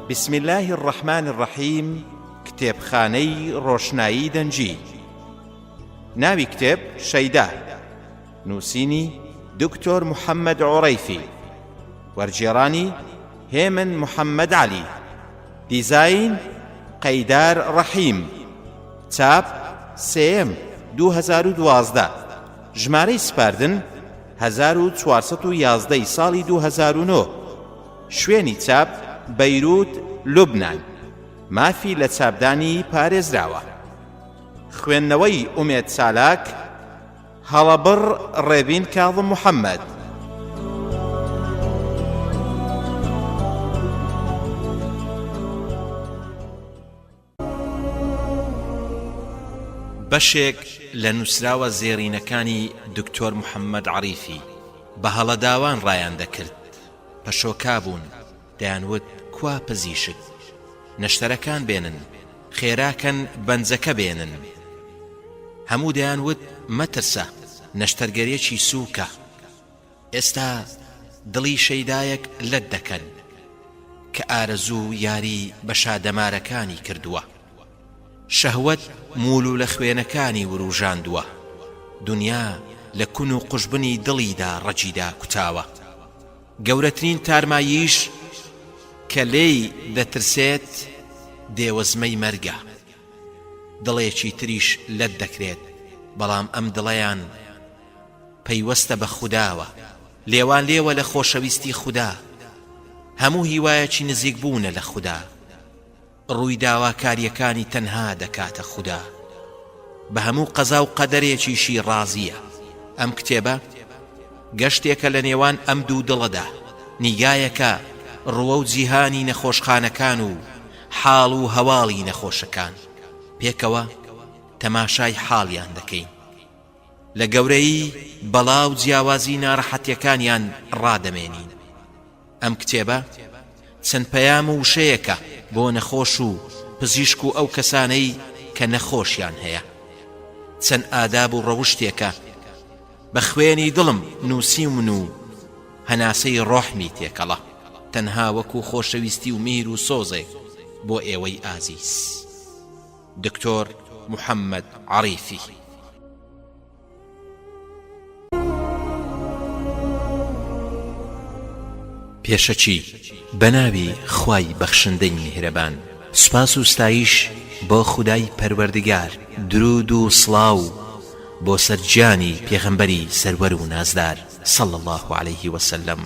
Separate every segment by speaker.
Speaker 1: بسم الله الرحمن الرحیم کتێبخانەی ڕۆشنایی دەنجی. ناوی کتێب شەیدا، نووسینی دکتۆر محەممەد عوڕەیفی، وەرگێڕانی هێمن محەممەد عەلی، دیزاین قەیدار ڕەحیم، چاپ 3 2012، ژمارەی سپاردن 1411 ساڵی 2009، شوێنی چاپ بەیروت لوبنان، مافی لە چاپدانی پارێزراوە. خوێندنەوەی ئومێد چالاک، هەڵەبڕ ڕێبین کاظم محەممەد. بەشێک لە نووسراوە زێڕینەکانی دکتۆر محەممەد عەریفی بە هەڵەداوان ڕایان دەکرد. پەشۆکا بوون، دەیانوت کوا پزیشک، نەشتەرەکان بێنن، خێراکەن بەنجەکە بێنن. هەموو دەیانوت مەترسە، نەشتەرگەریەکی سووکە. ئێستا دڵی شەیدایەک لەت دەکەن کە ئارەزوو یاری بە شادەمارەکانی کردووە. شەهوەت مول لە خوێنەکانی وروژاندووە. دنیا لە کون و قوشبنی دڵیدا ڕەجیدا کوتاوە. گەورەترین تارماییش کە لێی دەترسێت دێوەزمەی مەرگە. دڵێکی تریش لەت دەکرێت، بەڵام ئەم دڵەیان پەیوەستە بە خوداوە، لێوان لێوە لە خۆشەویستی خوددا. هەموو هیوایەکی نزیک بوونە لە خوددا. ڕووی داواکاریەکانی تەنها دەکاتە خوددا. بە هەموو قەزا و قەدەرێکیشی ڕازیە. ئەم کتێبە گەشتێکە لە نێوان ئەم دوو دڵەدا، نیگایەکە ڕووە و جیهانی نەخۆشخانەکان و حاڵ و هەواڵی نەخۆشەکان. پێکەوە تەماشای حاڵیان دەکەین، لە گەورەی بەڵا و جیاوازی ناڕەحەتیەکانیان ڕادەمێنین. ئەم کتێبە چەند پەیام و وشەیەکە بۆ نەخۆش و پزیشک و ئەو کەسانەی کە نەخۆشیان هەیە. چەند ئاداب و ڕەوشتێکە بە خوێنی دڵم نووسیمن و هەناسەی ڕۆحمی تێکەڵە، تەنها وەکو خۆشەویستی و میر و سۆزێک بۆ ئێوەی ئازیز. دکتۆر محەممەد عەریفی. پێشەچی بەناوی خوای بەخشندەی میهرەبان، سوپاس و ستایش بۆ خودای پەروەردگار، درود و سڵاو بۆ سەرجانی پێغەمبەری سەروەر و نازدار صلی الله عليه وسلم.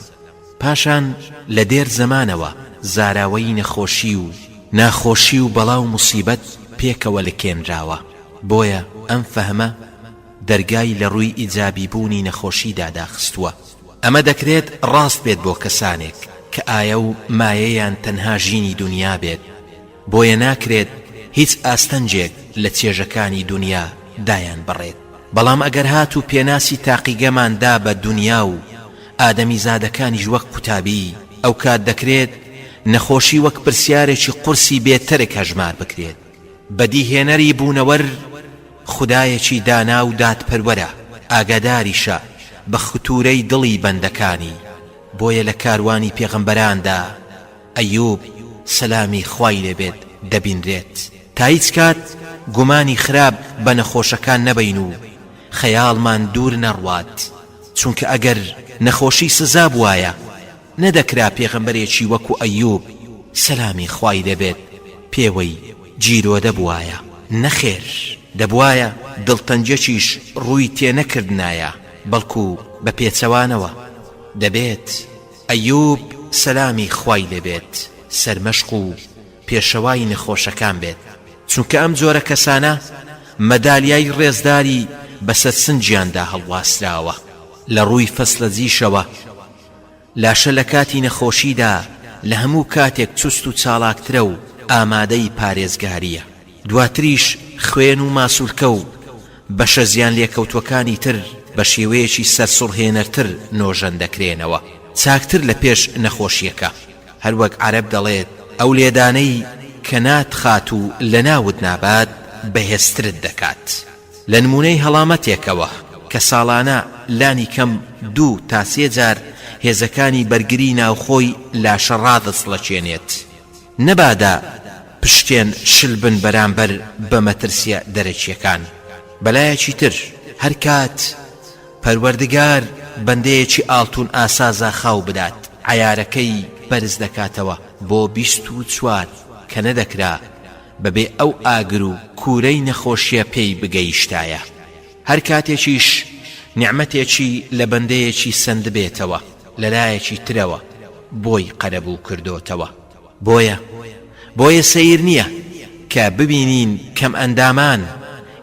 Speaker 1: پاشان لە دێر زەمانەوە زاراوەی نەخۆشی و ناخۆشی و بەڵا و موسیبەت پێکەوە لەکێنراوە. بۆیە ئەم فەهمە دەرگای لە ڕووی ئیجابی بوونی نەخۆشیدا داخستووە. ئەمە دەکرێت ڕاست بێت بۆ کەسانێک کە ئایە و مایەیان تەنها ژینی دنیا بێت. بۆیە ناکرێت هیچ ئاستەنجێک لە چێژەکانی دنیا دایان بڕێت. بەڵام ئەگەر هات و پێناسی تاقیگەماندا بە دنیا و ئادەمی زادەکانیش وەک قوتابی، ئەو کات دەکرێت نەخۆشی وەک پرسیارێکی قورسی بێتەرێک هەژمار بکرێت. بەدیهێنەری بوونەوەر خودایەکی دانا و دادپەروەرە، ئاگاداریشە بە ختورەی دڵی بەندەکانی. بۆیە لە کاروانی پێغەمبەراندا ئەیوب سەلامی خوای لێبێت دەبینرێت، تا هیچ کات گومانی خراپ بە نەخۆشەکان نەبین و خەیاڵمان دوور نەڕوات. چونکە ئەگەر نەخۆشی سزا بوایە، نەدەکرا پێغەمبەرێکی وەکو ئەیوب سەلامی خوای لێبێت پێوەی جیرۆ دەبوایە. نەخێر، دەبوایە دڵتەنجێکیش ڕووی تێنەکردنایە، بەڵکو بە پێچەوانەوە. دەبێت ئەیوب سەلامی خوای لێبێت سەرمەشق و پێشەوای نەخۆشەکان بێت، چونکە ئەم جۆرە کەسانە مەدالیای ڕێزداری بەسەر سنجیاندا هەڵواستراوە. لە ڕووی فەسلەجیشەوە لاشە لە کاتی نەخۆشیدا لە هەموو کاتێک چوست و چالاکترە و ئامادەی پارێزگاریە. دواتریش خوێن و ماسوولکە و بەشە زیان لێکەوتوەکانی تر بە شێوەیەکی سەرسوڕهێنەرتر نۆژەن دەکرێنەوە، چاکتر لە پێش نەخۆشیەکە. هەروەک عەرەب دەڵێت ئەو لێدانەی کە ناتخات و لە ناوت نابات بەهێزترت دەکات. لە نمونەی هەڵامەتێکەوە کە ساڵانە لانی کەم 2 تا 3 جار هێزەکانی بەرگری ناوخۆی لاشە ڕادەسڵەچێنێت. نەبادا پشتێن شل بن بەرامبەر بە مەترسیە دەرەکیەکان. بەلایەکی تر هەر کات پەروەردگار بەندەیەکی ئاڵتون ئاسازە خاو بدات عیارەکەی بەرز دەکاتەوە بۆ 24 کە نەدەکرا بەبێ ئەو ئاگر و کوورەی نەخۆشیە پێی بگەیشتایە. هەر کاتێکیش نیعمەتێکی لە بەندەیەکی سند بێتەوە لەلایەکی ترەوە بۆی قەرەبوو کردوتەوە. بۆیە سەیر نییە کە ببینین کەم ئەندامان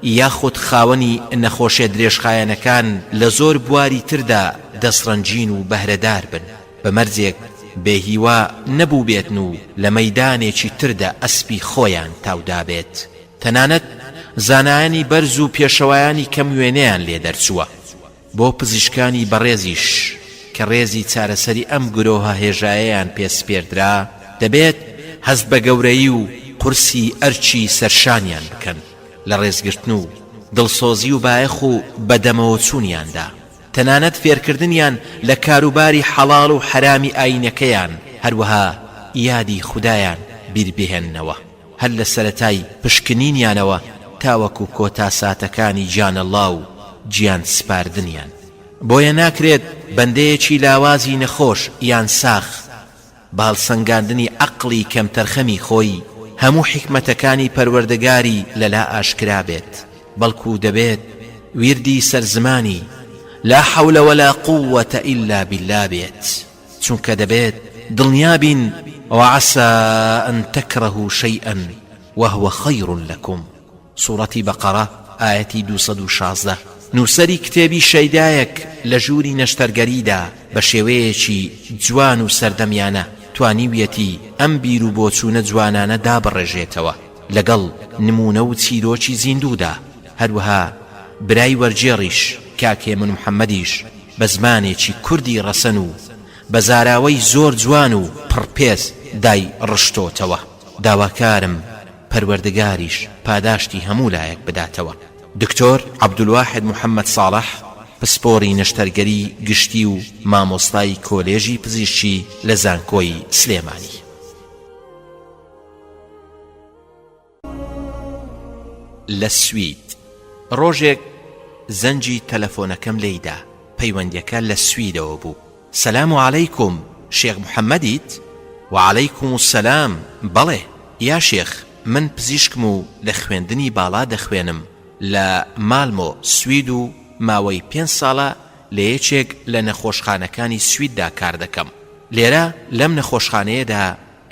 Speaker 1: یاخود خاوەنی نەخۆشیە درێژخایەنەکان لە زۆر بواری تردا دەسڕەنجین و بەهرەدار بن بە مەرجێک بێهیوا نەبوو بێتن و لە مەیدانێکی تردا ئەسپی خۆیان تاودا بێت. تەنانەت زانایانی بەرز و پێشەوایانی کەم وێنەیان لێ دەرچووە بۆ پزیشکانی بەڕێزیش کە ڕێزی چارەسەری ئەم گرۆهە هێژایەیان پێسپێردرا دەبێت هەست بە گەورەی و قورسی ئەرچی سەرشانیان بکەن لە ڕێزگرتن و دڵسۆزی و بایەخ و بەدەمەوە چوونیاندا. تەنانەت فێرکردنیان لە کاروباری حەڵاڵ و حرامی ئاینەکەیان هەروەها یادی خودایان بیربهێننەوە هەر لە سەرەتای پشکنینیانەوە تاوەکو کۆتا ساتەکانی جانەڵا و گیان سپاردنیان. بۆیە ناکرێت بەندەیەکی لاوازی نەخۆش یان ساخ باڵسەنگاندنی عەقڵی کەم تەرخەمی خۆی هەموو حیکمەتەکانی پەروەردگاری لەلا ئاشکرا بێت، بەڵکو دەبێت ویردی سەرزمانی لا حول ولا قوة إلا بالله بيت چونك دبيت دڵنیابین وعسى أن تكرهوا شيئا وهو خير لكم. سورة بقرة آية 216. نووسەری کتێبی شەیدایەک لە ژووری نەشتەرگەریدا بە شێوەیەکی جوان و سەردەمیانە توانیویەتی ئەم بیر و بۆچوونە جوانانە دابڕێژێتەوە لەگەڵ نمونە و چیرۆکی زیندوودا. هەروەها برای وەرجێڕیش کاکێ من محەممەدیش بە زمانێکی کوردی ڕەسەن و بە زاراوەی زۆر جوان و پڕپێز دای ڕشتۆتەوە. داواکارم پەروەردگاریش پاداشتی هەموو لایەک بداتەوە. دکتۆر عەبدولواحد محەممەد ساڵح پسپۆری نەشتەرگەری گشتی و مامۆستای کۆلێژی پزیشکی لە زانکۆی سلێمانی. لە سوید ڕۆژێک زەنجی تەلەفۆنەکەم لێیدا پەیوەندیەکە لە سویدەوە بوو. سەلام عەلەیکوم شێخ محەممەدیت؟ وعەلەیکوم السەلام. بەڵێ یا شێخ، من پزیشکم و لە خوێندنی باڵا دەخوێنم لە مالمۆ سوید و ماوەی 5 ساڵە لە یەکێک لە نەخۆشخانەکانی سویددا کار دەکەم. لێرە لەم نەخۆشخانەیەدا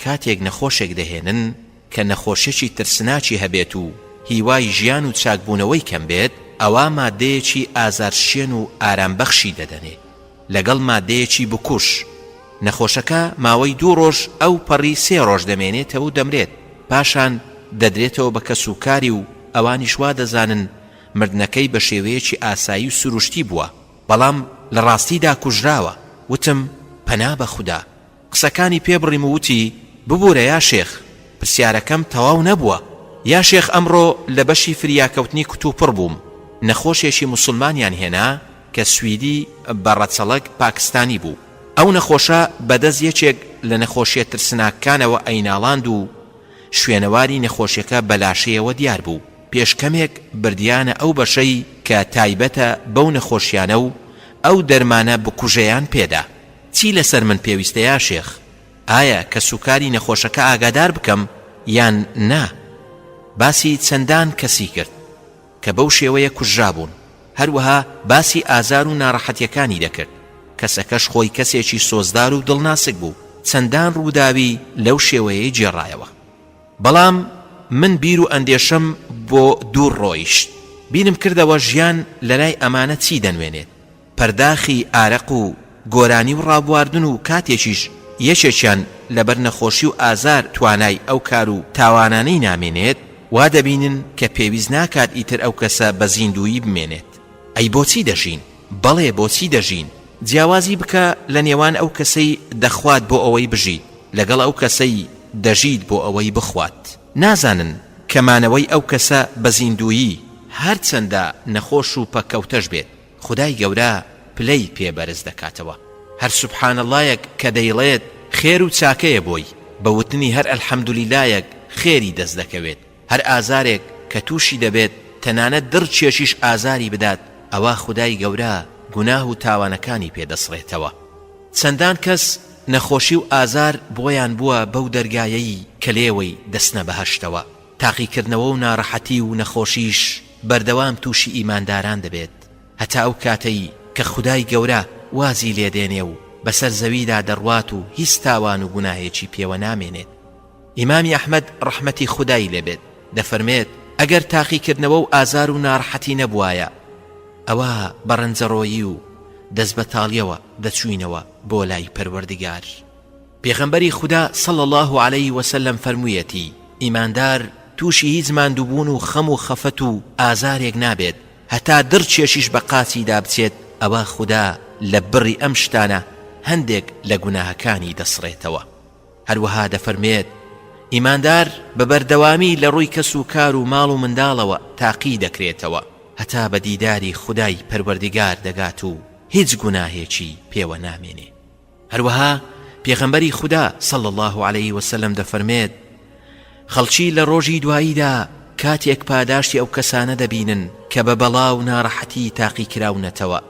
Speaker 1: کاتێک نەخۆشێک دەهێنن کە نەخۆشێکی ترسناکی هەبێت و هیوای ژیان و چاکبوونەوەی کەم بێت، ئەوە مادەیەکی ئازارشێن و ئارامبەخشی دەدەنێ لەگەڵ مادەیەکی بکوش. نەخۆشەکە ماوەی 2 ڕۆژ ئەو پەڕی 3 ڕۆژ دەمێنێتەوە و دەمرێت، پاشان دەدرێتەوە بە کەسوکاری و ئەوانیش وا دەزانن مردنەکەی بە شێوەیەکی ئاسایی و سروشتی بووە، بەڵام لە ڕاستیدا کوژراوە. وتم پەنا بە خودا. قسەکانی پێبڕیم و وتی ببوورە یا شێخ، پرسیارەکەم تەواو نەبووە. یا شێخ، ئەمڕۆ لە بەشی فریاکەوتنی کتوپڕ بووم. نەخۆشێکی موسڵمانیان هێنا کە سویدی بەڕەچەڵک پاکستانی بوو. ئەو نەخۆشە بەدەست یەکێک لە نەخۆشیە ترسناکانەوە ئەیناڵاند و شوێنەواری نەخۆشیەکە بەلاشەیەوە دیار بوو. پێشکەمێک بردیانە ئەو بەشەی کە تایبەتە بەو نەخۆشیانە و ئەو دەرمانە بکوژەیان پێدا. چی لەسەر من پێویستە یا شێخ؟ ئایا کە سوکاری نەخۆشەکە ئاگادار بکەم یان نا؟ باسی چەندان کەسی کرد کە بەو شێوەیە کوژرابوون، هەروەها باسی ئازار و ناڕەحەتیەکانی دەکرد. کەسەکەش خۆی کەسێکی سۆزدار و دڵناسک بوو، چەندان ڕووداوی لەو شێوەیەی جێڕایەوە. بەڵام من بیر و ئەندێشەم بۆ دوور ڕۆیشت. بینم کردەوە ژیان لەلای ئەمانە چی دەنوێنێت. پەرداخی ئارەق و گۆرانی و ڕابواردن و کاتێکیش یەکێکیان لەبەر نەخۆشی و ئازار توانای ئەو کار و تاوانانەی نامێنێت، وا دەبینن کە پێویست ناکات ئیتر ئەو کەسە بە زیندویی بمێنێت. ئەی بۆچی دەژین؟ بەڵێ بۆچی دەژین؟ جیاوازی بکە لە نێوان ئەو کەسەی دەخوات بۆ ئەوەی بژیت لەگەڵ ئەو کەسەی دەژیت بۆ ئەوەی بخوات. نازانن کەمانەوەی ئەو کەسە بە زیندویی هەرچەندە نەخۆش و پەکەوتەش بێت، خودای گەورە پلەی پێبەرز دەکاتەوە. هەر سوبحان اللهیەک کە دەیڵێت خێر و چاکەیە بۆی، بەوتنی هەر ئەلحەمدولیلایەک خێری دەست دەکەوێت. هەر ئازارێک کە تووشی دەبێت تەنانەت دڕچێشیش ئازاری بدات ئەوە خودای گەورە گوناه و تاوانەکانی پێدەسڕێتەوە. چەندان کەس نەخۆشی و ئازار بۆیان بووە بەو دەرگایەی کە لێوەی دەستنە بەهەشتەوە. تاقیکردنەوە و ناڕەحەتی و نەخۆشیش بەردەوام تووشی ئیمانداران دەبێت هەتا ئەو کاتەی کە خودای گەورە وازی لێدێنێ و بەسەر زەویدا دەڕوات و هیچ تاوان و گوناهێکی پێوە نامێنێت. ئیمامی ئەحمەد ڕەحمەتی خودای لێبێت دەفەرمێت ئەگەر تاقیکردنەوە و ئازار و ناڕەحەتی نەبوایە ئەوە بەڕەنجەڕۆیی و دەست بەتاڵیەوە دەچوینەوە بۆ لای پەروەردگار. پێغەمبەری خوددا صلی الله علیه وسلم فەرموویەتی ئیماندار تووشی هیچ ماندووبوون و خەم و خەفەت و ئازارێک نابێت هەتا دڕچێشیش بە قاچیدا بچێت ئەوە خوددا لە بڕی ئەم شتانە هەندێک لە گوناهەکانی دەسڕێتەوە. هەروەها دەفەرمێت ئیماندار بە بەردەوامی لە ڕووی کەس و کار و ماڵ و منداڵەوە تاقی دەکرێتەوە هەتا بە دیداری خودای پەروەردگار دەگات و هیچ گوناهێکی پێوە نامێنێ. هەروەها پێغەمبەری خوددا صلی الله علیه وسلم دەفەرمێت خەڵکی لە ڕۆژی دواییدا کاتێک پاداشتی ئەو کەسانە دەبینن کە بە بەڵا و ناڕەحەتی تاقی کراونەتەوە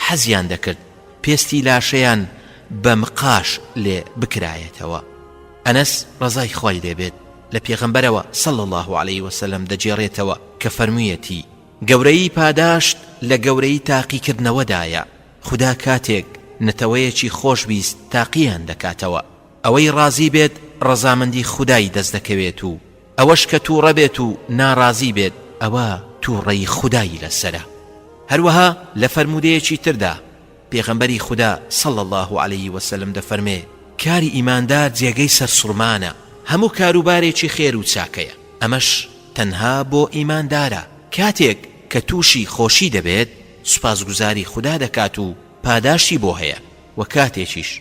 Speaker 1: حەزیان دەکرد پێستی لاشەیان بە مقاش لێ بکرایەتەوە. ئەنەس ڕەزای خۆی دەبێت لە پێغەمبەرەوە صلی الله علیه وسلم دەجێڕێتەوە کە فەرموویەتی گەورەی پاداشت لە گەورەی تاقیکردنەوەدایە. خوددا کاتێک نەتەوەیەکی خۆش بیست تاقییان دەکاتەوە. ئەوەی ڕازی بێت ڕەزامەندی خودای دەست دەکەوێت و ئەوەش کە تووڕە بێت و ناڕازی بێت ئەوە تووڕەی خودایی لەسەرە. هەروەها لە فەرمودەیەکی تردا پێغەمبەری خوددا صلی الله علیه وسلم دەفەرمێ کاری ئیماندار جێگەی سەرسوڕمانە هەموو کاروبارێکی خێر و چاکەیە ئەمەش تەنها بۆ ئیماندارە. کاتێک کە تووشی خۆشی دەبێت سوپاسگوزاری خوددا دەکات و پاداشی بۆ هەیە و کاتێکیش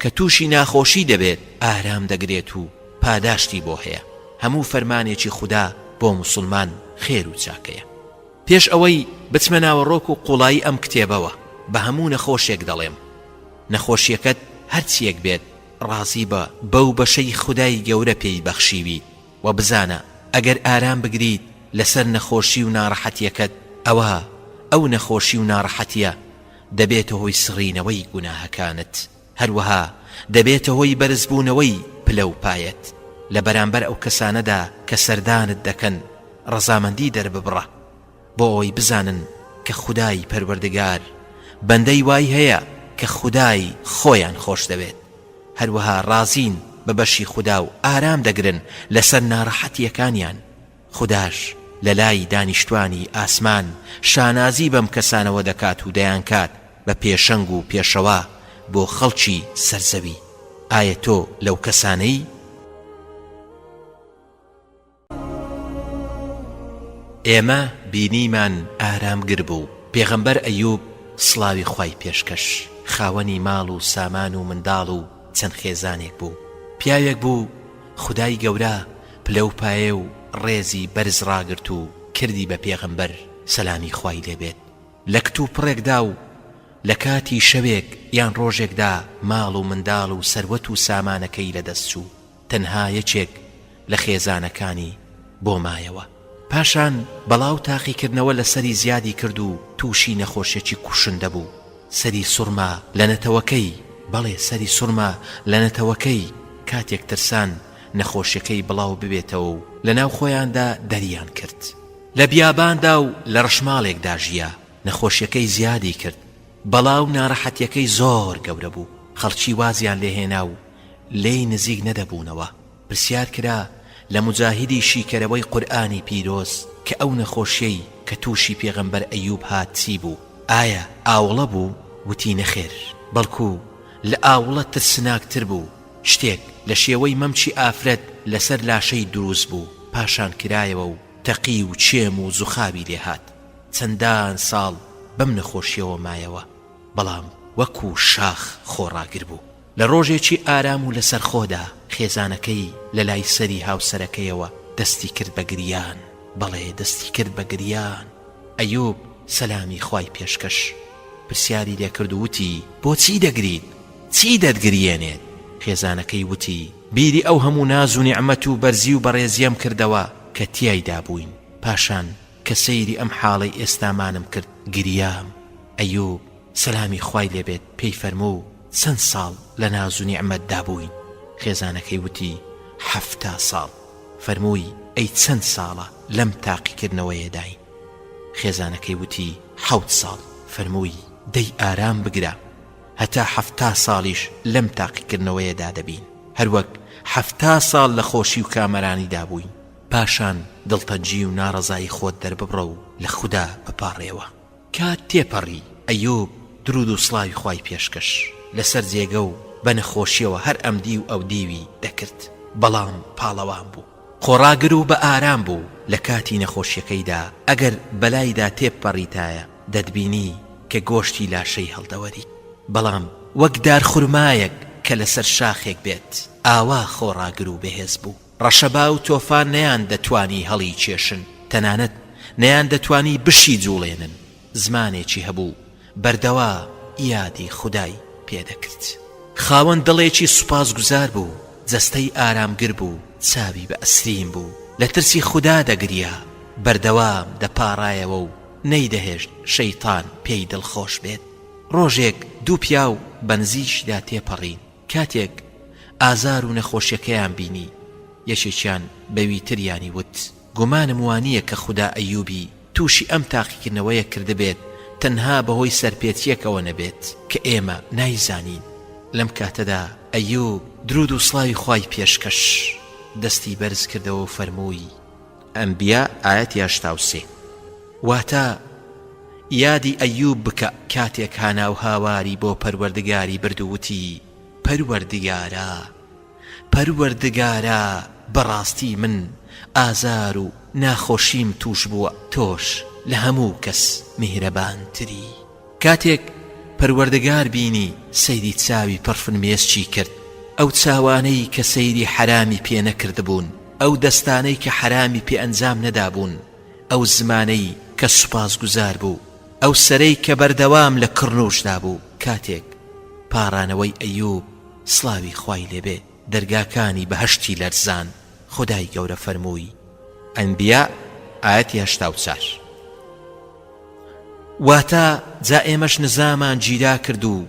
Speaker 1: کە تووشی ناخۆشی دەبێت ئارام دەگرێت و پاداشتی بۆ هەیە. هەموو فەرمانێکی خوددا بۆ موسڵمان خێر و چاکەیە. پێش ئەوەی بچمە ناوەڕۆک و قوڵایی ئەم کتێبەوە بە هەموو نەخۆشیێک دەڵێم نەخۆشیەکەت هەرچیەک بێت ڕازی بە بەو بەشەی خودای گەورە پێی بەخشیوی و بزانە ئەگەر ئارام بگریت لەسەر نەخۆشی و ناڕەحەتیەکەت ئەوە ئەو نەخۆشی و ناڕەحەتیە دەبێتە هۆی سڕینەوەی گوناهەکانت هەروەها دەبێتە هۆی بەرزبوونەوەی پلە و پایەت لە بەرامبەر ئەو کەسانەدا کە سەردانت دەکەن ڕەزامەندی دەرببڕە بۆ ئەوەی بزانن کە خودای پەروەردگار بەندەی وای هەیە کە خودای خۆیان خۆش دەوێت هەروەها ڕازین بە بەشی خوددا و ئارام دەگرن لەسەر ناڕەحەتیەکانیان. خوداش لە لای دانیشتوانی ئاسمان شانازی بەم کەسانەوە دەکات و دەیان کات بە پێشەنگ و پێشەوە بۆ خەڵکی سەرزەوی. ئایا تۆ لەو کەسانەی؟ ئێمە بینیمان ئارامگر بوو. پێغەمبەر ئەیوب سڵاوی خوای پێشکەش خاوەنی ماڵ و سامان و منداڵ و چەند خێزانێک بوو. پیاوێک بوو خودای گەورە پلە و پایە و ڕێزی بەرز ڕاگرت و کردی بە پێغەمبەر سەلامی خوای لێبێت. لە کتوپڕێکدا و لە کاتی شەوێک یان ڕۆژێکدا ماڵ و منداڵ و سەروەت و سامانەکەی لەدەست چوو تەنها یەکێک لە خێزانەکانی بۆ مایەوە. پاشان بەڵاو تاقیکردنەوە لە سەری زیادی کرد و تووشی نەخۆشیێکی کوشندە بوو. سەری سوڕما لە نەتەوەکەی بەڵێ سەری سوڕما لە نەتەوەکەی کاتێک ترسان نەخۆشیەکەی بڵاو ببێتەوە و لە ناو خۆیاندا دەریان کرد. لە بیاباندا و لە ڕەشماڵێکدا ژیا نەخۆشیەکەی زیادی کرد. بەڵاو ناڕەحەتیەکەی زۆر گەورە بوو. خەڵکی وازیان لێهێنا و لێی نزیک نەدەبوونەوە. پرسیار کرا لە مجاهیدی شیکەرەوەی قورئانی پیرۆز کە ئەو نەخۆشیەی کە تووشی پێغەمبەر ئەیوب هات چی بوو؟ ئایا ئاوڵە بوو؟ وتی نەخێر، بەڵکو لە ئاوڵە ترسناکتر بوو. شتێک لە شێوەی مەمچی ئافرەت لەسەر لاشەی دروست بوو. پاشان کرایەوە و تەقی و چێم و زوخابی لێهات. چەندان ساڵ بەم نەخۆشیەوە مایەوە بەڵام وەکو شاخ خۆڕاگر بوو. لە ڕۆژێکی ئارام و لەسەر خۆدا خێزانەکەی لە لای سەری هاوسەرەکەیەوە دەستی کرد بە گریان. بەڵێ دەستی کرد بە گریان. ئەیوب سەلامی خوای پێشکەش پرسیاری لێکرد و وتی بۆچی دەگریت؟ چی دەتگریێنێت؟ خێزانەکەی وتی بیری ئەو هەموو ناز و نیعمەت و بەرزی و بەڕێزیەم کردەوە کە تیایدا بووین. پاشان کە سەیری ئەم حاڵەی ئێستامانم کرد گریام. ئەیوب سەلامی خوای لێبێت پێی فەرموو چەند ساڵ لە ناز و نیعمەتدا بووین؟ خێزانەکەی وتی 70 ساڵ. فەرمووی ئەی چەند ساڵە لەم تاقیکردنەوەیە داین؟ خێزانەکەی وتی 7 ساڵ. فەرمووی دەی ئارام بگرە، هەتا 70 ساڵیش لەم تاقیکردنەوەیەدا دەبین، هەروەک 70 ساڵ لە خۆشی و کامەرانیدا بووین. پاشان دڵتەنجی و ناڕەزایی خۆت دەرببڕە و لە خوددا بپاڕێەوە. کات تێپەڕی ئەیوب درود و سڵاوی خوای پێشکەش لەسەر جێگە و بە نەخۆشیەوە هەر ئەمدی و ئەو دیوی دەکرد، بەڵام پاڵەوان بوو، خۆڕاگر و بە ئارام بوو. لە کاتی نەخۆشیەکەیدا ئەگەر بەلایدا تێپەڕیتایە دەتبینی کە گۆشتی لاشەی هەڵدەوەری، بەڵام وەک دار خورمایەک کە لەسەر شاخێک بێت ئاوا خۆڕاگر و بەهێز بوو. ڕەشەبا و تۆفان نەیان دەتوانی هەڵی کێشن، تەنانەت نەیان دەتوانی بشی جوڵێنن. زمانێکی هەبوو بەردەوا یادی خودای پێدەکرد. خاوەن دڵێکی سوپاسگوزار بوو، جەستەی ئارامگر بوو، چاوی بە ئەسرین بوو، لە ترسی خوددا دەگریا، بەردەوام دەپاڕایەوە و نەیدەهێشت شەیتان پێی دڵخۆش بێت. ڕۆژێک دوو پیا و بەنزیشدا تێپەڕین. کاتێک ئازار و نەخۆشیەکەیان بینی، یەکێکیان بەوی تریانی وت گومانم وانییە کە خوددا ئەیوبی تووشی ئەم تاقیکردنەوەیە کردبێت تەنها بەهۆی سەرپێچیەکەوە نەبێت کە ئێمە نایزانین. لەم کاتەدا ئەیوب درود و سڵاوی خوای پێشکەش دەستی بەرز کردەوە و فەرمووی ئەنبیا ئایەتی 83 واتە یادی ئەیوب بکە کاتێک هاناو هاواری بۆ پەروەردگاری بردووتی پەروەردگارە بەڕاستی من ئازار و ناخۆشیم توش بووە، تۆش لە هەموو کەس میهرەبانتری. کاتێک پەروەردگار بینی سەیری چاوی پڕفنمێسکی کرد، ئەو چاوانەی کە سەیری حرامی پێ نەکردبوون، ئەو دەستانەی کە حرامی پێ ئەنجام نەدابوون، ئەو زمانەی کە سوپاسگوزار بوو، ئەو سەرەی کە بەردەوام لە کڕنوشدا بوو. کاتێک پاڕانەوەی ئەیوب سڵاوی خوای لێبێ دەرگاکانی بەهەشتی لەرزان، خودای گەورە فەرمووی ئەنبیا ئایەتی 84 واتە جا ئێمەش نزامان گیرا کرد و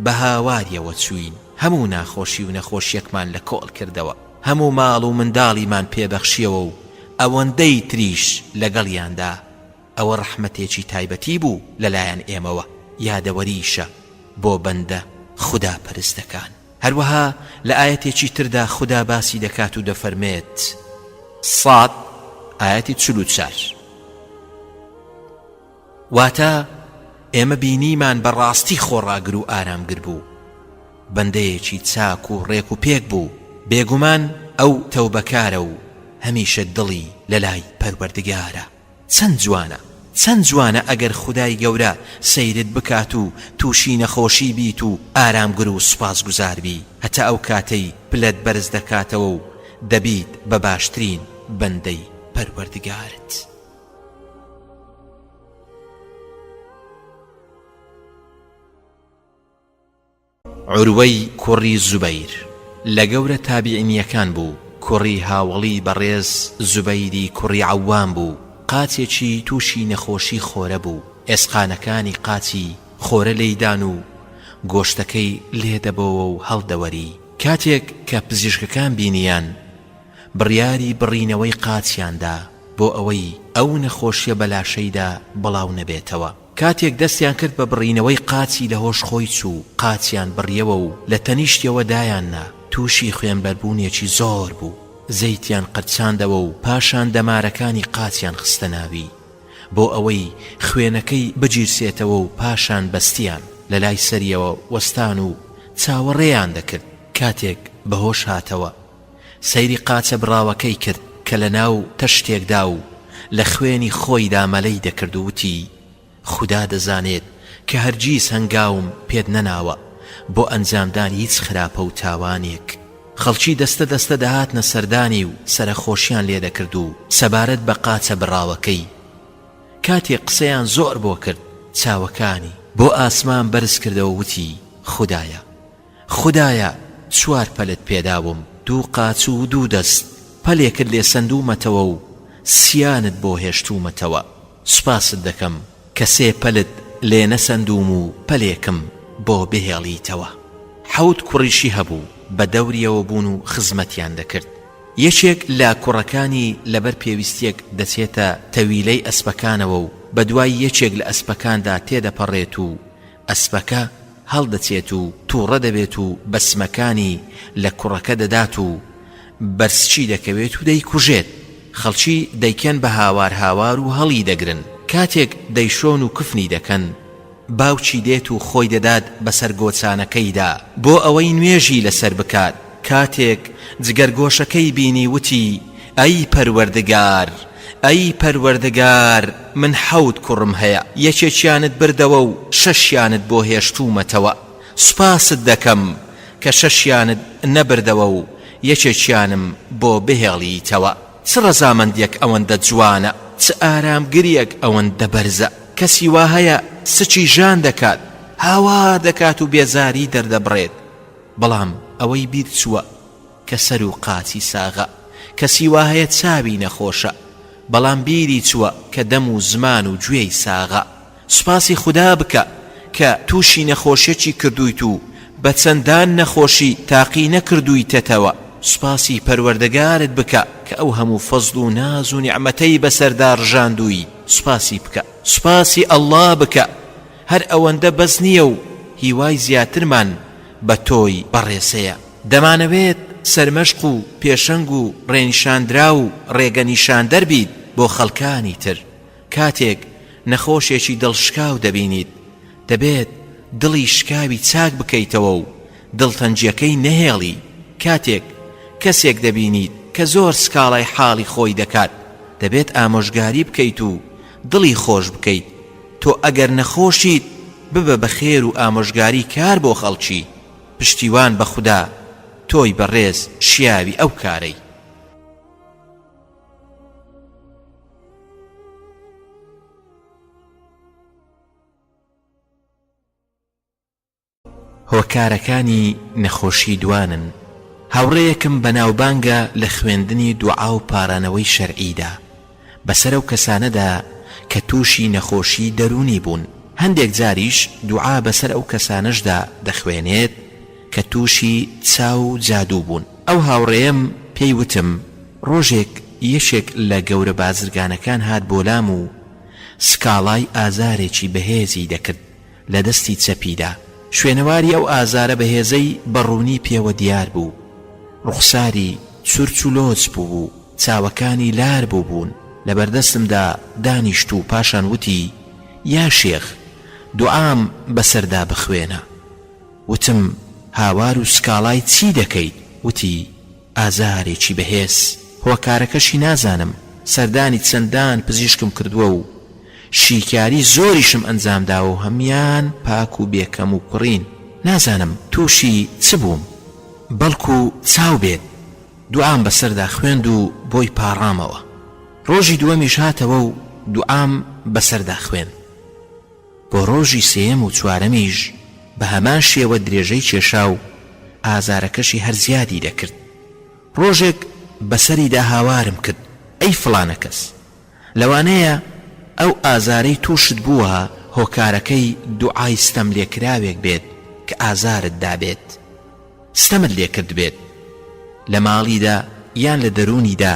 Speaker 1: بە هاواریەوە چوین، هەموو ناخۆشی و نەخۆشیەکمان لە کۆڵ کردەوە، هەموو ماڵ و منداڵیمان پێبەخشیەوە و ئەوەندەی تریش لەگەڵیاندا. ئەوە ڕەحمەتێکی تایبەتی بوو لەلایەن ئێمەوە، یادەوەریشە بۆ بەندە خوددا پەرستەکان. هەروەها لە ئایەتێکی تردا خوددا باسی دەکات و دەفەرمێت ساد ئایەتی 44 واتە ئێمە بینیمان بەڕاستی خۆڕاگر و ئارامگر بوو، بەندەیەکی چاک و ڕێک و پێک بوو، بێگومان ئەو تەوبەکارە و هەمیشە دڵی لەلای پەروەردگارە. چەند جوانە ئەگەر خودای گەورە سەیرت بکات و تووشی نەخۆشی بیت و ئارامگر و سوپاسگوزار بی، هەتا ئەو کاتەی پلەت بەرز دەکاتەوە و دەبیت بە باشترین بەندەی پەروەردگارت. عوروەی کوڕی زوبەیر لە گەورە تابعینیەکان بوو، کوڕی هاوڵی بەڕێز زوبەیری کوڕی عەوام بوو. قاچێکی تووشی نەخۆشی خۆرە بوو، ئێسقانەکانی قاچی خۆرە لێدان و گۆشتەکەی لێدەبەوە و هەڵدەوەری. کاتێک کە پزیشکەکان بینیان بڕیاری بڕینەوەی قاچیاندا بۆ ئەوەی ئەو نەخۆشیە بەلاشەیدا بڵاو نەبێتەوە. کاتێک دەستیان کرد بە بڕینەوەی قاچی لە هۆش خۆی چوو، قاچیان بڕیەوە و لە تەنیشتیەوە دایاننا. تووشی خوێنبەربوونیەکی زۆر بوو، زەیتیان قرچاندەوە و پاشان دەمارەکانی قاچیان خستە ناوی بۆ ئەوەی خوێنەکەی بگیرسێتەوە و پاشان بەستیان لە لای سەریەوە وەستان و چاوەڕێیان دەکرد. کاتێک بەهۆش هاتەوە سەیری قاچە براوەکەی کرد کە لە ناو تەشتێکدا و لە خوێنی خۆیدا مەلەی دەکرد و وتی خوددا دەزانێت کە هەرگیز هەنگاوم پێت نەناوە بۆ ئەنجامدان هیچ خراپە و تاوانێک. خەڵکی دەستە دەستە دەهاتنە سەردانی و سەرخۆشیان لێ دەکرد و سەبارەت بە قاچە براوەکەی. کاتێک قسەیان زۆر بۆ کرد، چاوەکانی بۆ ئاسمان بەرز کردەوە وتی خوددایە 4 پەلت پێداوم دوو قاچ و دوو دەست پەلێکت لێ سەندوومەتەوە و سیانت بۆ هێشتوومەتەوە سوپاست دەکەم کە سێ پەلت لێ نەسەندوم و پەلێکم بۆ بهێڵیتەوە. 7 کوڕیشی هەبوو بە دەوریەوە بوون و خزمەتیان دەکرد. یەکێک لە کوڕەکانی لەبەر پێویستیەک دەچێتە تەویلەی ئەسپەکانەوە و بەدوای یەکێک لە ئەسپەکاندا تێدەپەڕێت و ئەسپەکە هەڵدەچێت و تووڕە دەبێت و بەسمەکانی لە کوڕەکە دەدات و بەرزچی دەکەوێت و دەیکوژێت. خەڵکی دەیکەن بە هاوار هاوار و هەڵی دەگرن. کاتێک دەیشۆن و کفنی دەکەن باوچی دێت و خۆی دەدات بەسەر گۆچانەکەیدا بۆ ئەوەی نوێژی لەسەر بکات. کاتێک جگەرگۆشەکەی بینی وتی ئەی پەروەردگار ئەی پەروەردگار من 7 کوڕم هەیە یەکێکیانت بردەوە و 6یانت بۆ هێشتوومەتەوە سوپاست دەکەم کە 6یانت نەبردەوە و یەکێکیانم بۆ بهێڵیتەوە. چ ڕەزامەندیەک ئەوەندە جوانە، چ ئارامگریەک ئەوەندە بەرزە. کەسی وا هەیە سچی ژان دەکات هاوار دەکات و بێزاری دەردەبڕێت بەڵام ئەوەی بیر چووە کە سەر و قاچی ساغە. کەسی وا هەیە چاوی نەخۆشە بەڵام بیری چووە کە دەم و زمان و گوێی ساغە. سوپاسی خوددا بکە کە تووشی نەخۆشیەکی کردویت و بە چەندان نەخۆشی تاقی نەکردویتەتەوە. سوپاسی پەروەردگارت بکە کە ئەو هەموو فەزڵ و ناز و نیعمەتەی بەسەردا ڕژاندووی. سوپاسی بکە، سوپاسی ئەڵڵا بکە. هەر ئەوەندە بەس نییە و هیوای زیاترمان بە تۆی بەڕێسەیە. دەمانەوێت سەرمەشق و پێشەنگ و ڕێنیشاندرا و ڕێگەنیشاندەر بیت بۆ خەڵکانی تر. کاتێک نەخۆشێکی دڵشکاو دەبینیت دەبێت دڵی شکاوی چاک بکەیتەوە و دڵتەنجیەکەی نەهێڵی. کاتێک کەسێک دەبینیت کە زۆر سکاڵای حاڵی خۆی دەکات دەبێت ئامۆژگاری بکەیت و دڵی خۆش بکەیت. تۆ ئەگەر نەخۆشیت ببە بە خێر و ئامۆژگاری کار بۆ خەڵکی. پشتیوان بە خوددا تۆی بەڕێز شیاوی ئەو کارەی. هۆکارەکانی نەخۆشی دوانن. هاوڕێیەکم بەناوبانگە لە خوێندنی دوعا و پارانەوەی شەرعیدا بەسەر ئەو کەسانەدا کە تووشی نەخۆشی دەرونی بوون. هەندێک جاریش دوعا بەسەر ئەو کەسانەشدا دەخوێنێت کە تووشی چاو جادوو بوون. ئەو هاوڕێم پێی وتم ڕۆژێک یەکێک لە گەورە بازرگانەکان هات بۆ لام و سکاڵای ئازارێکی بەهێزی دەکرد لە دەستی چەپیدا. شوێنەواری ئەو ئازارە بەهێزەی بەڕوونی پێوە دیار بوو. ڕوخساری چورچ و لۆچ بوو و چاوەکانی لار بوو بوون. لە بەردەستمدا دانیشت و پاشان وتی یا شێخ دوعام بەسەردا بخوێنە. وتم هاوار و سکاڵای چی دەکەیت؟ وتی ئازارێکی بەهێز هۆکارەکەشی نازانم. سەردانی چەندان پزیشکم کردووە و شیکاری زۆریشم ئەنجامداوە و هەمیان پاک و بێکەم و کوڕین. نازانم تووشی چ بووم بەڵکو چاو بێت. دوعام بەسەردا خوێند و بۆی پاڕامەوە. ڕۆژی دووەمیش هاتەوە و دوعام بەسەردا خوێن. بۆ ڕۆژی سێم و چوارەمیش بە هەمان شێوە درێژەی کێشا و ئازارەکەشی هەر زیادی دەکرد. ڕۆژێک بەسەریدا هاوارم کرد ئەی فڵانە کەس لەوانەیە ئەو ئازارەی تووشت بووە هۆکارەکەی دوعای ستەم لێکراوێک بێت کە ئازارت دابێت ستەمت لێکرد بێت لە ماڵیدا یان لە دەرونیدا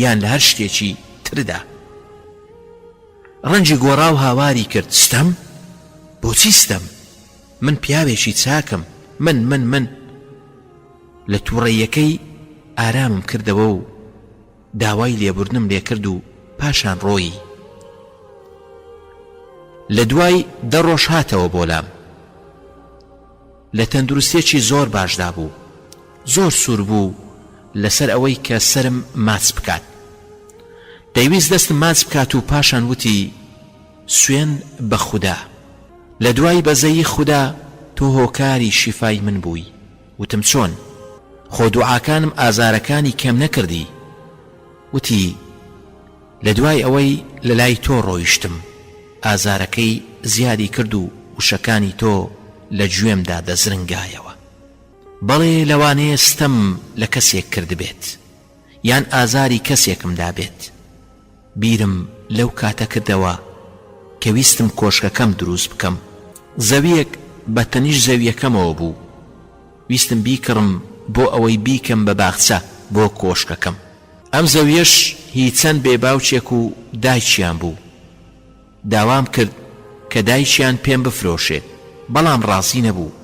Speaker 1: یان لە هەر شتێکی تردا. ڕەنجی گۆڕا و هاواری کرد ستەم؟ بۆچی ستەم؟ من پیاوێکی چاکم. من لە تووڕەیەکەی ئارامم کردەوە و داوای لێبوردنم لێ کرد و پاشان ڕۆیی. لە دوای 10 ڕۆژ هاتەوە بۆ لام. لە تەندروستێکی زۆر باشدا بوو. زۆر سوور بوو لەسەر ئەوەی کە سرم ماچ بکات. دەیویست دەستم ماچ بکات و پاشان وتی سوێن بە خوددا. لە دوای بەزەیی خوددا تۆ هۆکاری شیفای من بووی. وتم چۆن؟ خۆ دوعاکانم ئازارەکانی کەم نەکردی. وتی لە دوای ئەوەی لە لای تۆ ڕۆیشتم ئازارەکەی زیادی کرد و وشەکانی تۆ لە گوێمدا دەزرنگایەوە. بەڵێ لەوانەیە ستەم لە کەسێک کرد بێت یان ئازاری کەسێکمدا بێت. بیرم لەو کاتە کردەوە کە ویستم کۆشکەکەم دروست بکەم. زەویەک بە تەنیش زەویەکەمەوە بوو. ویستم بیکڕم بۆ ئەوەی بیکەم بە باخچە بۆ کۆشکەکەم. ئەم زەویەش هیچ چەند بێباوچێک و دایکیان بوو. داوام کرد کە دایکیان پێم بفرۆشێت، بەڵام ڕازی نەبوو.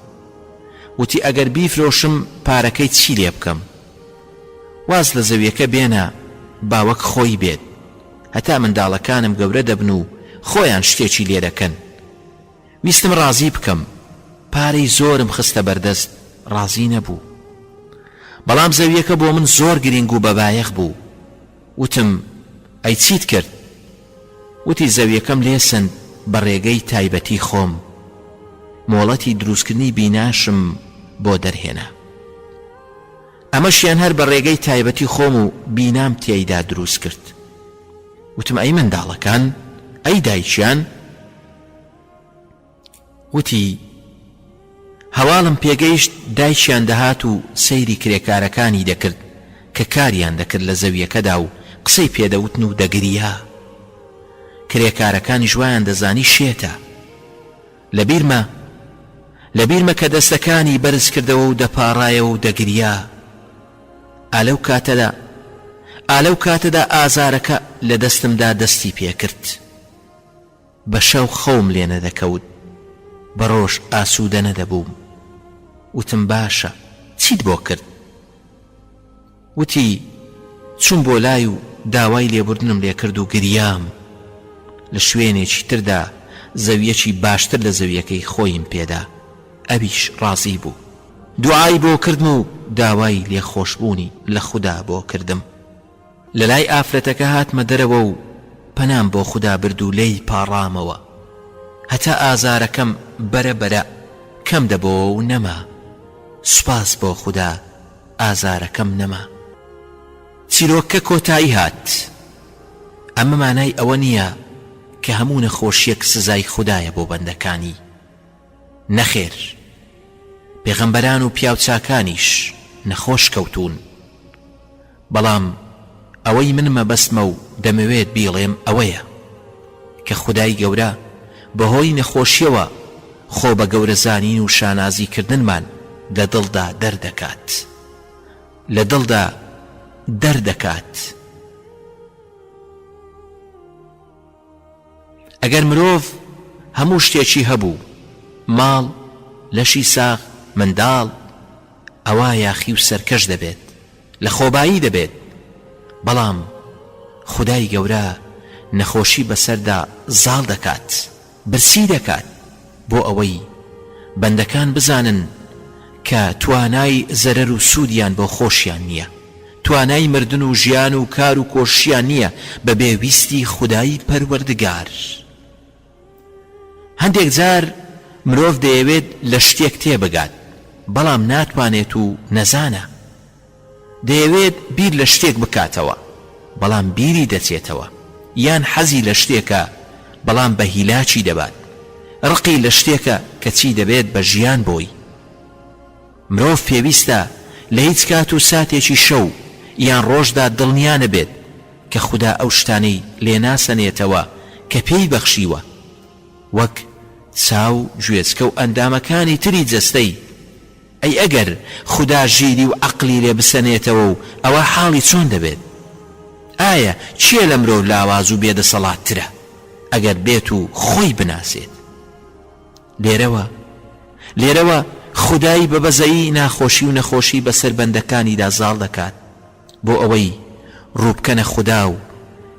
Speaker 1: وتی ئەگەر بیفرۆشم پارەکەی چی لێ بکەم؟ واز لە زەویەکە بێنە باوەک خۆی بێت، هەتا منداڵەکانم گەورە دەبن و خۆیان شتێکی لێ دەکەن. ویستم ڕازی بکەم، پارەی زۆرم خستە بەردەست، ڕازی نەبوو. بەڵام زەویەکە بۆ من زۆر گرنگ و بەبایەخ بوو. وتم ئەی چیت کرد؟ وتی زەویەکەم لێسند بە ڕێگەی تایبەتی خۆم، مۆڵەتی دروستکردنی بیناشم بۆ دەرهێنا. ئەمەشیان هەر بە ڕێگەی تایبەتی خۆم و بینام تێیدا دروست کرد. وتم ئەی منداڵەکان، ئەی دایکیان؟ وتی هەواڵم پێگەیشت دایکیان دەهات و سەیری کرێکارەکانی دەکرد کە کاریان دەکرد لە زەویەکەدا و قسەی پێدەوتن و دەگریا. کرێکارەکانی ژوایان دەزانی شێتە. لەبیرمە کە دەستەکانی بەرز کردەوە و دەپاڕایەوە و دەگریا. ئالەو کاتەدا ئازارەکە لە دەستمدا دەستی پێکرد. بە شەو خەوم لێ نەدەکەوت، بە ڕۆژ ئاسوودە نەدەبووم. وتم باشە، چیت بۆ کرد؟ وتی چوم بۆ لای و داوای لێبوردنم لێ کرد و گریام. لە شوێنێکی تردا زەویەکی باشتر لە زەویەکەی خۆیم پێدا. ئەویش ڕازی بوو. دوعای بۆ کردم و داوای لێخۆشبوونی لە خودا بۆ کردم. لە لای ئافرەتەکە هاتمە دەرەوە و پەنام بۆ خودا برد و لێی پاڕامەوە، هەتا ئازارەکەم بەرەبەرە کەم دەبەوە و نەما. سوپاس بۆ خودا، ئازارەکەم نەما. چیرۆکە کۆتایی هات. ئەمە مانای ئەوە نییە کە هەموو نەخۆشیەک سزای خودایە بۆ بەندەکانی. نەخێر، پێغەمبەران و پیاوچاکانیش نەخۆش کەوتون. بەڵام ئەوەی من مەبەستمە و دەمەوێت بیڵێم ئەوەیە کە خودای گەورە بەهۆی نەخۆشیەوە خۆ بە گەورەزانین و شانازیکردنمان لە دڵدا دەردەکات. ئەگەر مرۆڤ هەموو شتێکی هەبوو، ماڵ، لەشی ساغ، منداڵ، ئەوە یاخی و سەرکەش دەبێت، لە خۆبایی دەبێت. بەڵام خودای گەورە نەخۆشی بەسەردا زاڵ دەکات، برسی دەکات، بۆ ئەوەی بەندەکان بزانن کە توانای زەرەر و سوودیان بۆ خۆشیان نییە، توانای مردن و ژیان و کار و کۆشیان نییە بە بێویستی خودای پەروەردگار. هەندێک جار مرۆڤ دەیەوێت لە شتێک تێبگات، بەڵام ناتوانێت و نەزانە. دەیەوێت بیر لە شتێک بکاتەوە، بەڵام بیری دەچێتەوە. یان حەزی لە شتێکە، بەڵام بە هیلاچی دەبات. ڕقی لە شتێکە کە چی دەبێت بە ژیان بۆی. مرۆڤ پێویستە لە هیچ کات و ساتێکی شەو یان ڕۆژدا دڵنیانە بێت کە خوددا ئەو شتانەی لێناسەنێتەوە کە پێی بەخشیوە، وەک چاو، گوێچکە و ئەندامەکانی تری جەستەی. ئەی ئەگەر خوددا ژیری و عەقلی لێ بسەنێتەوە و ئەوە حاڵی چۆن دەبێت؟ ئایا چیە لە مرۆڤ لاواز و بێدەسەڵاتترە ئەگەر بێت و خۆی بناسێت؟ لێرەوە خودای بەبەزایی ناخۆشی و نەخۆشی بەسەر بەندەکانیدا زاڵ دەکات بۆ ئەوەی ڕووبکەنە خوددا و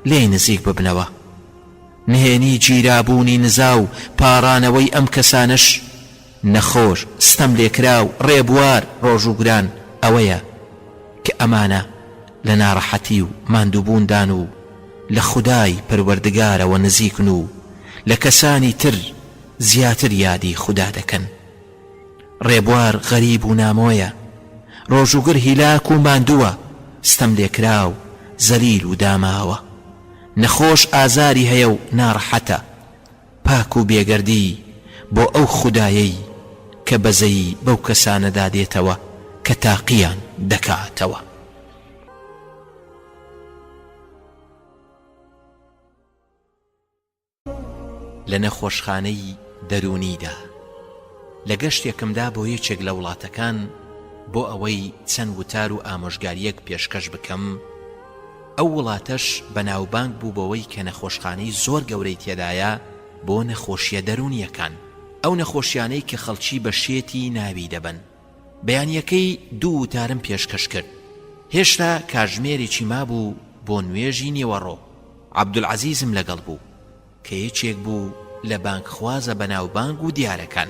Speaker 1: لێی نزیک ببنەوە. نهێنی گیرابوونی نزا و پاڕانەوەی ئەم کەسانش نەخۆش، ستەم لێکرا و ڕێبوار ڕۆژوگران ئەوەیە کە ئەمانە لە ناڕەحەتی و ماندووبووندان و لە خودای پەروەردگارەوە نزیکن و لە کەسانی تر زیاتر یادی خوددا دەکەن. ڕێبوار غەریب و نامۆیە، ڕۆژوگر هیلاک و ماندووە، ستەم لێکرا و زەلیل و داماوە. نەخۆش ئازاری هەیە و ناڕەحەتە، پاک و بێگەردی بۆ ئەو خودایەی کە بەزەی بەو کەسانەدا دێتەوە کە تاقییان دەکاتەوە. لە نەخۆشخانەی دەرونیدا لە گەشتێکمدا بۆ یەکێک لە وڵاتەکان بۆ ئەوەی چەند وتار و ئامۆژگاریەک پێشکەش بکەم. ئەو وڵاتەش بەناوبانگ بوو بەوەی کە نەخۆشخانەی زۆر گەورەی تێدایە بۆ نەخۆشیە دەرونیەکان، ئەو نەخۆشیانەی کە خەڵکی بە شێتی ناوی دەبن. بەیانیەکەی دوو وتارم پێشکەش کرد. هێشتا کاتژمێرێکی مابوو بۆ نوێژی نیوەڕۆ. عەبدولعەزیزم لەگەڵ بوو کە یەکێک بوو لە بانکخوازە بەناوبانگ و دیارەکان.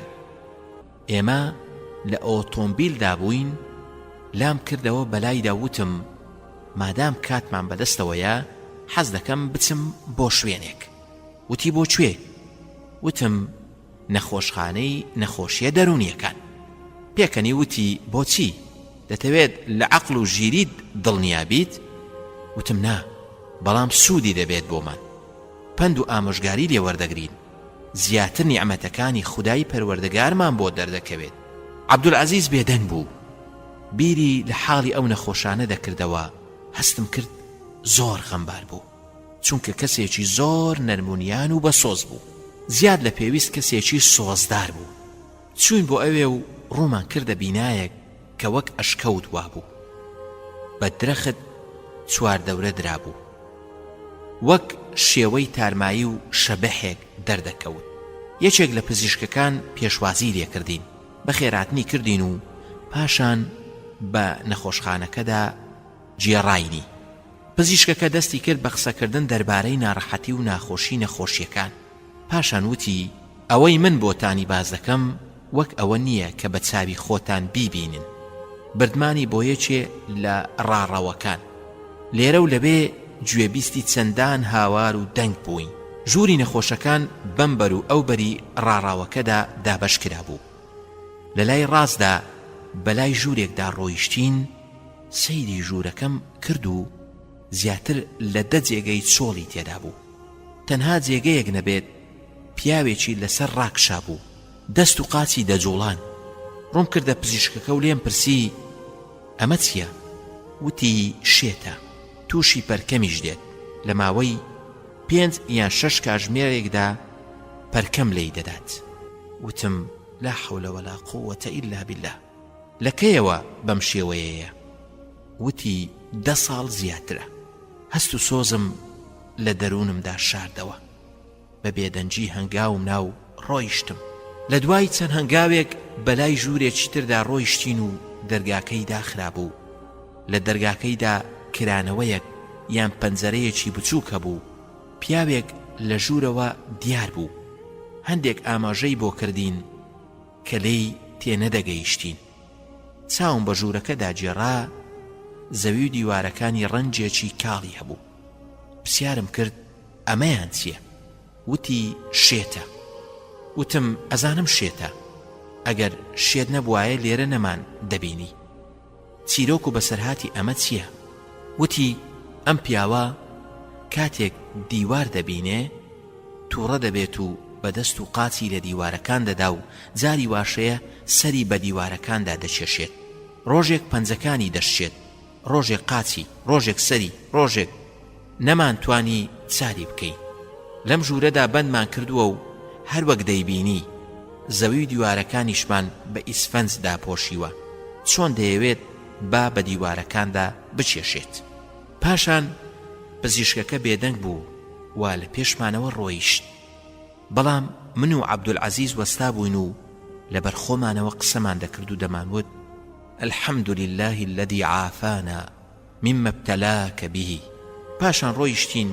Speaker 1: ئێمە لە ئۆتۆمبیلدا بووین، لام کردەوە بەلایدا وتم مادام کاتمان بەدەستەوەیە حەز دەکەم بچم بۆ شوێنێک. وتی بۆ کوێ؟ وتم نەخۆشخانەی نەخۆشیە دەرونیەکان. پێکەنی وتی بۆچی؟ دەتەوێت لە عەقڵ و ژیریت دڵنیابیت؟ وتم نا، بەڵام سوودی دەبێت بۆمان. پند و ئامۆژگاری لێوەردەگرین، زیاتر نیعمەتەکانی خودای پەروەردگارمان بۆ دەردەکەوێت. عەبدولعەزیز بێدەنگ بوو، بیری لە حاڵی ئەو نەخۆشانە دەکردەوە. هەستم کرد زۆر غەمبار بوو، چونکە کەسێکی زۆر نەرمونیان و بەسۆز بوو، زیاد لە پێویست کەسێکی سۆزدار بوو. چوین بۆ ئەوێ و ڕوومان کردە بینایەک کە وەک ئەشکەوت وا بوو، بە درەخت چواردەورە درابوو، وەک شێوەی تارمایی و شەبەحێک دەردەکەوت. یەکێک لە پزیشکەکان پێشوازی لێکردین، بە خێراتنی کردین و پاشان بە نەخۆشخانەکەدا جێڕاینی. پزیشکەکە دەستی کرد بە قسەکردن دەربارەی ناڕەحەتی و ناخۆشی نەخۆشیەکان. پاشان وتی ئەوەی من بۆتانی باز دەکەم وەک ئەوە نییە کە بە چاوی خۆتان بیبینن. بردمانی بۆ یەکێ لە ڕاڕەوەکان. لێرە و لەبێ گوێبیستی چەندان هاوار و دەنگ بووین. ژووری نەخۆشەکان بەمبەر و ئەو بەری ڕاڕاوەکەدا دابەش کرا بوو. لە لای ڕاستدا بەلای ژوورێکدا ڕۆیشتین. سەیری ژوورەکەم کرد و زیاتر لە 10 جێگەی چۆڵی تێدا بوو. تەنها جێگەیەک نەبێت پیاوێکی لەسەر ڕاکشا بوو، دەست و قاچی دەجوڵان. ڕوم کردە پزیشکەکە و لێم پرسی ئەمە چییە؟ وتی شێتە، تووشی پەرکەمیش دێت. لە ماوەی 5 یان 6 کاتژمێرێکدا پەرکەم لێی دەدات. وتم لا حول ولا قوة إلا بالله. لەکەیەوە بەم شێوەیەیە؟ وتی 10 ساڵ زیاترە. هەست و سۆزم لە دەروونمدا شاردەوە. بە بێدەنجی هەنگاوم ناو ڕۆیشتم. لە دوای چەند هەنگاوێک بەلای ژوورێکی تردا ڕۆیشتین و دەرگاکەی داخرا بوو. لە دەرگاکەیدا کرانەوەیەک یان پەنجەرەیەکی بچووکە بوو. پیاوێک لە ژوورەوە دیار بوو. هەندێک ئاماژەی بۆ کردین کە لێی تێنەدەگەیشتین. چاوم بە ژوورەکەدا جێڕا، زەوی و دیوارەکانی ڕەنجێکی کاڵی هەبوو. پرسیارم کرد ئەمەیان چییە؟ وتی شێتە. وتم ئەزانم شێتە، ئەگەر شێت نەبوایە لێرە نەمان دەبینی. چیرۆک و بەسەرهاتی ئەمە چییە؟ وتی ئەم پیاوە کاتێک دیوار دەبینێ تووڕە دەبێت و بەدەست و قاچی لە دیوارەکان دەدا و جاری واشەیە سەری بە دیوارەکاندا دەچێشێت. ڕۆژێک پەنجەکانی دەشێت، ڕۆژێک قاچی، ڕۆژێک سەری، ڕۆژێک نەمان توانی چاری بکەین. لەم ژوورەدا بەندمان کردووە و هەر وەک دەیبینی زەوی دیوارەکانیشمان بە ئیسفەنجدا پۆشیوە، چۆن دەیەوێت با بە دیوارەکاندا بچێشێت. پاشان پزیشکەکە بێدەنگ بوو وا لە پێشمانەوە ڕۆیشت. بەڵام من و عەبدولعەزیز وەستا بووین و لەبەر خۆمانەوە قسەمان دەکرد و دەمانوت الحمد لله الذي عافانا مما ابتلاك به. پاشان ڕۆیشتین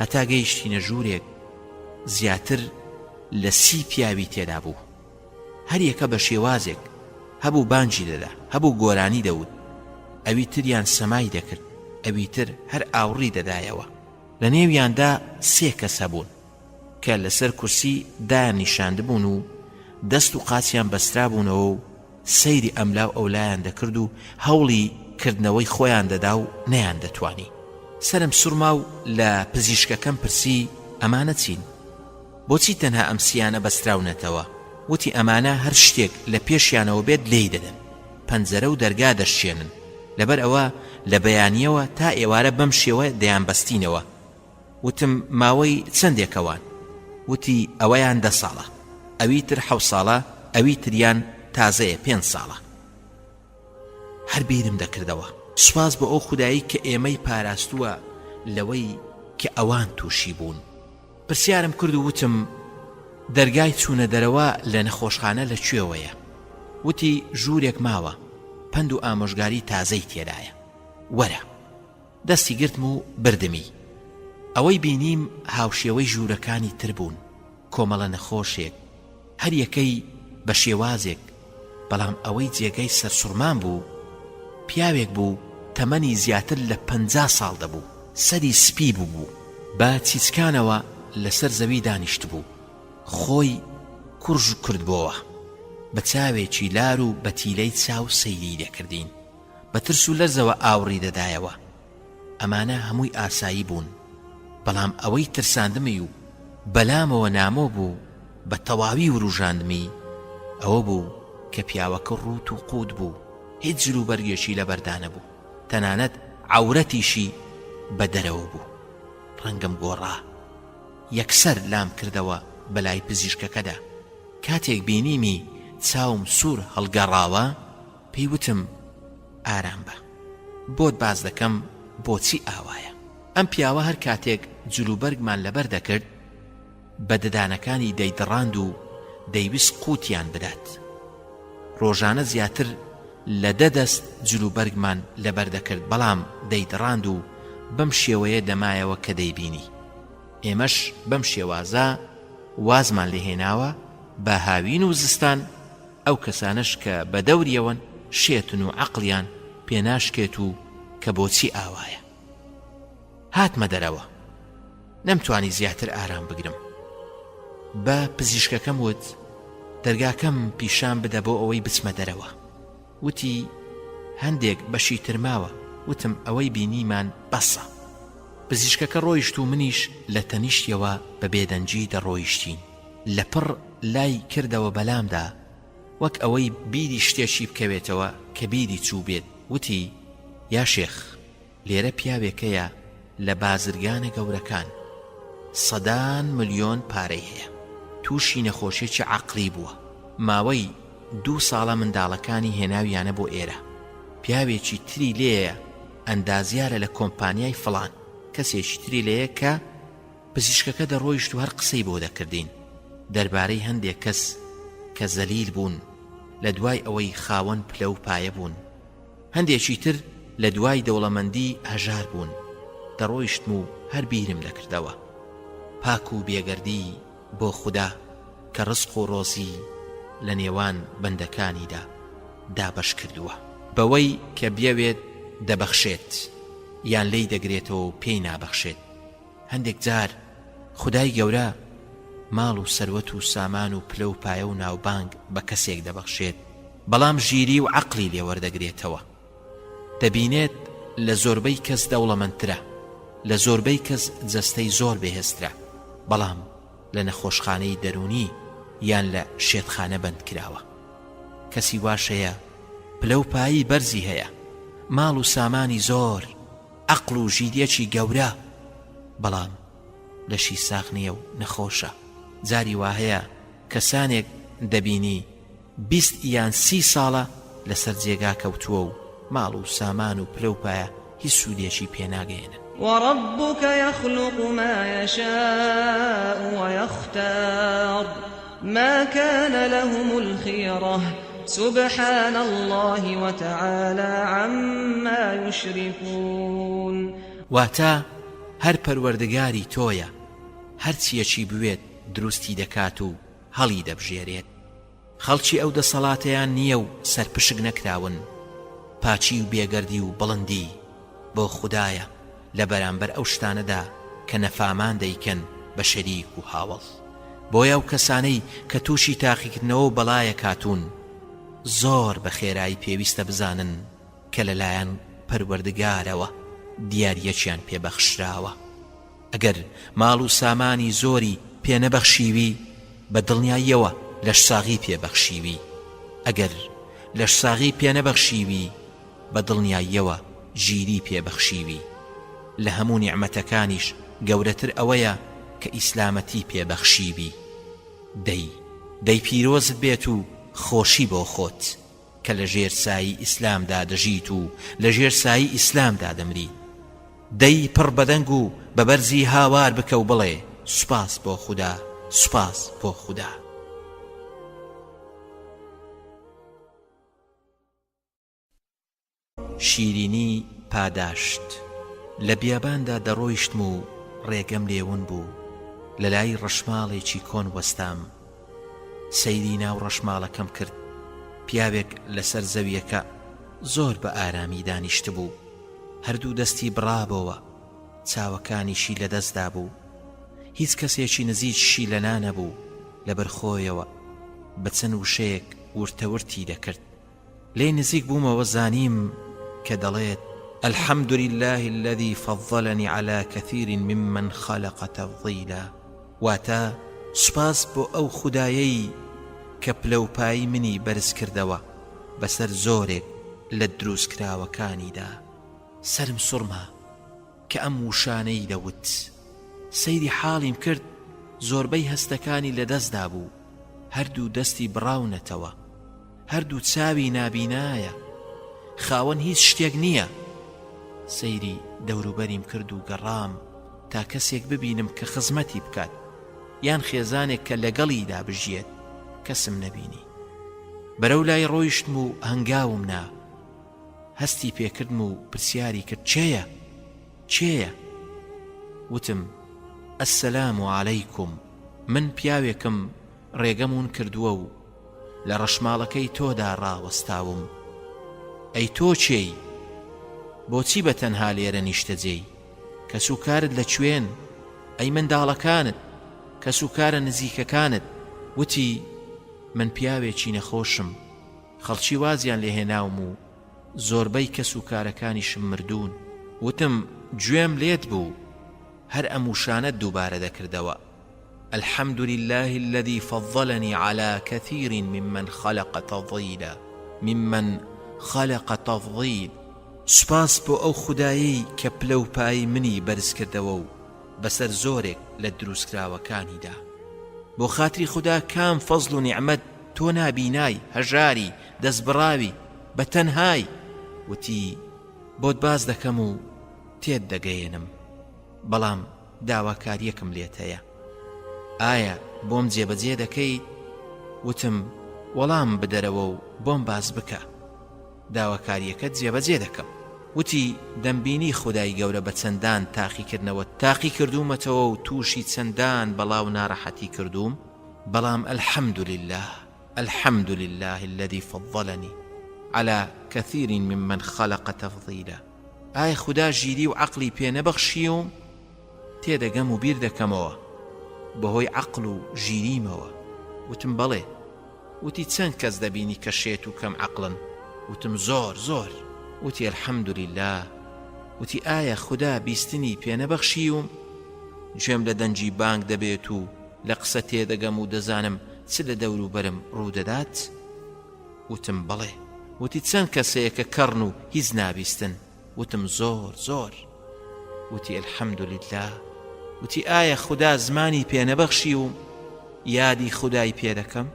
Speaker 1: هەتا گەیشتینە ژوورێک زیاتر لە 30 پیاوی تێدا بوو. هەر یەکە بە شێوازێک هەبوو بانجی دەدا، هەبوو گۆرانی دەوت، ئەوی تریان سەمای دەکرد، ئەوی تر هەر ئاوڕی دەدایەوە. لە نێویاندا 3 کەس هەبوون کە لەسەر کورسی دایان نیشاندبوون و دەست و قاچیان بەسترا بوونەوە و سەیری ئەملاو ئەولایان دەکرد و هەوڵی کردنەوەی خۆیان دەدا و نەیان دەتوانی. سەرم سوورما و لە پزیشکەکەم پرسی ئەمانە چین؟ بۆچی تەنها ئەم سیانە بەستراونەتەوە؟ وتی ئەمانە هەر شتێک لە پێشیانەوە بێت لێی دەدەن. پەنجەرە و دەرگا دەشێنن لەبەر ئەوە لە بەیانیەوە تا ئێوارە بەم شێوە دەیان بەستینەوە. وتم ماوەی چەندێکەوان؟ وتی ئەوەیان 10 ساڵە، ئەوی تر 7 ساڵە، ئەوی تریان تازەیە 5 ساڵە. هەر بیرم دەکردەوە سوپاس بە ئەو خودایی کە ئێمەی پاراستووە لەوەی کە ئەوان تووشی بوون. پرسیارم کرد و وتم دەرگای چوونە دەرەوە لە نەخۆشخانە لەکوێوەیە؟ وتی ژوورێک ماوە، پند و ئامۆژگاری تازەی تێدایە، وەرە. دەستی گرتم و بردمی. ئەوەی بینیم هاوشێوەی ژوورەکانی تر بوون، کۆمەڵە نەخۆشێک، هەر یەکەی بە شێوازێک، بەڵام ئەوەی جێگەی سەرسوڕمان بوو پیاوێک بوو تەمەنی زیاتر لە 50 ساڵ دەبوو، سەری سپی بوو، بە چیچکانەوە لەسەر زەوی دانیشت بوو، خۆی کوڕژ کردبووە، بە چاوێکی لار و بە تیلەی چاو سەیری دەکردین، بە ترس و لەرزەوە ئاوڕی دەدایەوە. ئەمانە هەمووی ئاسایی بوون، بەڵام ئەوەی ترساندمی و بەلامەوە نامۆ بوو بە تەواوی وروژاندمی ئەوە بوو کە پیاوەکە ڕوت و قوت بوو، هیچ جلوبەرگێکی لە بەردانە بوو، تەنانەت عەورەتیشی بە دەرەوە بوو. ڕەنگم گۆڕا، یەکسەر لام کردەوە بەلای پزیشکەکەدا. کاتێک بینیمی چاوم سوور هەڵگەڕاوە پێی وتم ئارام بە، بۆت باز دەکەم بۆچی ئاوایە. ئەم پیاوە هەر کاتێک جلوبەرگمان لەبەر دەکرد بە ددانەکانی دەیدڕاند و دەیویست قوتیان بدات. ڕۆژانە زیاتر لە 10 دەست جلوبەرگمان لەبەر دەکرد، بەڵام دەیدڕاند و بەم شێوەیە دەمایەوە کە دەیبینی. ئێمەش بەم شێوازە وازمان لێهێناوە بە هاوین و زستان، ئەو کەسانش کە بە دەوریەوەن شێتن و عەقڵیان پێناشکێت و کە بۆچی ئاوایە. هاتمە دەرەوە، نەمتوانی زیاتر ئارام بگرم. بە پزیشکەکەم وت دەرگاکەم پیشان بدە بۆ ئەوەی بچمە دەرەوە. وتی هەندێک بەشی ترماوە. وتم ئەوەی بینیمان بەسە. پزیشکەکە ڕۆیشت و منیش لە تەنیشتیەوە بە بێدەنجی دەڕۆیشتین. لەپڕ لای کردەوە بەلامدا وەک ئەوەی بیری شتێکی بکەوێتەوە کە بیری چوو بێت. وتی یا شێخ، لێرە پیاوێکەیە لە بازرگانە گەورەکان 100 ملیۆن پارەی هەیە، تووشی نەخۆشیێکی عەقڵی بووە، ماوەی 2 ساڵە منداڵەکانی هێناویانە بۆ ئێرە. پیاوێکی تری لێیە ئەندازیارە لە کۆمپانیای فڵان، کەسێکی تری لێیە کە پزیشکەکە دەڕۆیشت و هەر قسەی بۆ دەکردین دەربارەی هەندێک کەس کە زەلیل بوون لە دوای ئەوەی خاوەن پلە و پایە بوون، هەندێکی تر لە دوای دەوڵەمەندی هەژار بوون. دەڕۆیشتم و هەر بیرم دەکردەوە پاک و بێگەردی بۆ خودا کە ڕزق و ڕۆزی لە نێوان بەندەکانیدا دابەش کردووە، بەوەی کە بیەوێت دەبەخشێت یان لێی دەگرێتەوە و پێی نابەخشێت. هەندێک جار خودای گەورە ماڵ و سەروەت و سامان و پلە و پایە و ناوبانگ بە کەسێک دەبەخشێت، بەڵام ژیری و عەقڵی لێوەردەگرێتەوە. دەبینێت لە زۆربەی کەس دەوڵەمەندترە، لە زۆربەی کەس جەستەی زۆر بێهێزترە، بەڵام لە نەخۆشخانەی دەرونی یان لە شێتخانە بەند کراوە. کەسی واشەیە پلە و پایی بەرزی هەیە، ماڵ و سامانی زۆر، عەقڵ و ژیریەکی گەورە، بەڵام لەشی ساغ نییە و نەخۆشە. جاری وا هەیە کەسانێک دەبینی 20 یان 30 ساڵە لەسەر جێگا کەوتووە و ماڵ و سامان و پلە و پایە هیچ سوودێکی پێناگەێنن.
Speaker 2: وربك يخلق ما يشاء ويختار ما كان لهم الخيرة سبحان الله وتعالى عما يشركون.
Speaker 1: واتا هەر پەروەردگاری تۆیە، هەر چیەکی بوێت دروستی دەکات و هەڵی دەبژێرێت. خەڵکی ئەو دەسەڵاتەیان نییە و سەرپشک نەکراون. پاچی و بێگەردی و بڵندی بۆ خودایە لە بەرامبەر ئەو شتانەدا کە نەفامان دەیکەن بە شەریک و هاوڵ. بۆیە ئەو کەسانەی کە تووشی تاقیکردنەوە و بەڵایە کاتون زۆر بە خێرایی پێویستە بزانن کە لەلایەن پەروەردگارەوە دیاریەکیان پێبەخشراوە. ئەگەر ماڵ و سامانی زۆری پێنەبەخشیوی بە دڵنیاییەوە لەش ساغی پێبەخشیوی، ئەگەر لەشساغی پێنەبەخشیوی بە دڵنیاییەوە ژیری پێبەخشیوی لە هەموو نیعمەتەکانیش گەورەتر ئەوەیە کە ئیسلامەتی پێبەخشیوی دەی پیرۆزت بێت و خۆشی بۆ خۆت کە لە ژێر سایی ئیسلامدا دەژیت و لە ژێر سایی ئیسلامدا دەمری دەی پڕ بەدەنگ و بە بەرزی هاوار بکە و بڵێ سوپاس بۆ خوددا، سوپاس بۆ خوددا. شیرینی پاداشت. لە بیاباندا دەڕۆیشتم و ڕێگەم لێون بوو، لە لای ڕەشماڵێکی کۆن وەستام. سەیری ناو ڕەشماڵەکەم کرد. پیاوێک لەسەر زەویەکە زۆر بە ئارامی دانیشت بوو، هەردوو دەستی بڕابەوە، چاوەکانیشی لەدەستدا بوو. هیچ کەسێکی نزیکشی لە نانەبوو، لەبەر خۆیەوە بە چەند وشەیەک ورتەورتی دەکرد. لێی نزیک بوومەوە زانیم کە دەڵێت الحمد لله الذي فضلني على كثير ممن خلق تفضيلا، واتە سوپاس بۆ ئەو خودایەی کە پلەپایی منی بەرز کردەوە بەسەر زۆرێک لە دروستکراوەکانیدا. سەرم سوڕما کە ئەم وشانەی دەوت. سەیری حاڵیم کرد، زۆربەی هەستەکانی لەدەستدا بوو، هەردوو دەستی بڕاونەتەوە، هەردوو چاوی نابینایە، خاوەن هیچ شتێک نییە. سەیری دەوروبەریم کرد و گەڕام تا کەسێک ببینم کە خزمەتی بکات یان خێزانێک کە لەگەڵیدا بژێت. کەسم نەبینی. بەرەو لای ڕۆیشتم و هەنگاوم نا. هەستی پێکردم و پرسیاری کرد چێیە؟ وتم ئەسسەلام عەلەیکوم، من پیاوێکم ڕێگەمون کردووە و لە ڕەشماڵەکەی تۆدا ڕاوەستاوم. ئەی تۆ چێی؟ بۆچی بە تەنها لێرە نیشتەجێی؟ کەسوکارت لەکوێن؟ ئەی منداڵەکانت؟ کەسوکارە نزیکەکانت؟ وتی من پیاوێکی نەخۆشم، خەڵکی وازیان لێهێناوم و زۆربەی کەسوکارەکانیشم مردوون. وتم گوێم لێت بوو، هەر ئەم وشانەت دووبارە دەکردەوە. الحمد لله الذي فضلني على كثير ممن خلق تفضيل. سوپاس بۆ ئەو خودایی کە پلەپایی منی بەرز کردەوە و بەسەر زۆرێک لە دروستکراوەکانیدا. بۆ خاتری خوددا کام فەزڵ و نیعمەت تۆ نابینای، هەژاری، دەستبڕاوی، بە تەنهای. وتی بۆت باز دەکەم و تێت دەگەیەنم، بەڵام داواکاریەکم لێت هەیە. ئایا بۆم جێبەجێ دەکەیت؟ وتم وەڵام بدەرەوە و بۆم باز بکە، داواکاریەکەت جێبەجێ دەکەم. وتی دەمبینی خودای گەورە بە چەندان تاقیکردنەوە تاقی کردومەتەوە و تووشی چەندان بەڵاو ناڕەحەتی کردوم، بەڵام الحمد لله الذي فضلني على كثير ممن خلق تفضيلا. ئایا خوددا ژیری و عەقڵی پێ نەبەخشیوم؟ تێدەگەم و بیر دەکەمەوە بەهۆی عەقڵ و ژیریمەوە. وتم بەڵێ. وتی چەند کەس دەبینی کە شێت و کەم عەقڵن؟ وتم زۆر. وتی الحمد لله. وتی ئایا خوددا بیستنی پێ نەبەخشیوم؟ گوێم لە دەنجی بانگ دەبێت و لە قسە تێدەگەم و دەزانم چ لە دەوروبەرم ڕوودەدات؟ وتم بەڵێ. وتی چەند کەسەیە کە کەڕن و هیچ نابیستن؟ وتم زۆر. وتی الحمد لله. وتی ئایا خوددا زمانی پێ نەبەخشیوم؟ یادی خودای پێ دەکەم،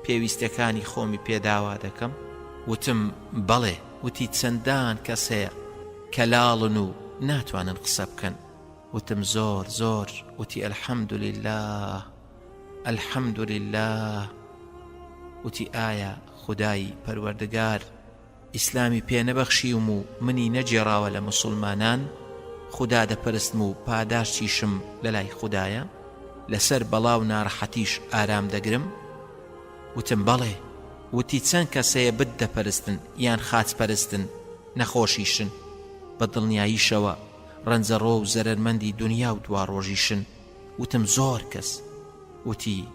Speaker 1: پێویستەکانی خۆمی پێداوا دەکەم؟ وتم بەڵێ. وتی چەندان کەس هەیە کە لاڵن و ناتوانن قسە بکەن؟ وتم زۆر. وتی الحمد لله. وتی ئایا خودای پەروەردگار ئیسلامی پێ نەبەخشیوم و منی نەجێڕاوە لە موسڵمانان؟ خوددا دەپەرستم و پاداشتیشم لە لای خوددایە، لەسەر بەڵاو ناڕەحەتیش ئارام دەگرم؟ وتم بەڵێ. وتی چەند کەسەیە بت دەپەرستن یان خاچ پەرستن، نەخۆشیشن، بە دڵنیاییشەوە ڕەنجەڕۆ و زەرەرمەندی دنیا و دواڕۆژیشن؟ وتم زۆر کەس. وتی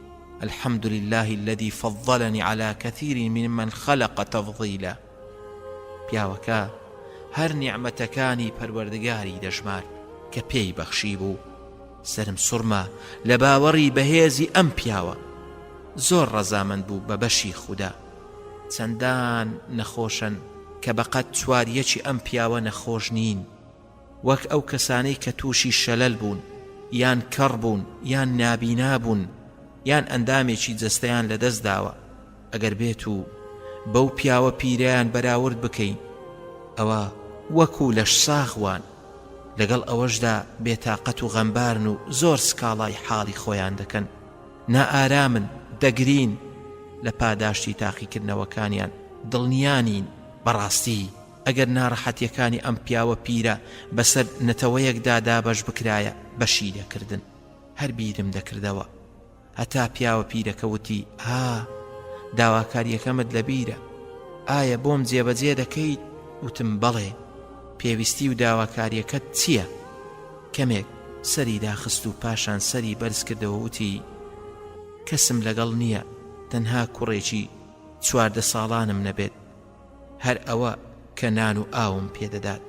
Speaker 1: الحمد لله الذي فضلني على كثير ممن خلق تفضيلا. پیاوەکە هەر نیعمەتەکانی پەروەردگاری دەژمار کە پێی بەخشی بوو. سەرم سوڕما لە باوەڕی بەهێزی ئەم پیاوە. زۆر ڕەزامەند بوو بە بەشی خوددا. چەندان نەخۆشن کە بەقەت چواریەکی ئەم پیاوە نەخۆش نین، وەک ئەو کەسانەی کە تووشی شەلەل بوون، یان کەڕ بوون، یان نابینا بوون، یان ئەندامێکی جەستەیان لەدەست داوە. ئەگەر بێت و بەو پیاوە پیرەیان بەراورد بکەین، ئەوە وەکو لەش ساغوان، لەگەڵ ئەوەشدا بێتاقەت و غەمبارن و زۆر سکاڵای حاڵی خۆیان دەکەن، نائارامن، دەگرین لە پاداشتی تاقیکردنەوەکانیان، دڵنیانین بەڕاستی ئەگەر ناڕەحەتیەکانی ئەم پیاوە پیرە بەسەر نەتەوەیەکدا دابەش بکرایە بەشی دەکردن. هەر بیرم دەکردەوە هەتا پیاوە پیرەکەوتی داواکاریەکەمت لەبیرە، ئایا بۆم جێبەجێ دەکەیت؟ وتم بەڵێ، پێویستی و داواکاریەکەت چییە؟ کەمێک سەری داخست و پاشان سەری بەرز کردەوە وتی کەسم لەگەڵ نییە، تەنها کوڕێکی 14 ساڵانم نەبێت، هەر ئەوە کە نان و ئاوم پێدەدات،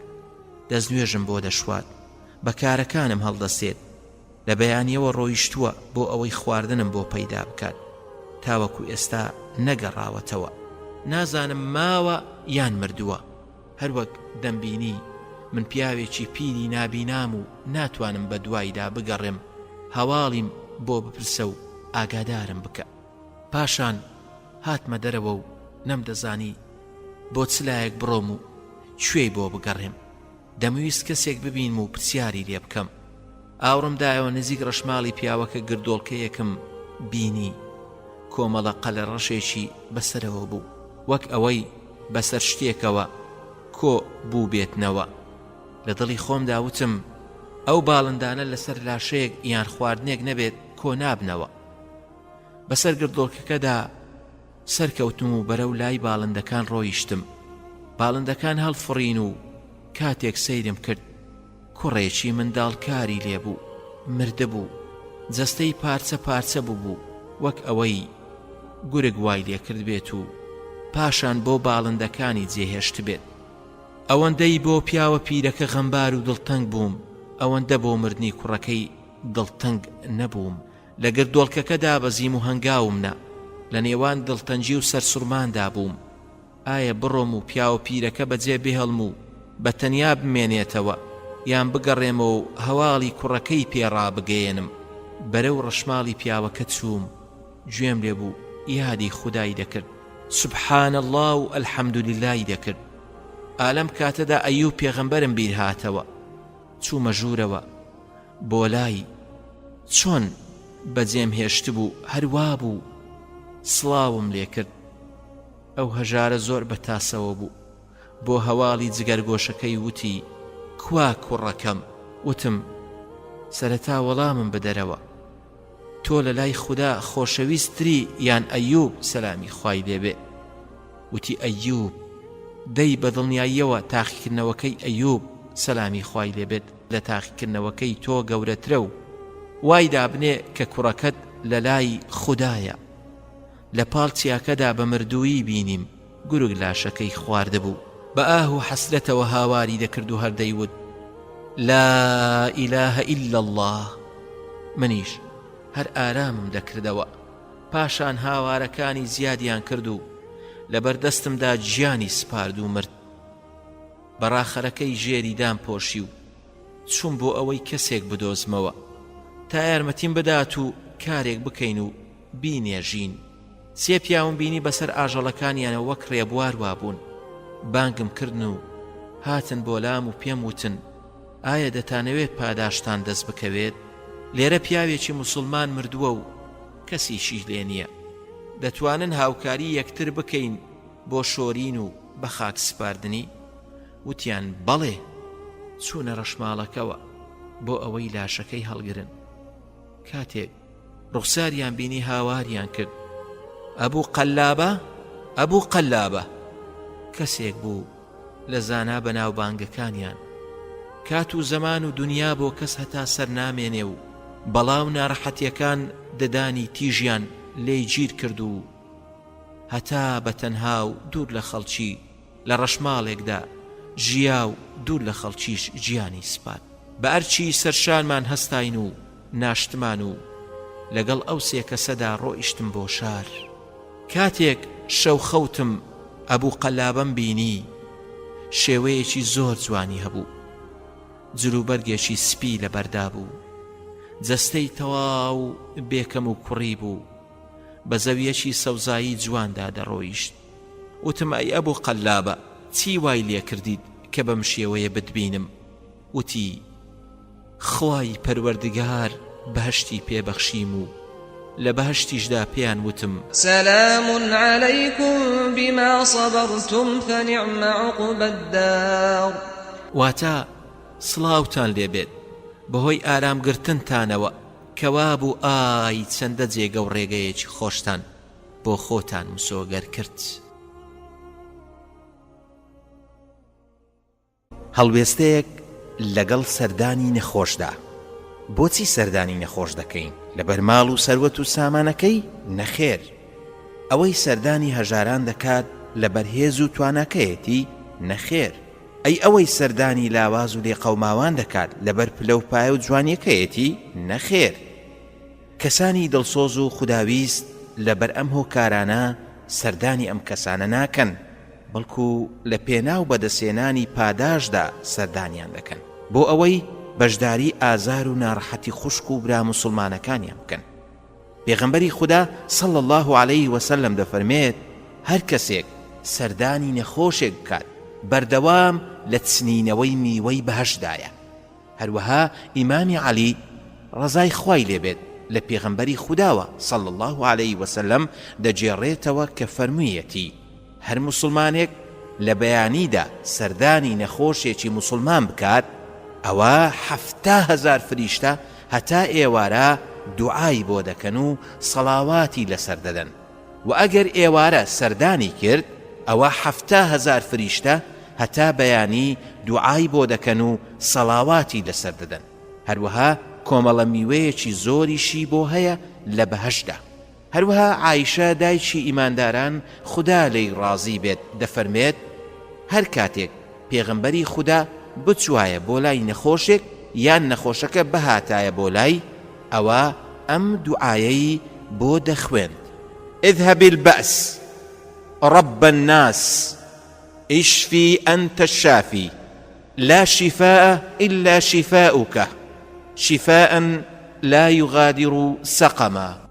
Speaker 1: دەستنوێژم بۆ دەشوات، بە کارەکانم هەڵدەسێت، لە بەیانیەوە ڕۆیشتووە بۆ ئەوەی خواردنم بۆ پەیدا بکات، تاوەکو ئێستا نەگەڕاوەتەوە، نازانم ماوە یان مردووە. هەروەک دەمبینی من پیاوێکی پیری نابینام و ناتوانم بە دوایدا بگەڕێم، هەواڵیم بۆ بپرسە و ئاگادارم بکە. پاشان هاتمە دەرەوە و نەمدەزانی بۆ چلایەک بڕۆم و کوێی بۆ بگەڕێم. دەمویست کەسێک ببینم و پرسیاری لێ بکەم. ئاوڕمدایەوە نزیک ڕەشماڵی پیاوەکە گردۆڵکەیەکم بینی، کۆمەڵە قەلە ڕەشێکی بەسەرەوە بوو، وەک ئەوەی بەسەر شتێکەوە کۆ بوو بێتنەوە. لە دڵی خۆمدا وتم ئەو باڵندانە لەسەر لاشەیەک یان خواردنێک نەبێت کۆ نابنەوە. بەسەر گردۆڵکەکەدا سەرکەوتم و بەرەو لای باڵندەکان ڕۆیشتم. باڵندەکان هەڵفڕین و کاتێک سەیرم کرد کوڕێکی منداڵکاری لێبوو، مردەبوو، جەستەی پارچە پارچە بوو، وەک ئەوەی گورگ وای لێکرد بێت و پاشان بۆ باڵندەکانی جێهێشت بێت. ئەوەندەی بۆ پیاوە پیرەکە غەمبار و دڵتەنگ بووم، ئەوەندە بۆ مردنی کوڕەکەی دڵتەنگ نەبووم. لە گردۆڵکەکەدا بەزیم و هەنگاومنا، لە نێوان دڵتەنجی و سەرسوڕماندا بووم. ئایا بڕۆم و پیاوە پیرەکە بەجێ بهێڵم و بە تەنیا بمێنێتەوە، یان بگەڕێمەوە و هەواڵی کوڕەکەی پێڕا بگەێنم؟ بەرەو ڕەشماڵی پیاوەکە چووم، گوێم لێ بوو یادی خودای دەکرد، سوبحان الله و ئەلحەمدوللای دەکرد. ئالەم کاتەدا ئەیوب پێغەمبەرم بیر هاتەوە. چوومە ژوورەوە بۆ لای، چۆن بەجێم هێشت بوو هەروا بوو، سڵاوم لێ کرد. ئەو هەژارە زۆر بەتاسەوە بوو. بۆ هەواڵی جگەرگۆشەکەی وتی کوا کوڕەکەم؟ وتم سەرەتا وەڵامم بدەرەوە، تۆ لە لای خوددا خۆشەویستتری یان ئەیوب سەلامی خوای لێبێ؟ وتی ئەیوب. دەی بەدڵنیاییەوە تاقیکردنەوەکەی ئەیوب سەلامی خوای لێبێت لە تاقیکردنەوەکەی تۆ گەورەترە و وای دابنێ کە کوڕەکەت لە لای خوددایە. لە پاڵ چیاکەدا بە مردووی بینیم گورگ لاشەکەی خواردبوو. بە ئاه و حەسرەتەوە هاواری دەکرد و هەردەیوت لا ئیلاهە ئیلا الله. منیش هەر ئارامم دەکردەوە. پاشان هاوارەکانی زیادیان کرد و لەبەردەستمدا گیانی سپارد و مرد. بەڕاخەرەکەی ژێریدان پۆشی و چوون بۆ ئەوەی کەسێک بدۆزمەوە تا یارمەتیم بدات و کارێک بکەین و بینێژین. سێ پیاوم بینی بەسەر ئاژەڵەکانیانە وەک ڕێبوار وابوون. بانگم کردن و هاتن بۆ لام و پێم وتن ئایا دەتانەوێت پاداشتان دەست بکەوێت؟ لێرە پیاوێکی موسڵمان مردووە و کەسیشی لێ نییە، دەتوانن هاوکاری یەکتر بکەین بۆ شۆرین و بە خاک سپاردنی؟ وتیان بەڵێ. چوونە ڕەشماڵەکەوە بۆ ئەوەی لاشەکەی هەڵگرن. کاتێک ڕوخساریان بینی هاواریان کرد ئەبوو قەلابە؟ ئەبوو قەلابە کەسێک بوو لە زانا بەناو بانگەکانیان. کات و زەمان و دنیا بۆ کەس هەتا سەر نامێنێ و بەڵاو ناڕەحەتیەکان دەدانی تیژیان لێی گیر کرد و هەتا بەتەنها و دوور لە خەڵکی لە ڕەشماڵێکدا ژیا و دوور لە خەڵکیش گیانی سپات. بە ئەرچی سەرشانمان هەستاین و ناشتمان و لەگەڵ ئەو سێ کەسەدا ڕۆیشتم بۆ شار. کاتێک شەو خەوتم ئەبوو قەلابەم بینی شێوەیەکی زۆر جوانی هەبوو جلوبەرگێکی سپی لە بەردا بوو جەستەی تەواو بێکەم و کوڕی بوو بە زەویەکی سەوزایی جواندا دەڕۆیشت وتم ئەی ئەبوو قەلابە چی وای لێ کردیت کە بەم شێوەیە بتبینم وتی خوای پەروەردگار بەهشتی پێبەخشیم و لە بەهشتیشدا پێیان وتم
Speaker 2: سلام عليكم بما صبرتم فنعم عقبى الدار
Speaker 1: واتە سڵاوتان لێبێت بەهۆی ئارامگرتنتانەوە کەوا بوو ئای چەندە جێگە و ڕێگەیەکی خۆشتان بۆ خۆتان مسۆگەر کرد. هەڵوێستەیەک لەگەڵ سەردانی نەخۆشدا. بۆچی سەردانی نەخۆش دەکەین؟ لەبەر ماڵ و سەروەت و سامانەکەی؟ نەخێر، ئەوەی سەردانی هەژاران دەکات لەبەر هێز و تواناکەیەتی؟ نەخێر، ئەی ئەوەی سەردانی لاواز و لێقەوماوان دەکات لەبەر پلە و پایە و جوانیەکەیەتی؟ نەخێر. کەسانی دڵسۆز و خوداویست لەبەر ئەم هۆکارانە سەردانی ئەم کەسانە ناکەن، بەڵکو لە پێناو بەدەسێنانی پاداشدا سەردانیان دەکەن بۆ ئەوەی بەشداری ئازار و ناڕەحەتی خوشک و برا موسڵمانەکانیان بکەن. پێغەمبەری خوددا صلی الله علیه وسلم دەفەرمێت هەر کەسێک سەردانی نەخۆشێک بکات بەردەوام لە چنینەوەی میوەی بەهەشتدایە. هەروەها ئیمامی عەلی ڕەزای خوای لێبێت لە پێغەمبەری خودداوە صلی الله علیه وسلم دەجێڕێتەوە کە فەرموویەتی هەر موسڵمانێک لە بەیانیدا سەردانی نەخۆشێکی موسڵمان بکات ئەوە 7,000 فریشتە هەتا ئێوارە دوعای بۆ دەکەن و سەڵاواتی لەسەر دەدەن و ئەگەر ئێوارە سەردانی کرد ئەوە 7,000 فریشتە هەتا بەیانی دوعای بۆ دەکەن و سەڵاواتی لەسەر دەدەن. هەروەها کۆمەڵە میوەیەکی زۆریشی بۆ هەیە لە بەهەشتدا. هەروەها عایشە دایکی ئیمانداران خوددا لێی ڕازی بێت دەفەرمێت هەر کاتێک پێغەمبەری خوددا بچوایە بۆ لای نەخۆشێک یان نەخۆشەکە بەهاتایە بۆ لای ئەوە ئەم دوعایەی بۆ دەخوێند اذهب البأس رب الناس اشفي أنت الشافي لا شفاء إلا شفاؤك شفاء لا يغادر سقما.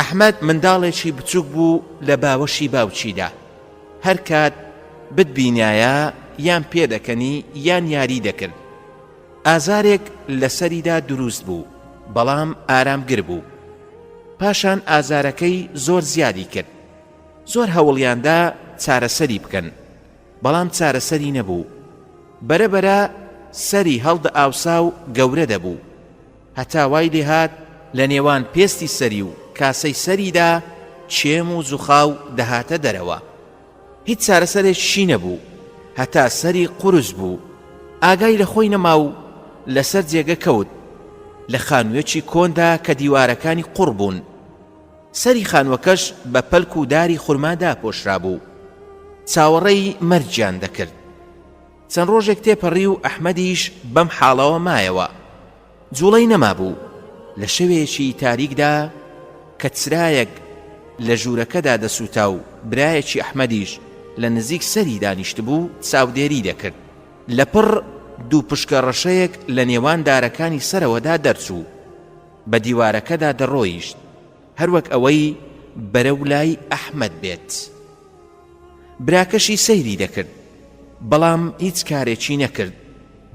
Speaker 1: ئەحمەد منداڵێکی بچووک بوو لە باوەشی باوچیدا. هەر کات بتبینایە یان پێدەکەنی یان یاری دەکرد. ئازارێک لەسەریدا دروست بوو بەڵام ئارامگر بوو. پاشان ئازارەکەی زۆر زیادی کرد. زۆر هەوڵیاندا چارەسەری بکەن بەڵام چارەسەری نەبوو. بەرەبەرە سەری هەڵدە ئاوسا و گەورە دەبوو هەتا وای لێهات لە نێوان پێستی سەری و کاسەی سەریدا چێم و زوخاو دەهاتە دەرەوە. هیچ چارەسەرێکی نەبوو هەتا سەری قورس بوو. ئاگای لە خۆی نەما و لەسەر جێگە کەوت لە خانوویەکی کۆندا کە دیوارەکانی قوڕ بوون. سەری خانووەکەش بە پەلک و داری خورمادا پۆشرا بوو. چاوەڕێی مەرجیان دەکرد. چەند ڕۆژێک تێپەڕی و ئەحمەدیش بەم حاڵەوە مایەوە. جوڵەی نەما بوو. لە شەوێکی تاریکدا کە چرایەک لە ژوورەکەدا دەسووتا و برایەکی ئەحمەدیش لە نزیک سەری دانیشت بوو چاودێری دەکرد. لەپڕ دوو پشکە ڕەشەیەک لە نێوان دارەکانی سەرەوەدا دەرچوو بە دیوارەکەدا دەڕۆیشت هەروەک ئەوەی بەرەو لای ئەحمەد بێت. براکەشی سەیری دەکرد بەڵام هیچ کارێکی نەکرد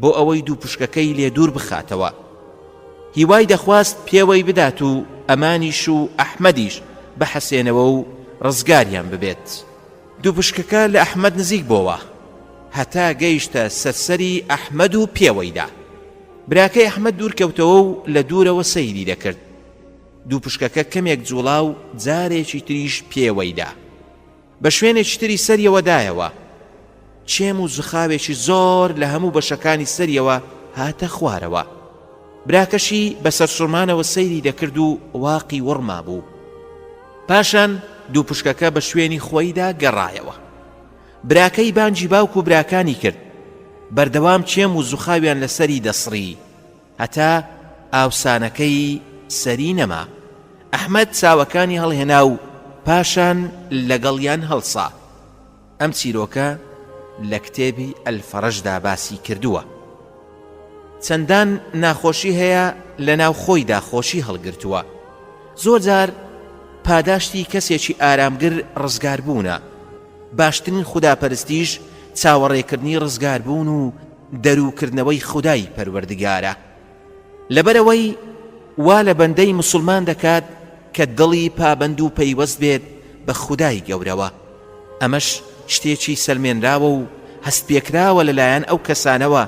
Speaker 1: بۆ ئەوەی دوو پشکەکەی لێ دوور بخاتەوە. هیوای دەخواست پێوەی بدات و ئەمانیش و ئەحمەدیش بەحەسێنەوە و ڕزگاریان ببێت. دوو پشکەکە لە ئەحمەد نزیک بۆوە هەتا گەیشتە سەرسەری ئەحمەد و پێوەیدا. براکەی ئەحمەد دوورکەوتەوە و لە دوورەوە سەیری دەکرد. دوو پشکەکە کەمێک جوڵا و جارێکی تریش پێوەیدا. بە شوێنێکی تری سەریەوەدایەوە. چێم و زخاوێکی زۆر لە هەموو بەشەکانی سەریەوە هاتە خوارەوە. براکەشی بەسەر سوڕمانەوە سەیری دەکرد و واقی وڕما بوو. پاشان دوو پشکەکە بە شوێنی خۆیدا گەڕایەوە. براکەی بانگی باوک و براکانی کرد، بەردەوام چێم و زوخاویان لەسەری دەسڕی هەتا ئاوسانەکەی سەری نەما. ئەحمەد چاوەکانی هەڵهێنا و پاشان لەگەڵیان هەڵسا. ئەم چیرۆکە لە کتێبی ئەلفەرەشدا باسی کردووە. چەندان ناخۆشی هەیە لە ناو خۆیدا خۆشی هەڵگرتووە. زۆر جار پاداشتی کەسێکی ئارامگر ڕزگاربوونە. باشترین خوداپەرستیش چاوەڕێکردنی ڕزگاربوون و دەروکردنەوەی خودای پەروەردگارە. لەبەرەوەی وا لە بەندەی موسڵمان دەکات کە دڵی پابەند و پەیوەست بێت بە خودای گەورەوە. ئەمەش شتێکی سەلمێنراوە و هەست پێکراوە لەلایەن ئەو کەسانەوە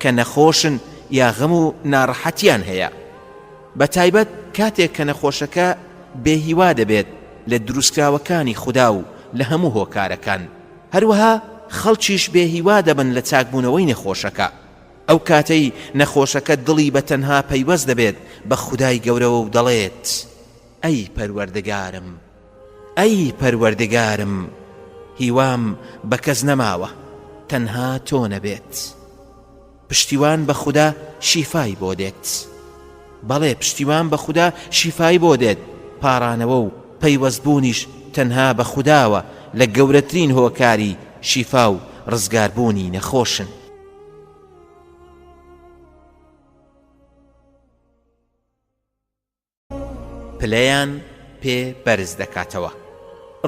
Speaker 1: کە نەخۆشن یا غەم و ناڕەحەتیان هەیە. بە تایبەت کاتێک کە نەخۆشەکە بێهیوا دەبێت لە دروستکراوەکانی خوددا و لە هەموو هۆکارەکان. هەروەها خەڵکیش بێهیوا دەبن لە چاکبوونەوەی نەخۆشەکە. ئەو کاتەی نەخۆشەکە دڵی بە تەنها پەیوەست دەبێت بە خودای گەورەوە و دەڵێت ئەی پەروەردگارم، ئەی پەروەردگارم، هیوام بە کەس نەماوە تەنها تۆ نەبێت. پشتیوان بە خوددا شیفای بۆ دێت. بەڵێ پشتیوان بە خوددا شیفای بۆ دێت. پارانەوە و پەیوەستبوونیش تەنها بە خودداوە لە گەورەترین هۆکاری شیفا و ڕزگاربوونی نەخۆشن. پلەیان پێ بەرز دەکاتەوە.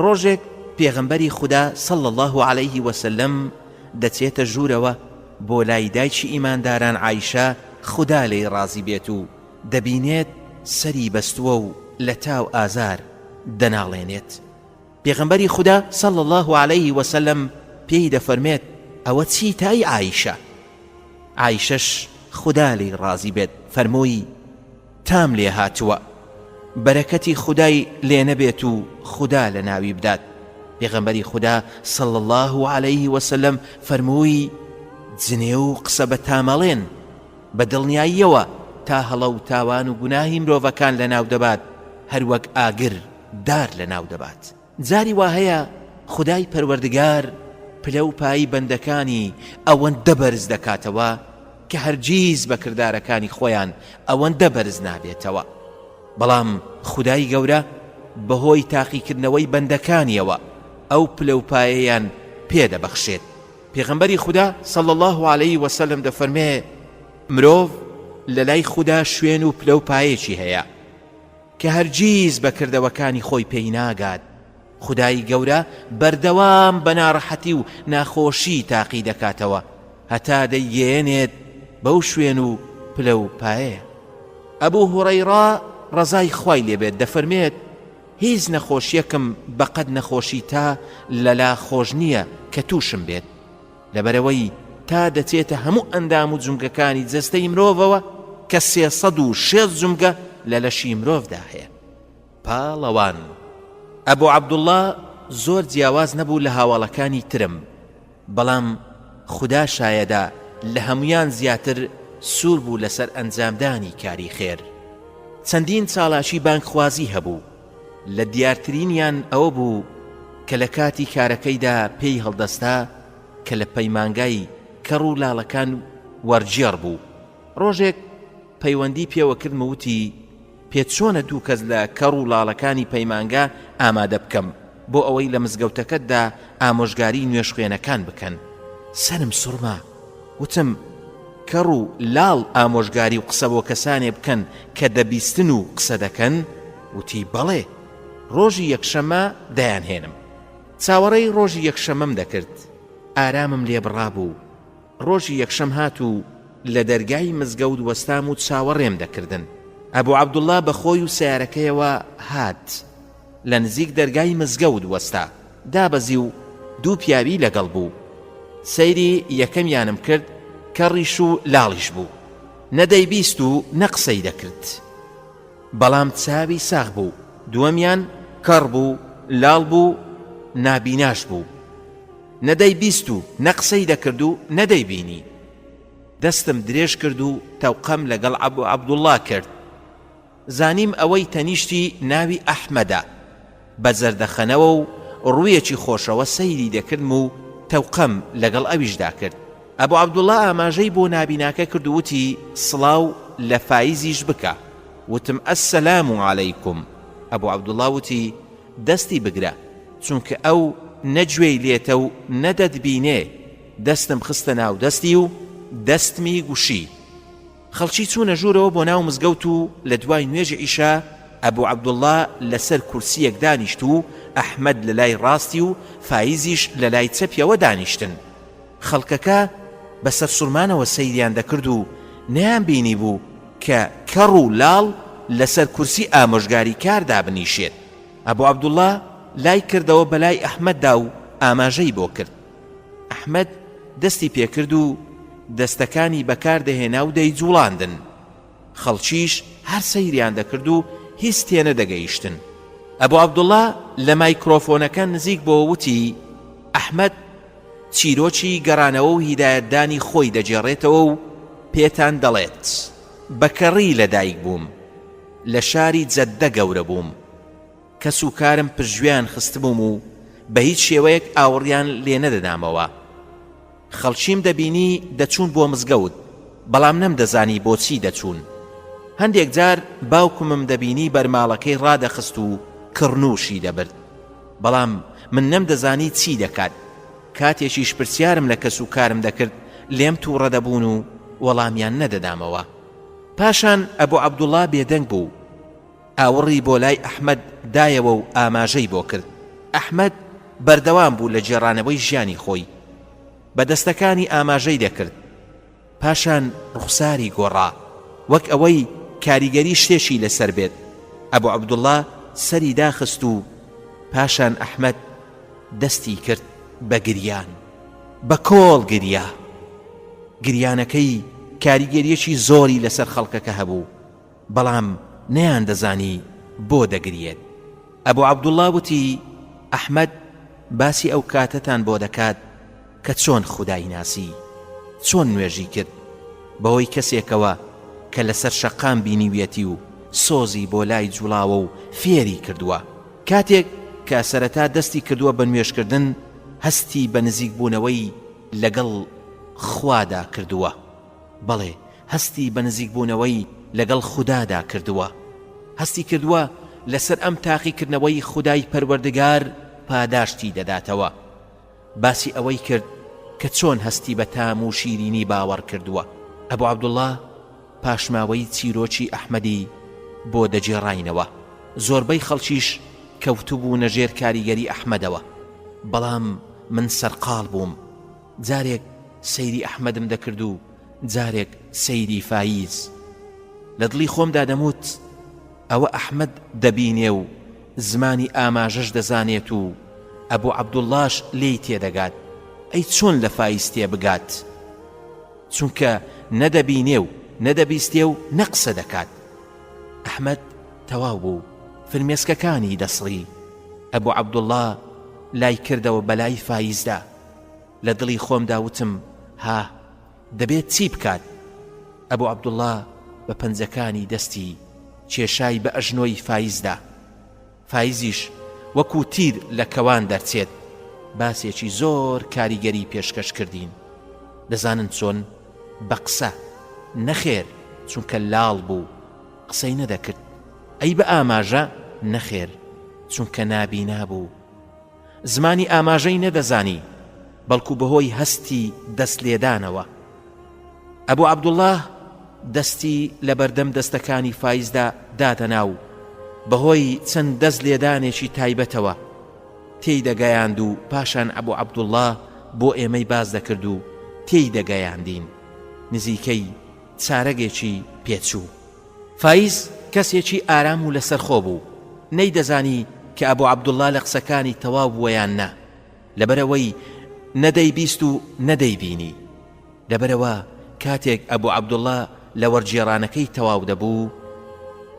Speaker 1: ڕۆژێک پێغەمبەری خوددا صلی الله علیه وسلم دەچێتە ژوورەوە بۆ لای دایکی ئیمانداران عایشە خوددا لێی ڕازی بێت و دەبینێت سەری بەستووە و لە تاو ئازار دەناڵێنێت. پێغەمبەری خوددا صلی الله علیه وسلم پێی دەفەرمێت ئەوە چی تای عایشە؟ عایشەش خوددا لێی ڕازی بێت فەرمووی تام لێ هاتووە، بەرەکەتی خودای لێ نەبێت و خوددا لە ناوی بدات. پێغەمبەری خوددا صلی الله علیه وسلم فەرمووی جنێ و قسە بە تامەڵێن بە دڵنیاییەوە تا هەڵە و تاوان و گوناهی مرۆڤەکان لە ناو دەبات هەروەک ئاگر دار لە ناو دەبات. جاری وا هەیە خودای پەروەردگار پلە و پایی بەندەکانی ئەوەندە بەرز دەکاتەوە کە هەرگیز بە کردارەکانی خۆیان ئەوەندە بەرز نابێتەوە. بەڵام خودای گەورە بەهۆی تاقیکردنەوەی بەندەکانیەوە ئەو پلە و پایەیان پێدەبەخشێت. پێغەمبەری خوددا صلی الله علیه وسلم دەفەرمێ مرۆڤ لە لای خوددا شوێن و پلە و پایەکی هەیە کە هەرگیز بە کردەوەکانی خۆی پێی ناگات. خودای گەورە بەردەوام بە ناڕەحەتی و ناخۆشی تاقی دەکاتەوە هەتا دەیگەێنێت بەو شوێن و پلە و پایەیە. ئەبوو هوڕەیڕا ڕەزای خوای لێبێت دەفەرمێت هیچ نەخۆشیەکم بەقەد نەخۆشی تا لەلا خۆش نییە کە تووشم بێت، لەبەرەوەی تا دەچێتە هەموو ئەندام و جومگەکانی جەستەی مرۆڤەوە کە 306 جومگە لە لەشی مرۆڤدا هەیە. پاڵەوان ئەبوو عەبدوڵڵا زۆر جیاواز نەبوو لە هاوڵەکانی ترم، بەڵام خوددا شایەدا لە هەمویان زیاتر سوور بوو لەسەر ئەنجامدانی کاری خێر. چەندین چاڵاشی بانکخوازی هەبوو، لە دیارترینیان ئەوە بوو کە لە کاتی کارەکەیدا پێی هەڵدەستا کە لە پەیمانگای کەڕ و لاڵەکان وەرجێڕ بوو. ڕۆژێک پەیوەندی پێوە کردم وتی پێت چۆنە دوو کەس لە کەڕ و لاڵەکانی پەیمانگا ئامادە بکەم بۆ ئەوەی لە مزگەوتەکەتدا ئامۆژگاری نوێشخوێنەکان بکەن. سەرم سوڕما، وتم کەڕ و لاڵ ئامۆژگاری و قسە بۆ کەسانێ بکەن کە دەبیستن و قسە دەکەن؟ وتی بەڵێ، ڕۆژی یەکشەمە دەیانهێنم. چاوەڕێی ڕۆژی یەکشەمەم دەکرد، ئارامم لێبڕا بوو. ڕۆژی یەکشەم هات و لە دەرگای مزگەوت وەستام و چاوەڕێم دەکردن. ئەبوو عەبدوڵڵا بەخۆی و سیارەکەیەوە هات، لە نزیک دەرگای مزگەوت وەستا، دابەزی و دوو پیاوی لەگەڵ بوو. سەیری یەکەمیانم کرد، کەڕیش و لاڵیش بوو، نەدەیبیست و نەقسەی دەکرد، بەڵام چاوی ساغ بوو. دووەمیان کەڕ بوو، لاڵ بوو، نابیناش بوو، نەدەیبیست و نەقسەی دەکرد و نەدەیبینی. دەستم درێژ کرد و تەوقەم لەگەڵ ئەبوو عەبدوڵڵا کرد. زانیم ئەوەی تەنیشتی ناوی ئەحمەدە، بە زەردەخەنەوە و ڕوویەکی خۆشەوە سەیری دەکردم و تەوقەم لەگەڵ ئەویشدا کرد. ئەبوو عەبدوڵڵا ئاماژەی بۆ نابیناکە کرد و وتی سڵاو لە فایزیش بکە. وتم ئەسسەلام عەلەیکوم. ئەبوو عەبدوڵڵا وتی دەستی بگرە چونکە ئەو نەگوێی لێتە و نەدەتبینێ. دەستم خستە ناو دەستی و دەستمی گوشی. خەڵکی چوونە ژوورەوە بۆ ناو مزگەوت و لە دوای نوێژی ئیشا ئەبوو عەبدوڵڵا لەسەر کورسیەک دانیشت و ئەحمەد لە لای ڕاستی و فایزیش لە لای چەپیەوە دانیشتن. خەڵکەکە بەسەر سوورمانەوە سەیریان دەکرد و نەیان بینی بوو کە کەڕ و لاڵ لەسەر کورسی ئامۆژگاری کار دابنیشێت. ئەبوو عەبدوڵڵا لای کردەوە بەلای ئەحمەددا و ئاماژەی بۆ کرد. ئەحمەد دەستی پێکرد و دەستەکانی بەکاردەهێنا و دەیجوڵاندن. خەڵکیش هەر سەیریان دەکرد و هیچ تێنە دەگەیشتن. ئەبوو عەبدوڵڵا لە مایکرۆفۆنەکە نزیک بۆ وتی ئەحمەد چیرۆکی گەڕانەوە و هیدایەتدانی خۆی دەجێڕێتەوە و پێتان دەڵێت بەکەڕی لەدایک بووم، لە شاری جەددە گەورە بووم، کەس و کارم پشتگوێیان خستبووم و بە هیچ شێوەیەک ئاوەڕیان لێ نەدەدامەوە. خەڵکیم دەبینی دەچوون بۆ مزگەوت بەڵام نەمدەزانی بۆچی دەچوون. هەندێک جار باوکمم دەبینی بەرماڵەکەی ڕادەخست و کڕنووشی دەبرد بەڵام من نەمدەزانی چی دەکات. کاتێکیش پرسیارم لە کەس و کارم دەکرد لێم تووڕە دەبوون و وەڵامیان نەدەدامەوە. پاشان ئەبوو عەبدوڵڵا بێدەنگ بوو. ئاوەڕی بۆ لای ئەحمەد دایەوە و ئاماژەی بۆ کرد. ئەحمەد بەردەوام بوو لە جێڕانەوەی ژیانی خۆی، بە دەستەکانی ئاماژەی دەکرد. پاشان ڕوخساری گۆڕا وەک ئەوەی کاریگەری شتێکی لەسەر بێت. ئەبوو عەبدوڵڵا سەری داخست و پاشان ئەحمەد دەستی کرد بە گریان، بە کۆڵ گریا. گریانەکەی کاریگەریەکی زۆری لەسەر خەڵکەکە هەبوو بەڵام نەیان دەزانی بۆ دەگرێت. ئەبوو عەبدوڵڵا وتی ئەحمەد باسی ئەو کاتەتان بۆ دەکات کە چۆن خودای ناسی، چۆن نوێژی کرد بەهۆی کەسێکەوە کە لەسەر شەقام بینیویەتی و سۆزی بۆ لای جوڵاوە و فێری کردووە. کاتێک کە سەرەتا دەستی کردووە بە نوێژکردن هەستی بە نزیک بوونەوەی لەگەڵ خوادا کردووە. بەڵێ هەستی بە نزیک بوونەوەی لەگەڵ خودادا کردووە. هەستی کردووە لەسەر ئەم تاقیکردنەوەی خودای پەروەردگار پاداشتی دەداتەوە. باسی ئەوەی کرد کە چۆن هەستی بە تام و شیرینی باوەڕ کردووە. ئەبوو عەبدوڵڵا پاشماوەی چیرۆکی ئەحمەدی بۆ دەجێڕاینەوە. زۆربەی خەڵکیش کەوتوبوو نەژێر کاریگەری ئەحمەدەوە بەڵام من سەرقاڵ بووم. جارێک سەیری ئەحمەدم دەکرد و جارێک سەیری فایز. لە دڵی خۆمدا دەموت ئەوە ئەحمەد دەبینێ و زمانی ئاماژەش دەزانێت و ئەبوو عەبدوڵڵاش لێی تێدەگات. ئەی چۆن لە فایز تێبگات چونکە نەدەبینێ و نەدەبیستێ و نەقسە دەکات. ئەحمەد تەواو بوو فرمێسکەکانی دەسڕی. ئەبوو عەبدوڵڵا لای کردەوە بەلای فایزدا. لە دڵی خۆمدا وتم ها دەبێت چی بکات. ئەبوو عەبدوڵڵا بە پەنجەکانی دەستی کێشای بە ئەژنۆی فایزدا. فایزیش وەکو تیر لە کەوان دەرچێت. باسێکی زۆر کاریگەری پێشکەش کردین. دەزانن چۆن بە قسە نەخێر چونکە لاڵ بوو قسەی نەدەکرد. ئەی بە ئاماژە نەخێر چونکە نابینا بوو. زمانی ئاماژەی نەدەزانی بەڵکو بەهۆی هەستی دەست لێدانەوە. ئەبوو عەبدوڵڵا دەستی لە بەردەم دەستەکانی فایزدا داتە ناو. بەهۆی چەند دەست لێدانێکی تایبەتەوە تێی دەگەیاند و پاشان ئەبوو عەبدوڵڵا بۆ ئێمەی باز دەکرد و تێی دەگەیاندین. نزیکەی چارەگێکی پێچوو. فایز کەسێکی ئارام و لەسەرخۆ بوو. نەیدەزانی کە ئەبوو عەبدوڵڵا لە قسەکانی تەواو بووەیان نا، لەبەرەوەی نەدەیبیست و نەدەیبینی. لەبەرەوە کاتێک ئەبوو عەبدوڵڵا لە وەرجێڕانەکەی تەواو دەبوو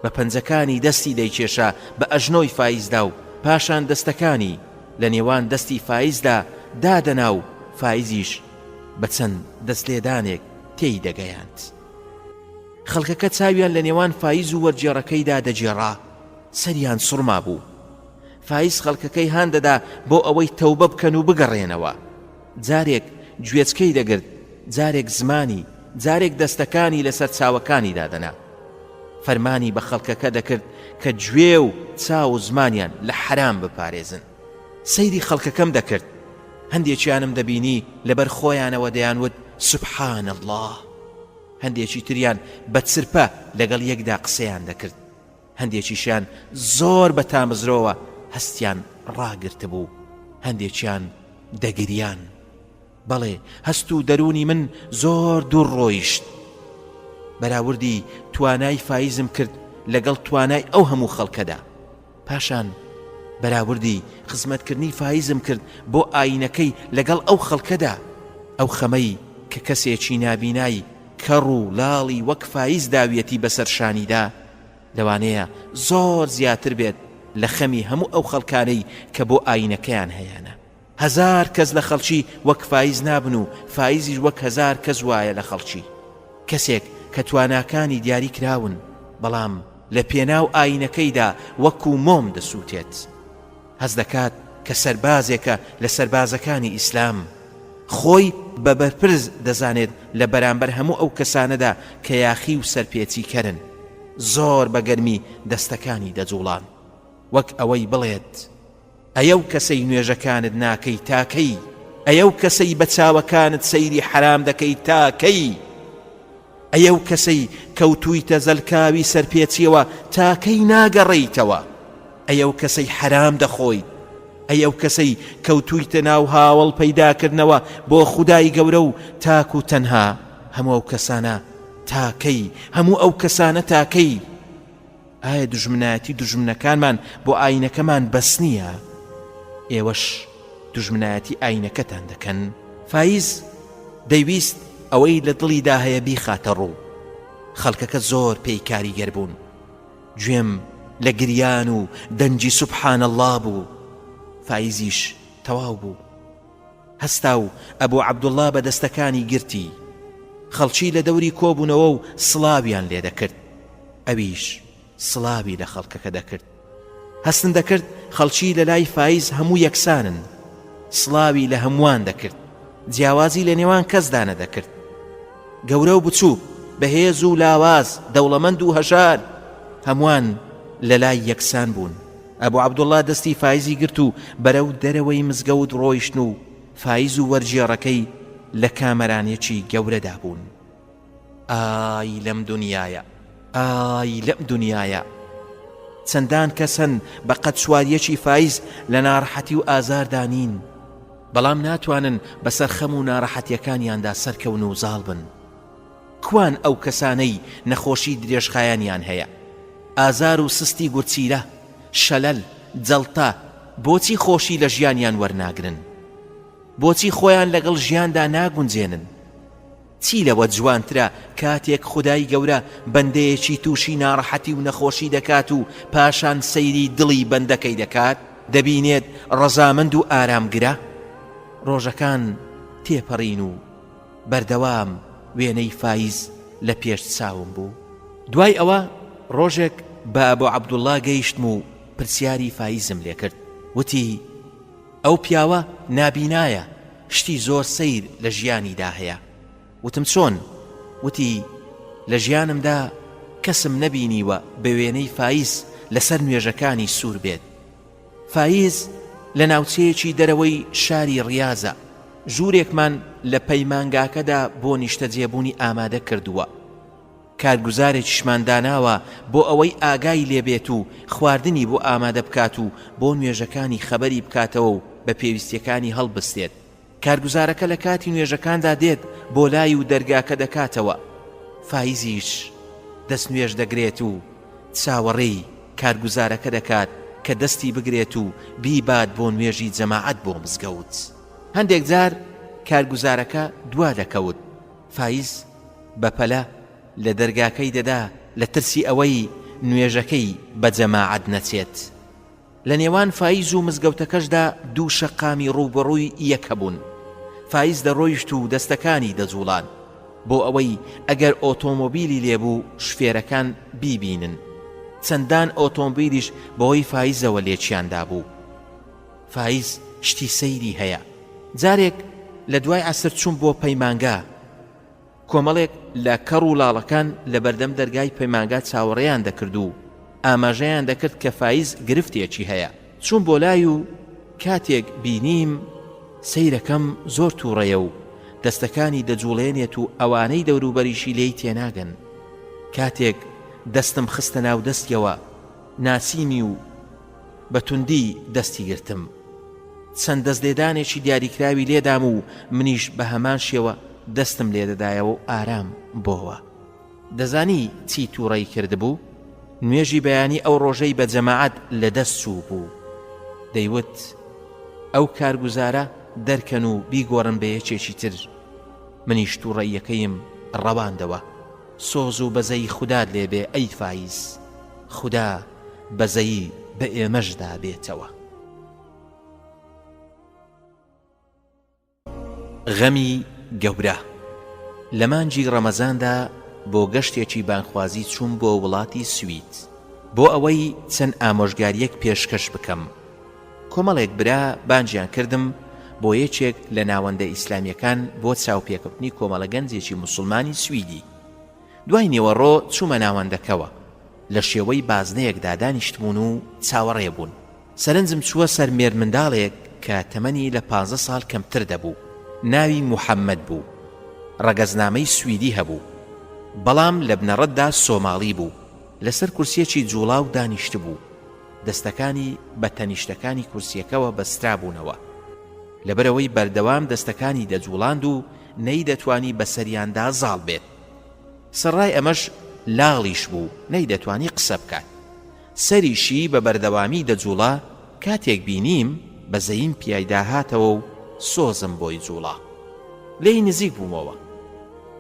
Speaker 1: بە پەنجەکانی دەستی دەیکێشا بە ئەژنۆی فایزدا و پاشان دەستەکانی لە نێوان دەستی فایزدا دادەنا و فایزیش بە چەند دەستلێدانێک تێی دەگەیاند. خەڵکەکە چاویان لە نێوان فایز و وەرجێڕەکەیدا دەجێڕا. سەریان سوڕما بوو. فایز خەڵکەکەی هان دەدا بۆ ئەوەی تەوبە بکەن و بگەڕێنەوە. جارێک گوێچکەی دەگرت، جارێک زمانی، جارێک دەستەکانی لەسەر چاوەکانی دادەنا. فەرمانی بە خەڵکەکە دەکرد کە گوێ و چاو و زمانیان لە حرام بپارێزن. سەیری خەڵکەکەم دەکرد، هەندێکیانم دەبینی لەبەر خۆیانەوە دەیانوت سوبحان الله، هەندێکی تریان بە چرپە لەگەڵ یەکدا قسەیان دەکرد، هەندێکیشیان زۆر بە تامزرۆوە هەستیان ڕاگرت بوو، هەندێکیان دەگریان. بەڵێ هەست و دەرونی من زۆر دوور ڕۆیشت. بەراوردی توانای فایزم کرد لەگەڵ توانای ئەو هەموو خەڵکەدا. پاشان بەراوردی خزمەتکردنی فایزم کرد بۆ ئاینەکەی لەگەڵ ئەو خەڵکەدا. ئەو خەمەی کە کەسێکی نابینای کەڕ و لاڵی وەک فایز داویەتی بەسەر شانیدا، لەوانەیە زۆر زیاتر بێت لە خەمی هەموو ئەو خەڵکانەی کە بۆ ئاینەکەیان هەیەنە. 1000 کەس لە خەڵکی وەک فایز نابن و فایزیش وەک 1000 کەس وایە لە خەڵکی. کەسێک کە تواناکانی دیاری کراون بەڵام لە پێناو ئاینەکەیدا وەکو مۆم دەسووتێت. هەز دەکات کە سەربازێکە لە سەربازەکانی ئیسلام، خۆی بە بەرپرز دەزانێت لە بەرامبەر هەموو ئەو کەسانەدا کە یاخی و سەرپێچی کەرن، زۆر بەگەرمی دەستەکانی دەجوڵان، وەک ئەوەی بڵێت ئەیەو کەسەی نوێژەکانت ناکەی تاکەی، ئەیەو کەسەی بە چاوەکانت سەیری حرام دەکەی تاکەی، ئەیەو کەسەی کەوتوویتە زەلکاوی سەرپێچیەوە تاکەی ناگەڕێیتەوە، ئەیەو کەسەی حرام دەخۆیت، ئەیەو کەسەی کەوتوویتە ناو هاوڵ پەیداکردنەوە بۆ خودای گەورە و تاک و تەنها هەموو ئەو کەسانە تاکەی، هەموو ئەو کەسانە تاکەی. ئایا دوژمنایەتی دوژمنەکانمان بۆ ئاینەکەمان بەس نییە؟ ئێوەش دوژمنایەتی ئاینەکەتان دەکەن. فایز دەیویست ئەوەی لە دڵیدا هەیە بیخاتە ڕوو. خەڵکەکە زۆر پێی کاریگەر بوون. گوێم لە گریان و دەنجی سوبحان الله بوو. فایزیش تەواو بوو. هەستا و ئەبوو عەبدوڵڵا بە دەستەکانی گرتی. خەڵکی لە دەوری کۆبوونەوە و سڵاویان لێ دەکرد. ئەویش سڵاوی لە خەڵکەکە دەکرد. هەستن دەکرد خەڵکی لە لای فایز هەموو یەکسانن. سڵاوی لە هەمووان دەکرد. جیاوازی لە نێوان کەسدا نەدەکرد. گەورە و بچوو، بەهێز و لاواز، دەوڵەمەند و هەژار، هەمووان لە لای یەکسان بوون. ئەبوو عەبدوڵڵا دەستی فایزی گرت و بەرەو دەرەوەی مزگەوت ڕۆیشتن و فایز و وەرجێڕەکەی لە کامەرانێکی گەورەدا بوون. ئای لەم دونیایە، ئای لەم دونیایە، چەندان کەسن بە قەد سواریەکی فایز لە ناڕەحەتی و ئازاردانین، بەڵام ناتوانن بەسەر خەم و ناڕەحەتیەکانیاندا سەرکەون و زاڵ بن. کوان ئەو کەسانەی نەخۆشی درێژخایانیان هەیە، ئازار و سستی گورچیرە، شەلەل، جەڵتا، بۆچی خۆشی لە ژیانیان وەرناگرن؟ بۆچی خۆیان لەگەڵ ژیاندا ناگونجێنن؟ چی لەوە جوانترە کاتێک خودای گەورە بەندەیەکی تووشی ناڕەحەتی و نەخۆشی دەکات و پاشان سەیری دڵی بەندەکەی دەکات، دەبینێت ڕەزامەند و ئارامگرە؟ ڕۆژەکان تێپەڕین و بەردەوام وێنەی فایز لە پێش چاوم بوو. دوای ئەوە ڕۆژێک بە ئەبوو عەبدوڵڵا گەیشتم و پرسیاری فایزم لێ کرد. وتی ئەو پیاوە نابینایە، شتی زۆر سەیر لە ژیانیدا هەیە. وتم چۆن؟ وتی لە ژیانمدا کەسم نەبینیوە بە وێنەی فایز لەسەر نوێژەکانی سوور بێت. فایز لە ناوچەیەکی دەرەوەی شاری ڕیازە. ژوورێکمان لە پەیمانگاکەدا بۆ نیشتەجێبوونی ئامادە کردووە. کارگوزارێکیشمان داناوە بۆ ئەوەی ئاگای لێبێت و خواردنی بۆ ئامادە بکات و بۆ نوێژەکانی خەبەری بکاتەوە و بە پێویستیەکانی هەڵبستێت. کارگوزارەکە لە کاتی نوێژەکاندا دێت بۆ لای و دەرگاکە دەکاتەوە. فایزیش دەست نوێژ دەگرێت و چاوەڕێی کارگوزارەکە دەکات کە دەستی بگرێت و بیبات بۆ نوێژی جەماعەت بۆ مزگەوت. هەندێک جار کارگوزارەکە دوا دەکەوت. فایز بەپەلە لە دەرگاکەی دەدا لە ترسی ئەوەی نوێژەکەی بە جەماعەت نەچێت. لە نێوان فایز و مزگەوتەکەشدا دوو شەقامی ڕووبەڕووی یەک هەبوون. فایز دەڕۆیشت و دەستەکانی دەجوڵان بۆ ئەوەی ئەگەر ئۆتۆمۆبیلی لێبوو شفێرەکان بیبینن. چەندان ئۆتۆمبیلیش بەهۆی فایزەوە لێچیاندا بوو. فایز شتی سەیری هەیە. جارێک لە دوای عەسر چوون بۆ پەیمانگا، کۆمەڵێک لە کەڕ و لاڵەکان لە بەردەم دەرگای پەیمانگا چاوەڕێیان دەکرد و ئاماژەیان دەکرد کە فایز گرفتێکی هەیە. چوون بۆ لای و کاتێک بینیم سەیرەکەم زۆر تووڕەیە و دەستەکانی دەجوڵێنێت و ئەوانەی دەوروبەریشی لێی تێناگەن. کاتێک دەستم خستە ناو دەستیەوە ناسیمی و بەتوندی دەستی گرتم. چەند دەست لێدانێکی دیاریکراوی لێدام و منیش بە هەمان شێوە دەستم لێدەدایەوە و ئارام بۆوە. دەزانی چی تووڕەی کردبوو؟ نوێژی بەیانی ئەو ڕۆژەی بە جەماعەت لە دەست چوو بوو. دەیوت ئەو کارگوزارە دەرکەن و بیگۆڕن بە یەکێکی تر. منیش تووڕەیەکەیم ڕەواندەوە. سۆز و بەزەی خودات لێبێ ئەی فایز، خوددا بەزەی بە ئێمەشدا بێتەوە. غەمی گەورە. لە مانجی ڕەمەزاندا بۆ گەشتێکی بانخوازی چوون بۆ وڵاتی سوید بۆ ئەوەی چەند ئامۆژگاریەک پێشکەش بکەم. کۆمەڵێک برا بانجیان کردم بۆ یەکێک لە ناوەندە ئیسلامیەکان بۆ چاوپێکەوتنی کۆمەڵە گەنجێکی موسڵمانی سویدی. دوای نیوەڕۆ چوومە ناوەندەکەوە. لە شێوەی بازنەیەکدا دانیشتبوون و چاوەڕێ بوون. سەرنجم چووە سەر مێر منداڵێک کە تەمەنی لە 15 ساڵ کەمتر دەبوو. ناوی موحەممەد بوو. ڕەگەزنامەی سویدی هەبوو، بەڵام لە بنەڕەتدا سۆماڵی بوو. لەسەر کورسیەکی جوڵاو دانیشت بوو. دەستەکانی بە تەنیشتەکانی کورسیەکەوە بەسترا بوونەوە. لەبەرەوەی بەردەوام دەستەکانی دەجوڵاند و نەی دەتوانی بەسەریاندا زاڵ بێت. سەرڕای ئەمەش لاغڵیش بوو، نەی دەتوانی قسە بکات. سەریشی بە بەردەوامی دەجوڵا. کاتێک بینیم بەزەیم پیایدا هاتەوە و سۆزم بۆی جوڵا. لێی نزیک بوومەوە.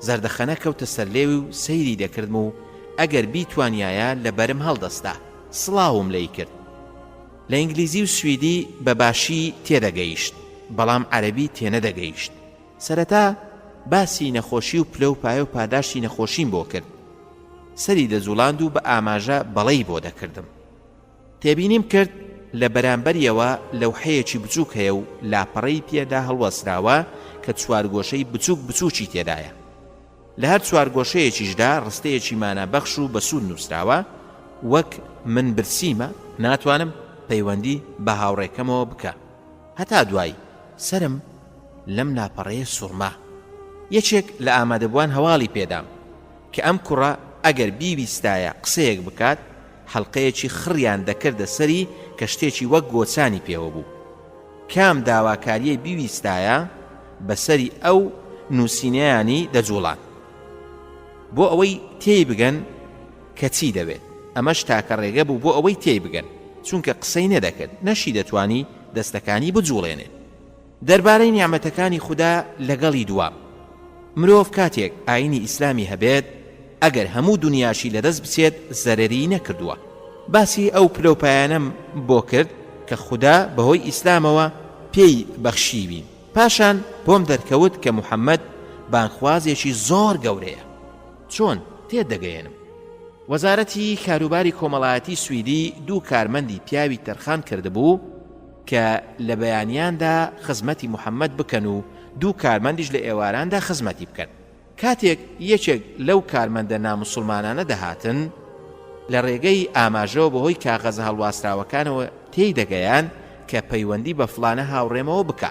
Speaker 1: زەردەخەنە کەوتە سەر لێوی و سەیری دەکردم و ئەگەر بیتوانیایە لە بەرم هەڵدەستا سڵاوم لێی کرد. لە ئینگلیزی و سویدی بە باشی تێدەگەیشت، بەڵام عەرەبی تێنەدەگەیشت. سەرەتا باسی نەخۆشی و پلە و پایە و پاداشی نەخۆشیم بۆ کرد. سەری دەجوڵاند و بە ئاماژە بەڵەی بۆ دەکردم. تێبینیم کرد لە بەرامبەریەوە لەوحەیەکی بچووک هەیە و لاپەڕەی پێدا هەڵوەسراوە کە چوارگۆشەی بچووک بچووکی تێدایە. لە هەر چوارگۆشەیەکیشدا ڕستەیەکی مانابەخش و بەسوود نووسراوە. وەک من برسیمە ناتوانم پەیوەندی بە هاوڕێکەمەوە بکە. هەتا دوای سرم لەم لاپەڕەیە سوڕما. یەکێک لە ئامادەبووان هەواڵی پێدام کە ئەم کوڕە ئەگەر بیبیستایە قسەیەک بکات حەڵقەیەکی خڕیان دەکردە سەری کە شتێکی وەک گۆچانی پێوە بوو. کام داواکاریە بیویستایە بەسەری ئەو نووسینەیانی دەجوڵان بۆ ئەوەی تێی بگەن کە چی دەبێت. ئەمەش تاکە ڕێگە بوو بۆ ئەوەی تێی بگەن، چونکە قسەی نەدەکرد، نەشی دەتوانی دەستەکانی بجوڵێنێت. دەربارەی نیعمەتەکانی خوددا لەگەڵی دوام. مرۆڤ کاتێک ئاینی ئیسلامی هەبێت ئەگەر هەموو دنیاشی لەدەست بچێت زەرەری نەکردووە. باسی ئەو پلەپایانەم بۆ کرد کە خوددا بەهۆی ئیسلامەوە پێی بەخشیوین. پاشان بۆم دەرکەوت کە موحەممەد بانخوازێکی زۆر گەورەیە. چۆن تێدەگەیەنم. وەزارەتی کاروباری کۆمەڵایەتی سویدی دوو کارمەندی پیاوی تەرخان کردبوو کە لە بەیانیاندا خزمەتی موحەممەد بکەن و دوو کارمەندیش لە ئێواراندا خزمەتی بکەن. کاتێک یەکێک لەو کارمەندە ناموسڵمانانە دەهاتن لە ڕێگەی ئاماژەوە بەهۆی کاغەزە هەڵواستراوەکانەوە تێی دەگەیان کە پەیوەندی بە فلانە هاوڕێمەوە بکە.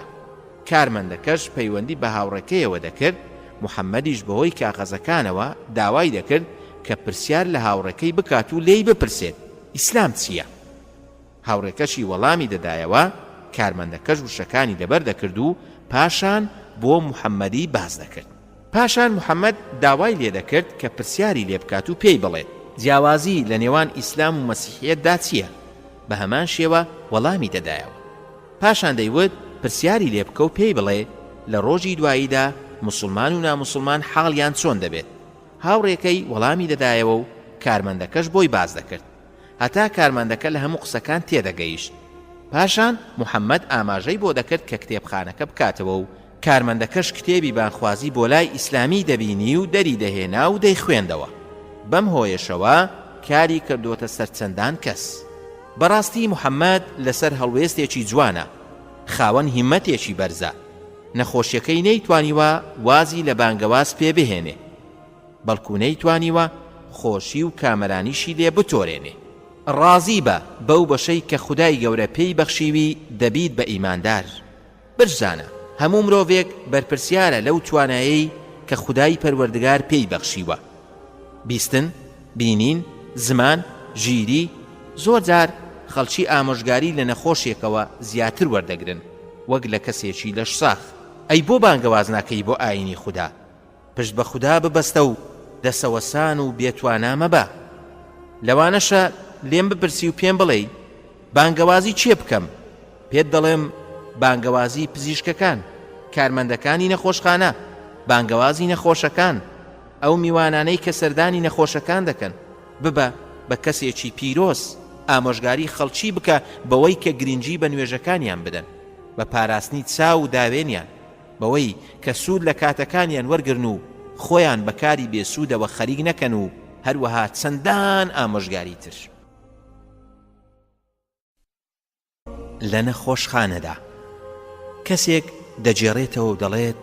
Speaker 1: کارمەندەکەش پەیوەندی بە هاوڕێکەیەوە دەکرد. موحەممەدیش بەهۆی کاغەزەکانەوە داوای دەکرد کە پرسیار لە هاوڕێکەی بکات و لێی بپرسێت ئیسلام چییە. هاوڕێکەشی وەڵامی دەدایەوە. کارمەندەکەش وشەکانی لەبەر دەکرد و پاشان بۆ موحەممەدی باز دەکرد. پاشان موحەممەد داوای لێ دەکرد کە پرسیاری لێ بکات و پێی بڵێت جیاوازی لە نێوان ئیسلام و مەسیحیەتدا چییە. بە هەمان شێوە وەڵامی دەدایەوە. پاشان دەیوت پرسیاری لێ بکە و پێی بڵێ لە ڕۆژی دواییدا موسڵمان و ناموسڵمان حاڵیان چۆن دەبێت. هاوڕێکەی وەڵامی دەدایەوە و کارمەندەکەش بۆی باز دەکرد هەتا کارمەندەکە لە هەموو قسەکان تێدەگەیشت. پاشان موحەممەد ئاماژەی بۆ دەکرد کە کتێبخانەکە بکاتەوە و کارمەندەکەش کتێبی بانخوازی بۆ لای ئیسلامی دەبینی و دەری دەهێنا و دەیخوێندەوە. بەم هۆیشەوە کاری کردوتە سەر چەندان کەس. بەڕاستی موحەممەد لەسەر هەڵوێستێکی جوانە. خاوەن هیممەتێکی بەرزە نەخۆشیەکەی نەیتوانیوە وازی لە بانگەواز پێ بهێنێ بەڵکو نەیتوانیوە خۆشی و کامەرانیشی لێ بتۆرێنێ ڕازی بە بەو بەشەی کە خودای گەورە پێی بەخشیوی دەبیت بە ئیماندار برزانە هەموو مرۆڤێک بەرپرسیارە لەو توانایەی کە خودای پەروەردگار پێی بەخشیوە بیستن بینین زمان ژیری زۆر جار خەڵکی ئامۆژگاری لە نەخۆشیێکەوە زیاتر وەردەگرن وەک لە کەسێکی لە شساخ ئەی بۆ بانگەواز ناکەی بۆ ئاینی خوددا پشت بە خوددا ببەستە و دەسەوەسان و بێتوانە مەبە لەوانەشە لێم بپرسی و پێم بڵێ بانگەوازی چێ بکەم پێت دەڵێم بانگەوازی پزیشکەکان کارمەندەکانی نەخۆشخانە بانگەوازی نەخۆشەکان ئەو میوانانەی کە سەردانی نەخۆشەکان دەکەن ببە بە کەسێکی پیرۆز ئامۆژگاری خەڵکی بکە بەوەی کە گرنگی بە نوێژەکانیان بدەن بە پاراستنی چاو و داوێنیان بەوەی کە سوود لە کاتەکانیان وەرگرن و خۆیان بەکاری بێسوودەوە خەریک نەکەن و هەروەها چەندان ئامۆژگاری تر لە نەخۆشخانەدا کەسێک دەجێڕێتەوە و دەڵێت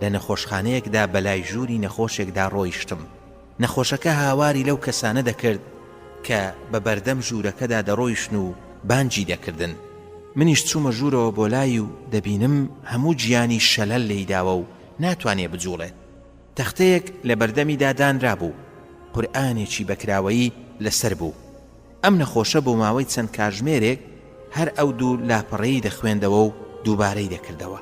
Speaker 1: لە نەخۆشخانەیەکدا بەلای ژووری نەخۆشێکدا ڕۆیشتم نەخۆشەکە هاواری لەو کەسانە دەکرد کە بە بەردەم ژوورەکەدا دەڕۆیشن و بانجی دەکردن منیش چوومە ژوورەوە بۆ لای و دەبینم هەموو گیانی شەلەل لێیداوە و ناتوانێ بجوڵێت تەختەیەک لە بەردەمیدا دانرا بوو قورئانێکی بەکراوەیی لەسەر بوو ئەم نەخۆشە بۆ ماوەی چەند کاتژمێرێک هەر ئەو دوو لاپەڕەیی دەخوێندەوە و دووبارەی دەکردەوە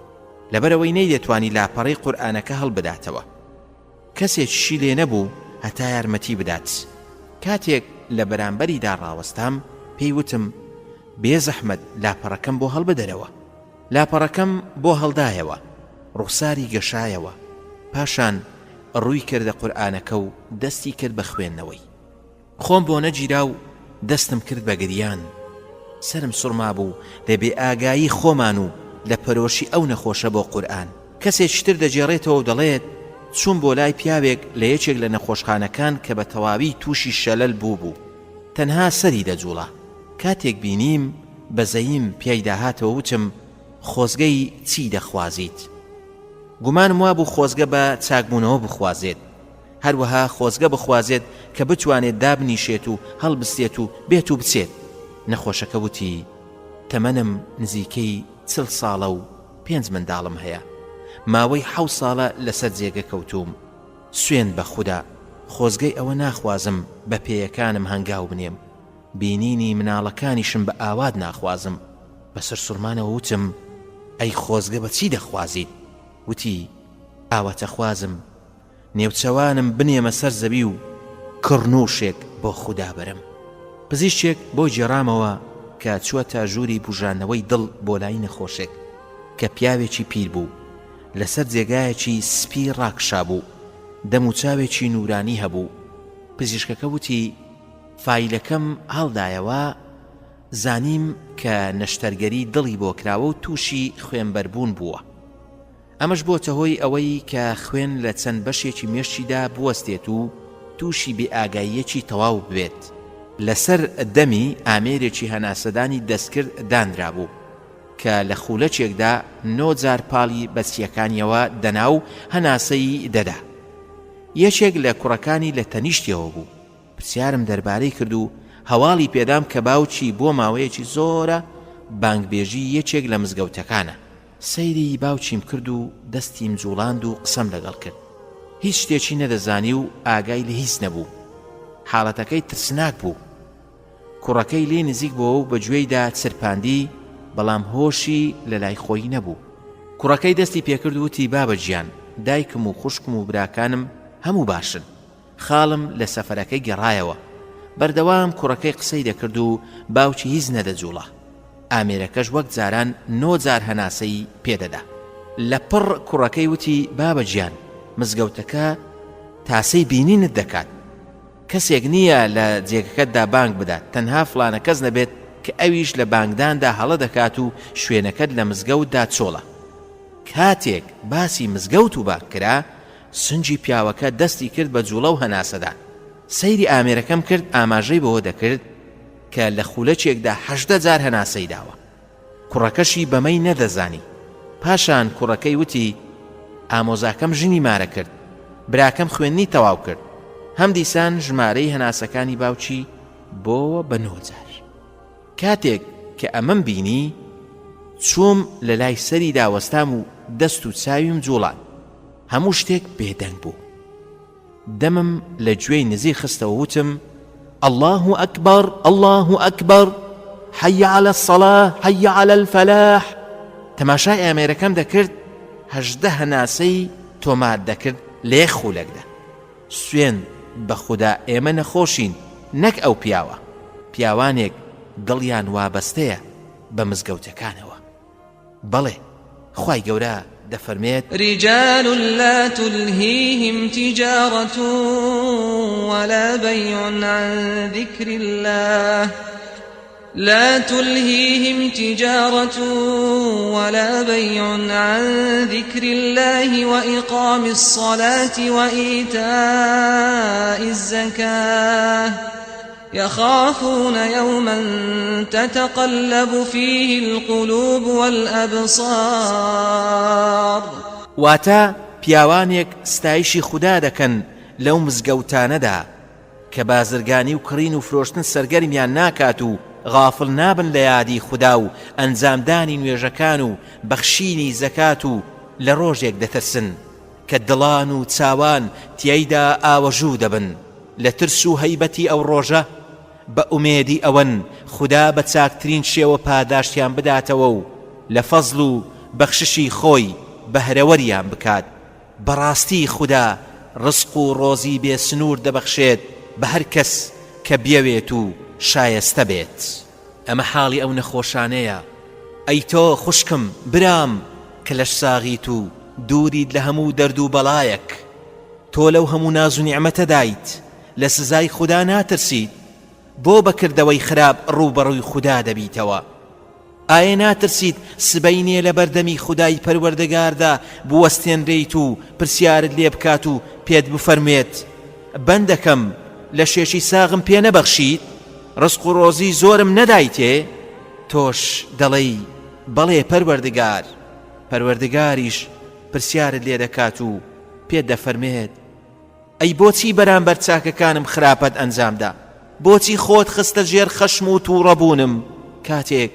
Speaker 1: لەبەرەوەی نەیدەتوانی لاپەڕەی قورئانەکە هەڵبداتەوە کەسێکیشی لێ نەبوو هەتا یارمەتی بدات کاتێک لە بەرامبەریدا ڕاوەستام پێی وتم بێزەحمەت لاپەڕەکەم بۆ هەڵبدەرەوە لاپەڕەکەم بۆ هەڵدایەوە ڕوخساری گەشایەوە پاشان ڕووی کردە قورئانەکە و دەستی کرد بە خوێندنەوەی خۆم بۆ نەگیرا و دەستم کرد بە گریان سرم سوڕما بوو لە بێ ئاگایی خۆمان و لە پەرۆشی ئەو نەخۆشە بۆ قورئان کەسێکی تر دەجێڕێتەوە و دەڵێت چوون بۆ لای پیاوێک لە یەکێک لە نەخۆشخانەکان کە بە تەواوی تووشی شەلەل بوو تەنها سەری دەجوڵا کاتێک بینیم بەزەیم پیای داهاتەوە وتم خۆزگەی چی دەخوازیت گومانم وا بوو خۆزگە بە چاکبوونەوە بخوازێت هەروەها خۆزگە بخوازێت کە بتوانێت دابنیشێت و هەڵبستێت و بێت و بچێت نەخۆشەکە وتی تەمەنم نزیکەی 40 ساڵە و 5 منداڵم هەیە ماوەی 7 ساڵە لەسەر جێگە کەوتوم سوێن بە خوددا خۆزگەی ئەوە ناخوازم بە پێیەکانم هەنگاو بنێم بینینی مناڵەکانیشم بە ئاوات ناخوازم بەسەر سوڕمانەوە وتم ئەی خۆزگە بە چی دەخوازیت وتی ئاوەتە خوازم نێوچەوانم بنێمە سەر زەوی و کڕنووشێک بۆ خوددا بەرم پزیشکێک بۆ جێڕامەوە کە چووەتە ژووری بوژانەوەی دڵ بۆ لای نەخۆشێک کە پیاوێکی پیر بوو لەسەر جێگایەکی سپی ڕاکشا بوو دەم و چاوێکی نورانی هەبوو پزیشکەکە وتی فایلەکەم هەڵدایەوە زانیم کە نەشتەرگەری دڵی بۆ کراوە و تووشی خوێنبەربوون بووە ئەمەش بۆتە هۆی ئەوەی کە خوێن لە چەند بەشێکی مێشتیدا بوەستێت و تووشی بێئاگاییەکی تەواو بێت لەسەر دەمی ئامێرێکی هەناسەدانی دەستکرد دانرا بوو کە لە خولەکێکدا 9,000 پاڵی بەچیەکانیەوە دەنا و هەناسەی دەدا یەکێک لە کوڕەکانی لە تەنیشتیەوە بوو پرسیارم دەربارەی کرد و هەواڵی پێدام کە باوکی بۆ ماوەیەکی زۆرە بانگبێژی یەکێک لە مزگەوتەکانە سەیری باوچیم کرد و دەستیم جوڵاند و قسەم لەگەڵ کرد هیچ شتێکی نەدەزانی و ئاگای لە هیچ نەبوو حاڵەتەکەی ترسناک بوو کوڕەکەی لێ نزیک بووە و بەگوێیدا چرپاندی بەڵام هۆشی لە لای خۆی نەبوو کوڕەکەی دەستی پێکرد و وتی بابە گیان دایکم و خوشکم و براکانم هەموو باشن خاڵم لە سەفەرەکەی گەڕایەوە بەردەوام کوڕەکەی قسەی دەکرد و باوکی هیچ نەدەجوڵە ئامێرەکەش وەک جاران 9,000 هەناسەی پێدەدا لە پڕ کوڕەکەی وتی بابە گیان مزگەوتەکە تاسەی بینینت دەکات کەسێک نییە لە جێگەکەتدا بانگ بدات تەنها فلانە کەس نەبێت کە ئەویش لە بانگداندا هەڵە دەکات و شوێنەکەت لە مزگەوتدا چۆڵە کاتێک باسی مزگەوت و بانگ کرا سنجی پیاوەکە دەستی کرد بە جوڵە و هەناسەدان سەیری ئامێرەکەم کرد ئاماژەی بەوە دەکرد کە لە خولەکێکدا 18,000 هەناسەی داوە کوڕەکەشی بەمەی نەدەزانی. پاشان کوڕەکەی وتی ئامۆزاکەم ژنی مارە کرد، براکەم خوێندنی تەواو کرد. هەم دیسان ژمارەی هەناسەکانی باوکی بۆوە بە 9 جار. کاتێک کە ئەمەم بینی چووم لە لای سەری داوەستام و دەست و چاویم جوڵان، هەموو شتێک بێدەنگ بوو. دەمم لە گوێی نزیک خستەوە وتم الله ئەکبەر الله ئەکبەر حەی عەلە الصەلاة حەی عەلە الفەلاح. تەماشای ئامێرەکەم دەکرد 18 هەناسەی تۆمار دەکرد لە یەک خولەکدا. سوێن بە خودا ئێمە نەخۆشین نەک ئەو پیاوە، پیاوانێک دڵیان وابەستەیە بە مزگەوتەکانەوە. بەڵێ خوای گەورە دەفەرمێت
Speaker 2: رجال لا تلهيهم تجارة ولا بيع عن ذكر الله لا تلهيهم تجارة ولا بيع عن ذكر الله وإقام الصلاة وإيتاء الزكاة يخافون يوما تتقلب فيه القلوب والأبصار.
Speaker 1: واتا پیاوانێک ستایشی خوددا دەکەن لەو مزگەوتانەدا کە بازرگانی و کڕین و فرۆشتن سەرگەرمیان ناکات و غافڵ نابن لە یادی خوددا و ئەنجامدانی نوێژەکان و بەخشینی زەکات و لە ڕۆژێک دەترسن کە دڵان و چاوان تیایدا ئاوەژوو دەبن لە ترس و هەیبەتی ئەو ڕۆژە. بە ئومێدی ئەوەن خوددا بە چاکترین شێوە پاداشتیان بداتەوە و لە فەزڵ و بەخششی خۆی بەهرەوەریان بکات. بەڕاستی خوددا ڕزق و ڕۆزی بێ سنوور دەبەخشێت بە هەر کەس کە بیەوێت و شایستە بێت. ئەمە حاڵی ئەو نەخۆشانەیە. ئەی تۆ خوشکم برام کە لەش ساغیت و دووریت لە هەموو دەرد و بەڵایەک. تۆ لەو هەموو ناز و نیعمەتە دایت، لە سزای خوددا ناترسیت، بۆ بەکردەوەی خراپ ڕووبەڕووی خوددا دەبیتەوە. ئایا ناترسیت سبەینێ لە بەردەمی خودای پەروەردگاردا بوەستێنرێیت و پرسیارت لێ بکات و پێت بفەرمێت بەندەکەم لە شێشی ساغم پێ نەبەخشیت، ڕزق و ڕۆزی زۆرم نەدایتێ؟ تۆش دەڵێی بەڵێ پەروەردگار. پەروەردگاریش پرسیارت لێ دەکات و پێت دەفەرمێت ئەی بۆچی بەرامبەر چاکەکانم خراپەت ئەنجامدا؟ بۆچی خۆت خستە ژێر خەشم و تووڕەبوونم کاتێک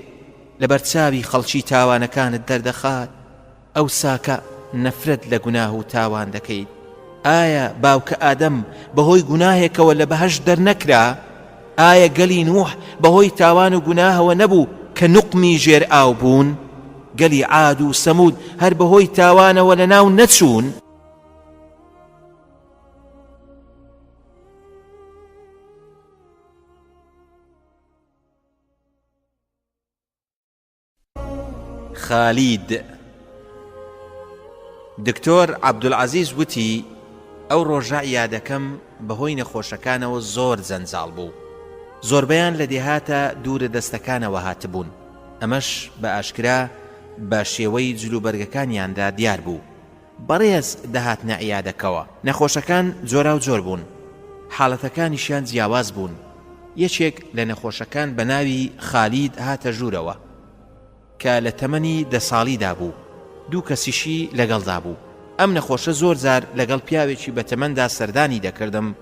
Speaker 1: لە بەرچاوی خەڵکی تاوانەکانت دەردەخات؟ ئەو ساکە نەفرەت لە گوناه و تاوان دەکەیت. ئایا باوکە ئادەم بەهۆی گوناهێکەوە لە بەهەشت دەرنەکرا؟ ئایا گەلی نوح بەهۆی تاوان و گوناهەوە نەبوو کە نوقمی ژێر ئاو بوون؟ گەلی عاد و سەمود هەر بەهۆی تاوانەوە لە ناو نەچوون؟ خالید. دکتۆر عەبدولعەزیز وتی ئەو ڕۆژە یادەکەم بەهۆی نەخۆشەکانەوە زۆر جەنجاڵ بوو. زۆربەیان لە دێهاتە دوورە دەستەکانەوە هاتبوون. ئەمەش بە ئاشکرا بە شێوەی جلوبەرگەکانیاندا دیار بوو. بەڕێز دەهاتنە عیادەکەوە. نەخۆشەکان جۆرا و جۆر بوون، حاڵەتەکانیشیان جیاواز بوون. یەکێک لە نەخۆشەکان بە ناوی خالید هاتە ژوورەوە کە لە تەمەنی 10 ساڵیدا بوو. 2 کەسیشی لەگەڵدا بوو. ئەم نەخۆشە زۆر جار لەگەڵ پیاوێکی بە تەمەندا سەردانی دەکردم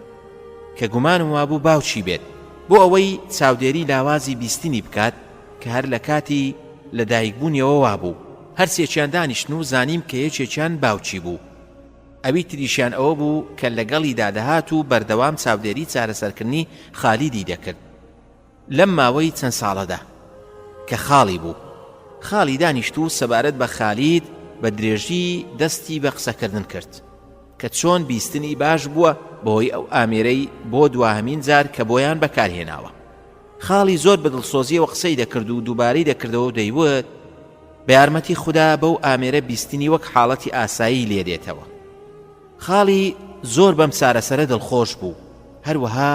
Speaker 1: کە گومانم وابوو باوچی بێت، بۆ ئەوەی چاودێری لاوازی بیستنی بکات کە هەر لە کاتی لە دایکبوونیەوە وابوو. هەرسێکیان دانیشتن و زانیم کە یەکێکیان باوچی بوو. ئەوی تریشیان ئەوە بوو کە لەگەڵی دادەهات و بەردەوام چاودێری چارەسەرکردنی خالیدی دەکرد لەم ماوەی چەند ساڵەدا کە خاڵی بوو. خاڵی دانیشت و سەبارەت بە خالید بە درێژی دەستی بە قسەکردن کرد کە چۆن بیستنی باش بووە بۆی ئەو ئامێرەی بۆ دواهەمین جار کە بۆیان بەکارهێناوە. خاڵی زۆر بە دڵسۆزیەوە قسەی دەکرد و دووبارەی دەکردەوە و دەیوت بە یارمەتی خوددا بەو ئامێرە بیستنی وەک حاڵەتی ئاسایی لێدێتەوە. خاڵی زۆر بەم چارەسەرە دڵخۆش بوو. هەروەها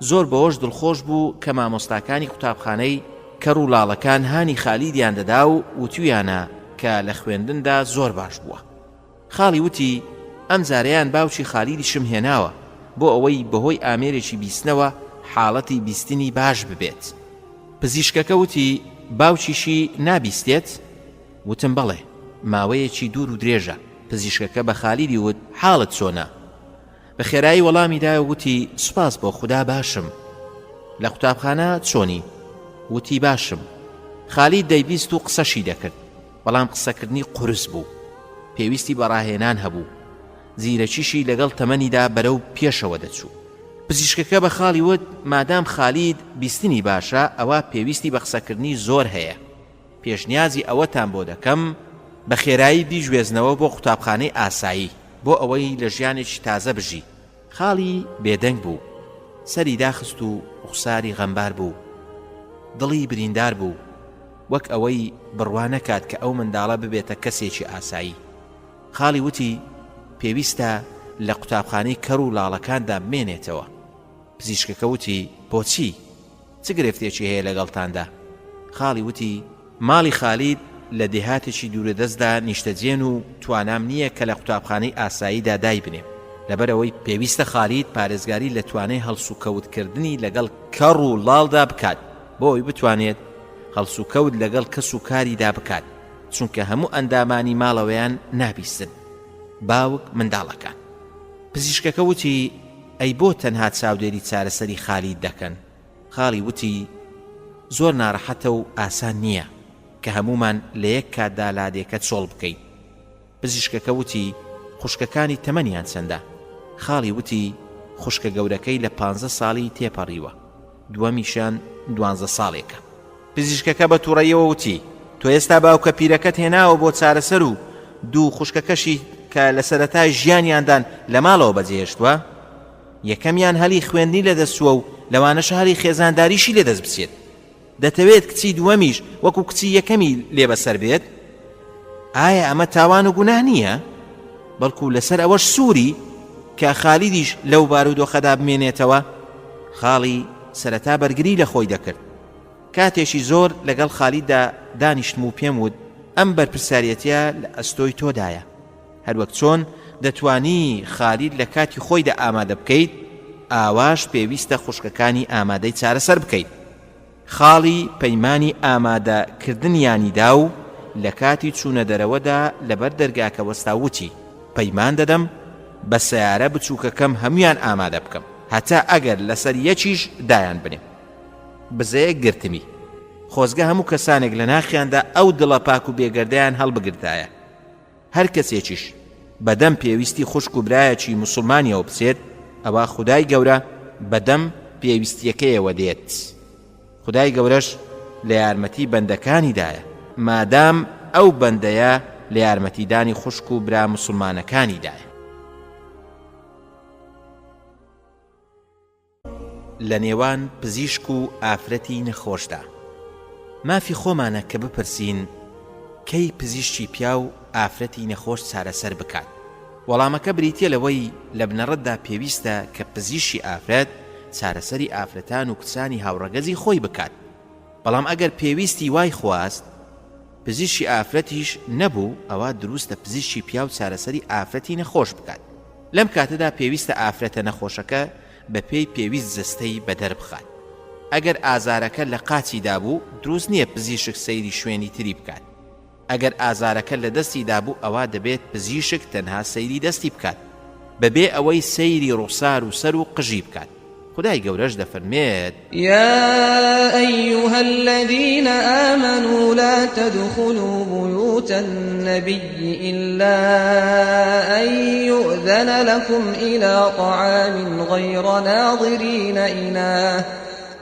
Speaker 1: زۆر بەوەش دڵخۆش بوو کە مامۆستاکانی قوتابخانەی کە ڕوولاڵەکان هانی خالیدیان دەدا و وتویانە کە لە خوێندندا زۆر باش بووە. خاڵی وتی ئەم جارەیان باوکی خالیدی شم هێناوە بۆ ئەوەی بەهۆی ئامێرێکی بیستنەوە حاڵەتی بیستنی باش ببێت. پزیشکەکە وتی باوکیشی نابیستێت؟ وتم بەڵێ، ماوەیەکی دوور و درێژە. پزیشکەکە بە خالیدی وت حاڵت چۆنە؟ بە خێرایی وەڵامیدا وتی سوپاس بۆ خوددا باشم. لە قوتابخانە چۆنی؟ وتی باشم. خالید دەیبیست و قسەشی دەکرد، بەڵام قسەکردنی قورس بوو، پێویستی بەڕاهێنان هەبوو، زیرەکیشی لەگەڵ تەمەنیدا بەرەو پێشەوە دەچوو. پزیشکەکە بە خاڵی وت مادام خالید بیستنی باشە ئەوە پێویستی بە قسەکردنی زۆر هەیە، پێشنیازی ئەوەتان بۆ دەکەم بە خێرایی بیژوێزنەوە بۆ قوتابخانەی ئاسایی بۆ ئەوەی لە ژیانێکی تازە بژی. خاڵی بێدەنگ بوو، سەری داخست و ڕوخساری غەمبار بوو، دڵی بریندار بوو، وەک ئەوەی بڕوا نەکات کە ئەو منداڵە ببێتە کەسێکی ئاسایی. خاڵی وتی پێویستە لە قوتابخانەی کەڕ و لاڵەکاندا بمێنێتەوە. پزیشکەکە وتی بۆچی؟ چ گرفتێکی هەیە لەگەڵتاندا؟ خاڵی وتی ماڵی خالید لە دێهاتێکی دوورەدەستدا نیشتەجێن و توانام نییە کە لە قوتابخانەی ئاساییدا دای بنێم، لەبەرەوەی پێویستە خالید پارێزگاری لە توانای هەڵسوکەوتکردنی لەگەڵ کەڕ و لاڵدا بکات بۆ ئەوی بتوانێت هەڵسوکەوت لەگەڵ کەس و کاریدا بکات، چونکە هەموو ئەندامانی ماڵەوەیان نابیستن، باوک منداڵەکان. پزیشکەکە وتی ئەی بۆ تەنها چاودێری چارەسەری خالید دەکەن؟ خاڵی وتی زۆر ناڕەحەتە و ئاسان نییە کە هەمومان لە یەک کاتدا لادێکە چۆڵ بکەین. پزیشکەکە وتی خوشکەکانی تەمەنیان چەندە؟ خاڵی وتی خوشکە گەورەکەی لە 15 ساڵی تێپەڕیوە، دووەمیشان 12 ساڵێکە. پزیشکەکە بە تووڕەیەوە وتی تۆ ئێستا باوکە پیرەکەت هێناوە بۆ چارەسەر و دوو خوشکەکەشی کە لە سەرەتای ژیانیاندان لە ماڵەوە بەجێهێشتووە، یەکەمیان هەلی خوێندنی لەدەستووە و لەوانەش هەلی خێزانداریشی لێدەست بچێت. دەتەوێت کچی دووەمیش وەکو کچی یەکەمی لێ بەسەر بێت؟ ئایا ئەمە تاوان و گوناه نییە؟ بەڵکو لەسەر ئەوەش سووری کە خالیدیش لەو بارودۆخەدا بمێنێتەوە. خاڵی سەرەتا بەرگری لە خۆی دەکرد. کاتێکی زۆر لەگەڵ خالیددا دانیشتم و پێم وت ئەم بەرپرساریەتە لە ئەستۆی تۆدایە، هەروەک چۆن دەتوانی خالید لە کاتی خۆیدا ئامادە بکەیت، ئاواش پێویستە خوشکەکانی ئامادەی چارەسەر بکەیت. خاڵی پەیمانی ئامادەکردنیانیدا و لە کاتی چوونە دەرەوەدا لەبەر دەرگاکە وەستا وتی پەیمان دەدەم بە سەیارە بچووکەکەم هەمویان ئامادە بکەم، هەتا ئەگەر لەسەر یەکیش دایان بنێم. بزەیەک گرتمی، خۆزگە هەموو کەسانێک لە ناخیاندا ئەو دڵە پاک و بێگەردەیان هەڵبگرتایە. هەر کەسێکیش بەدەم پێویستی خوشک و برایەکی موسڵمانیەوە بچێت، ئەوە خودای گەورە بەدەم پێویستیەکەیەوە دێت. خودای گەورەش لە یارمەتی بەندەکانیدایە، مادام ئەو بەندەیە لە یارمەتیدانی خوشک و برا موسڵمانەکانیدایە. لە نێوان پزیشک و ئافرەتی نەخۆشدا مافی خۆمانە کە بپرسین کەی پزیشکی پیا و ئافرەتی نەخۆش چارەسەر بکات. وەڵامەکە بریتیە لەوەی لە بنەڕەتدا پێویستە کە پزیشکی ئافرەت چارەسەری ئافرەتان و کچانی هاوڕەگەزی خۆی بکات. بەڵام ئەگەر پێویستی وای خواست پزیشکی ئافرەتیش نەبوو، ئەوە دروستە پزیشکی پیا و چارەسەری ئافرەتی نەخۆش بکات. لەم کاتەدا پێویستە ئافرەتە نەخۆشەکە بە پێی پێویست جستەی بەدەر بخات. ئەگەر ئازارەکە لە قاچیدا بوو دروست نییە پزیشک سەیری شوێنی تری بکات. ئەگەر ئازارەکە لە دەستیدا بوو ئەوە دەبێت پزیشک تەنها سەیری دەستی بکات بەبێ ئەوەی سەیری ڕوخسار و سەر و قژی بکات. خدای گەورەش دەفەرمێت
Speaker 2: يا أيها الذين آمنوا لا تدخلوا بيوت النبي إلا أن يؤذن لكم إلى طعام غير ناظرين إناه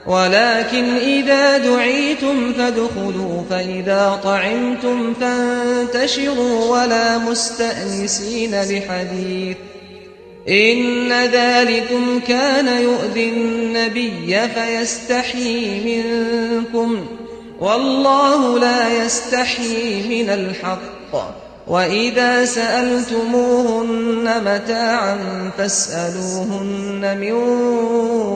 Speaker 2: ولكن إذا دعيتم فادخلوا فإذا طعمتم فانتشروا ولا مستأنسين لحديث إن ذلكم كان يؤذي النبي فيستحيي منكم والله لا يستحيي من الحق وإذا سألتموهن متاعا فاسألوهن من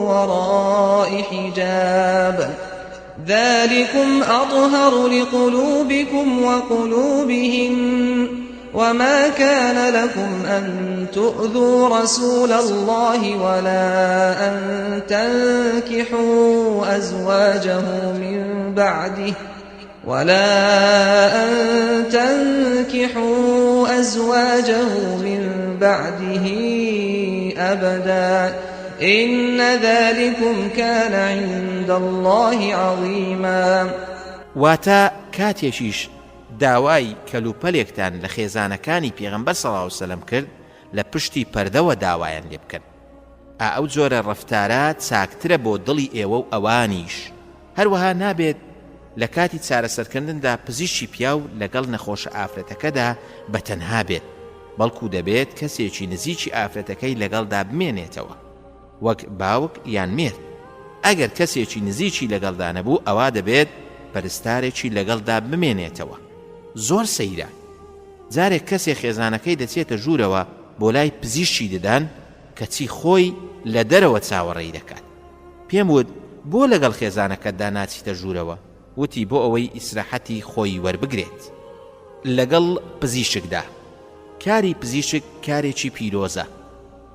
Speaker 2: وراء حجاب ذلكم أطهر لقلوبكم وقلوبهم وما كان لكم أن تؤذوا رسول الله ولا أن تنكحوا أزواجه من بعده ولا أن تنكحوا أزواجه من بعده أبدا إن ذلكم كان عند الله عظيما.
Speaker 1: واتا کاتێکیش داوای کەلوپەلێکتان لە خێزانەکانی پێغەمبەر صلی الله علیه وسلم کرد لە پشتی پەردەوە داوایان لێ بکەن. ئەو جۆرە ڕەفتارە چاکترە بۆ دڵی ئێوە و ئەوانیش. هەروەها نابێت لە کاتی چارەسەرکردندا پزیشکی پیاو لەگەڵ نەخۆشە ئافرەتەکەدا بەتەنها بێت، بەڵکو دەبێت کەسێکی نزیکی ئافرەتەکەی لەگەڵدا بمێنێتەوە، وەک باوک یان مێر. ئەگەر کەسێکی نزیکی لەگەڵدا نەبوو ئەوا دەبێت پەرستارێکی لەگەڵدا بمێنێتەوە. زۆر سەیرە جارێک کەسێک خێزانەکەی دەچێتە ژوورەوە بۆ لای پزیشکی دەدان کەچی خۆی لە دەرەوە چاوەڕێی دەکات. پێم وت بۆ لەگەڵ خێزانەکەتدا ناچیتە ژوورەوە؟ وتی بۆ ئەوەی ئیسراحەتی خۆی وەربگرێت لەگەڵ پزیشکدا. کاری پزیشک کارێکی پیرۆزە.